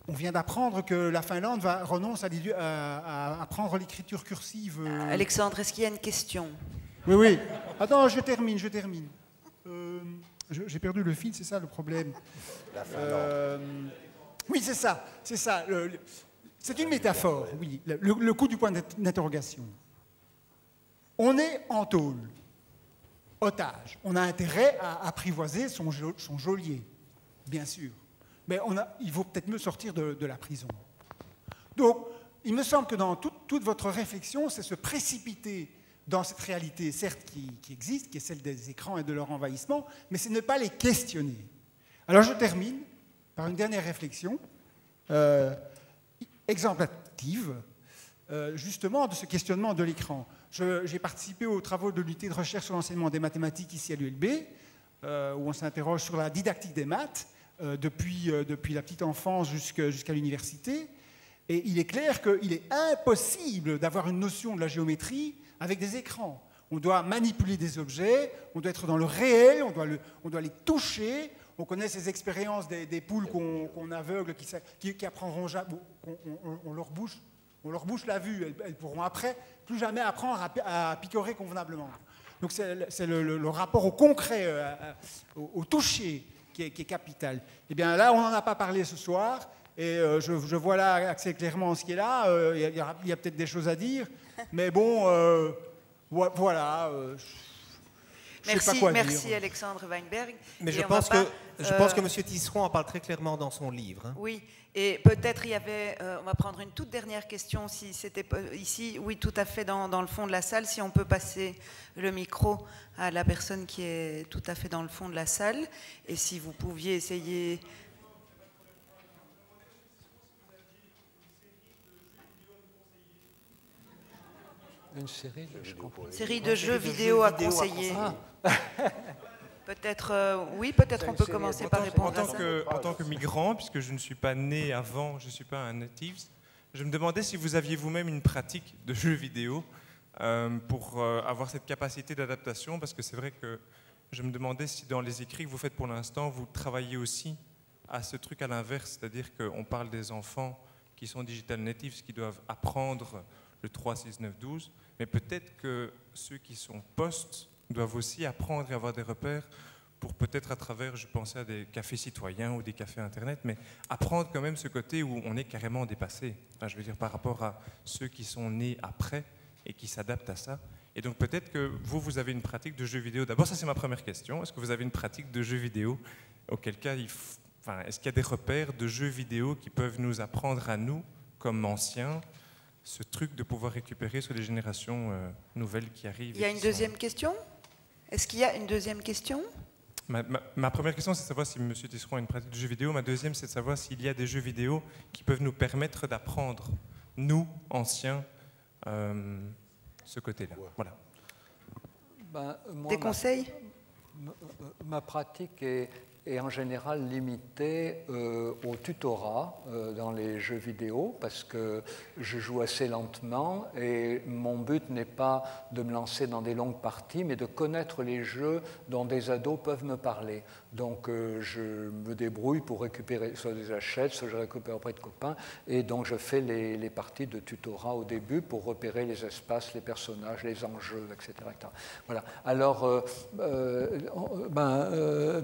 on vient d'apprendre que la Finlande renonce à apprendre l'écriture cursive. Alexandre, est-ce qu'il y a une question? Oui, oui. Attends, je termine. J'ai perdu le fil, c'est ça le problème. La Finlande. Oui, c'est ça. C'est une métaphore, oui. Le coup du point d'interrogation. On est en tôle, otage. On a intérêt à apprivoiser son geôlier, bien sûr. Mais il vaut peut-être mieux sortir de la prison. Donc, il me semble que dans toute votre réflexion, c'est se précipiter dans cette réalité, certes, qui existe, qui est celle des écrans et de leur envahissement, mais c'est ne pas les questionner. Alors, je termine par une dernière réflexion, exemplative, justement, de ce questionnement de l'écran. J'ai participé aux travaux de l'unité de recherche sur l'enseignement des mathématiques ici à l'ULB, où on s'interroge sur la didactique des maths, depuis la petite enfance jusqu'à l'université. Et il est clair qu'il est impossible d'avoir une notion de la géométrie avec des écrans. On doit manipuler des objets, on doit être dans le réel, on doit les toucher. On connaît ces expériences des poules qu'on aveugle, qui apprendront jamais, on leur bouche la vue, elles pourront après plus jamais apprendre à picorer convenablement. Donc c'est le rapport au concret, au toucher, qui est capital. Et bien là, on n'en a pas parlé ce soir, et je vois là assez clairement ce qui est là. Il y a peut-être des choses à dire, mais bon, voilà. Merci Alexandre Weinberg. Mais je pense que M. Tisseron en parle très clairement dans son livre. Hein. Oui, et peut-être il y avait... on va prendre une toute dernière question, si c'était ici, oui, tout à fait dans le fond de la salle, si on peut passer le micro à la personne qui est tout à fait dans le fond de la salle, et si vous pouviez essayer... Une série de jeux vidéo à conseiller. Peut-être, oui, peut-être on peut commencer par répondre à ça. En tant que migrant, puisque je ne suis pas né avant, je ne suis pas un natif, je me demandais si vous aviez vous-même une pratique de jeux vidéo pour avoir cette capacité d'adaptation, parce que c'est vrai que je me demandais si dans les écrits que vous faites pour l'instant, vous travaillez aussi à ce truc à l'inverse, c'est-à-dire qu'on parle des enfants qui sont digital natives, qui doivent apprendre le 3, 6, 9, 12, mais peut-être que ceux qui sont post doivent aussi apprendre et avoir des repères pour peut-être à travers, je pensais à des cafés citoyens ou des cafés Internet, mais apprendre quand même ce côté où on est carrément dépassé. Enfin, je veux dire, par rapport à ceux qui sont nés après et qui s'adaptent à ça. Et donc peut-être que vous avez une pratique de jeux vidéo. D'abord, ça c'est ma première question. Est-ce que vous avez une pratique de jeux vidéo? Auquel cas, est-ce qu'il y a des repères de jeux vidéo qui peuvent nous apprendre à nous, comme anciens, ce truc de pouvoir récupérer sur les générations nouvelles qui arrivent? Il y a une deuxième question? Est-ce qu'il y a une deuxième question? Ma première question, c'est de savoir si M. Tisseron a une pratique de jeux vidéo. Ma deuxième, c'est de savoir s'il y a des jeux vidéo qui peuvent nous permettre d'apprendre, nous, anciens, ce côté-là. Voilà. Des conseils? Ma pratique est en général limitée au tutorat dans les jeux vidéo, parce que je joue assez lentement et mon but n'est pas de me lancer dans des longues parties, mais de connaître les jeux dont des ados peuvent me parler. Donc je me débrouille pour récupérer, soit des achètes, soit je récupère auprès de copains, et donc je fais les parties de tutorat au début pour repérer les espaces, les personnages, les enjeux, etc. Voilà. Alors,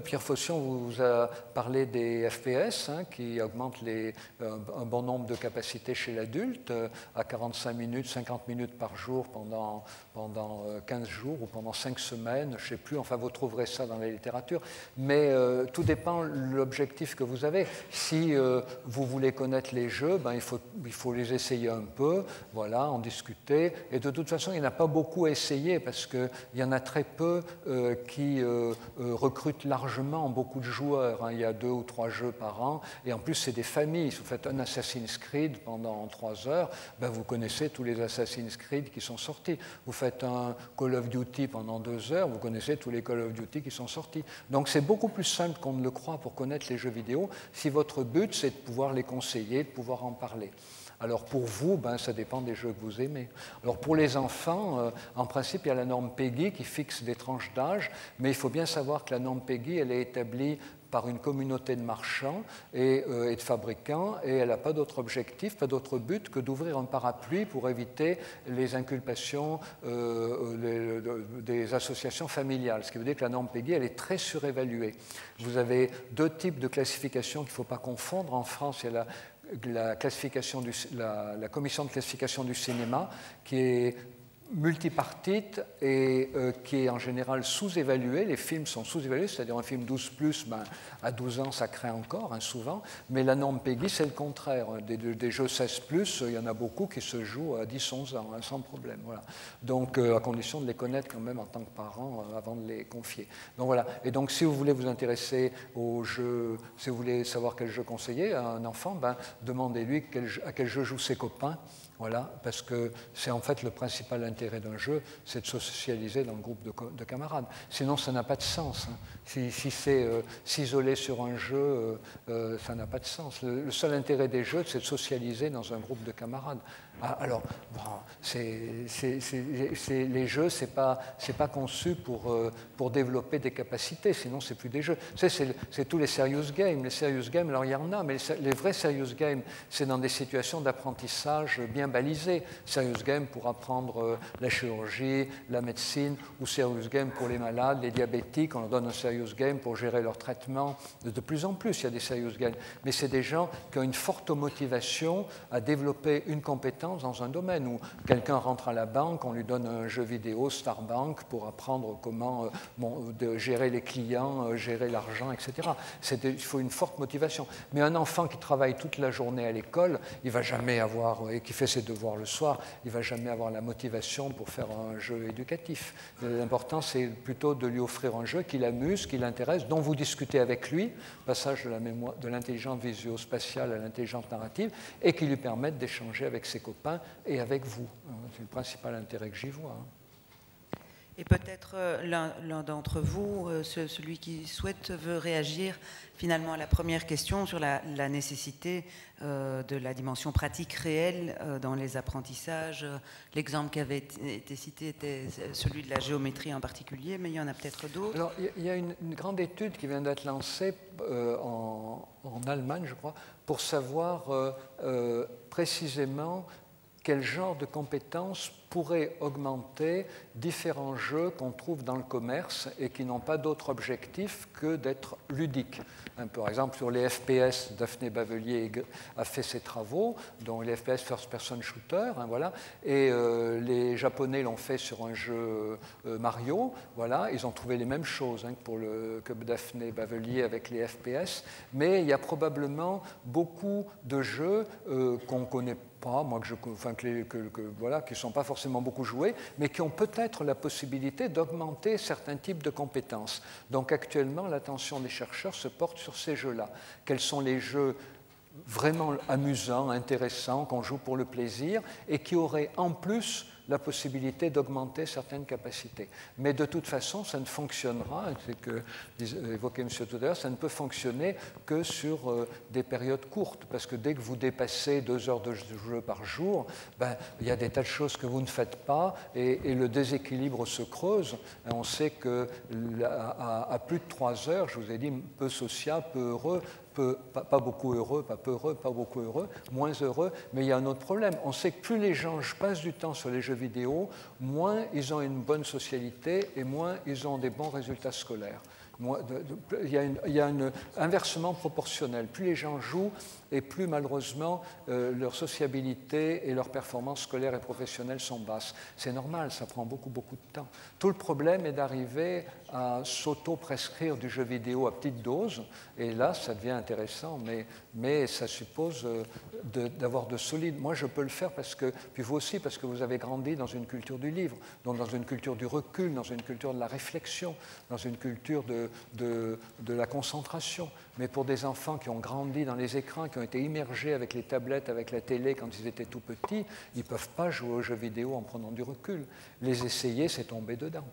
Pierre Faution, vous a parlé des FPS, hein, qui augmentent un bon nombre de capacités chez l'adulte, à 45 minutes, 50 minutes par jour pendant 15 jours ou pendant 5 semaines, je ne sais plus, enfin vous trouverez ça dans la littérature, mais tout dépend de l'objectif que vous avez. Si vous voulez connaître les jeux, ben, il faut les essayer un peu, voilà, en discuter, et de toute façon il n'y en a pas beaucoup à essayer parce qu'il y en a très peu qui recrutent largement beaucoup de joueurs, hein. Il y a 2 ou 3 jeux par an, et en plus c'est des familles. Si vous faites un Assassin's Creed pendant 3 heures, ben, vous connaissez tous les Assassin's Creed qui sont sortis. Vous faites un Call of Duty pendant 2 heures, vous connaissez tous les Call of Duty qui sont sortis. Donc c'est beaucoup plus simple qu'on ne le croit pour connaître les jeux vidéo si votre but c'est de pouvoir les conseiller, de pouvoir en parler. Alors pour vous, ben, ça dépend des jeux que vous aimez. Alors pour les enfants, en principe, il y a la norme PEGI qui fixe des tranches d'âge, mais il faut bien savoir que la norme PEGI, elle est établie par une communauté de marchands et de fabricants, et elle n'a pas d'autre objectif, pas d'autre but que d'ouvrir un parapluie pour éviter les inculpations des associations familiales. Ce qui veut dire que la norme PEGI, elle est très surévaluée. Vous avez 2 types de classifications qu'il ne faut pas confondre. En France, il y a la commission de classification du cinéma qui est multipartite et qui est en général sous-évaluée. Les films sont sous-évalués, c'est-à-dire un film 12+, ben, à 12 ans, ça craint encore, hein, souvent. Mais la norme PEGI, c'est le contraire. Des jeux 16+, il y en a beaucoup qui se jouent à 10-11 ans, hein, sans problème. Voilà. Donc, à condition de les connaître quand même en tant que parent avant de les confier. Donc, voilà. Et donc, si vous voulez vous intéresser aux jeux, si vous voulez savoir quel jeu conseiller à un enfant, ben, demandez-lui à quel jeu jouent ses copains. Voilà, parce que c'est en fait le principal intérêt d'un jeu, c'est de se socialiser dans le groupe de camarades. Sinon, ça n'a pas de sens. Hein. Si c'est s'isoler sur un jeu, ça n'a pas de sens. Le seul intérêt des jeux, c'est de socialiser dans un groupe de camarades. Alors, bon, les jeux, c'est pas conçu pour développer des capacités, sinon c'est plus des jeux. C'est tous les serious games. Les serious games, alors il y en a, mais les vrais serious games, c'est dans des situations d'apprentissage bien balisées. Serious game pour apprendre la chirurgie, la médecine, ou serious game pour les malades, les diabétiques. On leur donne un serious game pour gérer leur traitement. De plus en plus, il y a des serious games. Mais c'est des gens qui ont une forte motivation à développer une compétence dans un domaine où quelqu'un rentre à la banque, on lui donne un jeu vidéo Starbank pour apprendre comment gérer les clients, gérer l'argent, etc. Il faut une forte motivation. Mais un enfant qui travaille toute la journée à l'école, il va jamais avoir, et qui fait ses devoirs le soir, il ne va jamais avoir la motivation pour faire un jeu éducatif. L'important, c'est plutôt de lui offrir un jeu qui l'amuse, qui l'intéresse, dont vous discutez avec lui, passage de l'intelligence visuo-spatiale à l'intelligence narrative, et qui lui permette d'échanger avec ses copains et avec vous. C'est le principal intérêt que j'y vois. Et peut-être l'un d'entre vous, celui qui souhaite, veut réagir finalement à la première question sur la nécessité de la dimension pratique réelle dans les apprentissages. L'exemple qui avait été cité était celui de la géométrie en particulier, mais il y en a peut-être d'autres. Alors, il y a une grande étude qui vient d'être lancée en Allemagne, je crois, pour savoir précisément quel genre de compétences pourrait augmenter différents jeux qu'on trouve dans le commerce et qui n'ont pas d'autre objectif que d'être ludiques. Par exemple, sur les FPS, Daphné Bavelier a fait ses travaux, dont les FPS First Person Shooter, hein, voilà, et les Japonais l'ont fait sur un jeu Mario, voilà, ils ont trouvé les mêmes choses hein, que Daphné Bavelier avec les FPS, mais il y a probablement beaucoup de jeux qu'on connaît pas, moi, voilà, qui ne sont pas forcément beaucoup joués, mais qui ont peut-être la possibilité d'augmenter certains types de compétences. Donc actuellement, l'attention des chercheurs se porte sur ces jeux-là. Quels sont les jeux vraiment amusants, intéressants, qu'on joue pour le plaisir, et qui auraient en plus la possibilité d'augmenter certaines capacités. Mais de toute façon, ça ne fonctionnera, c'est que évoquait M. tout à l'heure, ça ne peut fonctionner que sur des périodes courtes, parce que dès que vous dépassez 2 heures de jeu par jour, ben, il y a des tas de choses que vous ne faites pas, et le déséquilibre se creuse. On sait qu'à plus de 3 heures, je vous ai dit, peu social, peu heureux, pas beaucoup heureux, pas peu heureux, pas beaucoup heureux, moins heureux, mais il y a un autre problème. On sait que plus les gens passent du temps sur les jeux vidéo, moins ils ont une bonne socialité et moins ils ont des bons résultats scolaires. Il y a un inversement proportionnel. Plus les gens jouent, et plus malheureusement leur sociabilité et leur performance scolaire et professionnelle sont basses. C'est normal, ça prend beaucoup de temps. Tout le problème est d'arriver à s'auto-prescrire du jeu vidéo à petite dose, et là ça devient intéressant, mais ça suppose d'avoir de solides. Moi je peux le faire parce que, puis vous aussi, parce que vous avez grandi dans une culture du livre, donc dans une culture du recul, dans une culture de la réflexion, dans une culture de la concentration. Mais pour des enfants qui ont grandi dans les écrans, qui ont été immergés avec les tablettes, avec la télé quand ils étaient tout petits, ils ne peuvent pas jouer aux jeux vidéo en prenant du recul. Les essayer, c'est tomber dedans.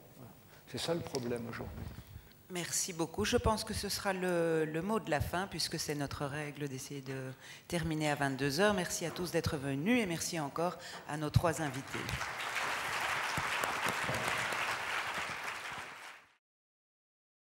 C'est ça le problème aujourd'hui. Merci beaucoup. Je pense que ce sera le mot de la fin, puisque c'est notre règle d'essayer de terminer à 22h. Merci à tous d'être venus et merci encore à nos 3 invités.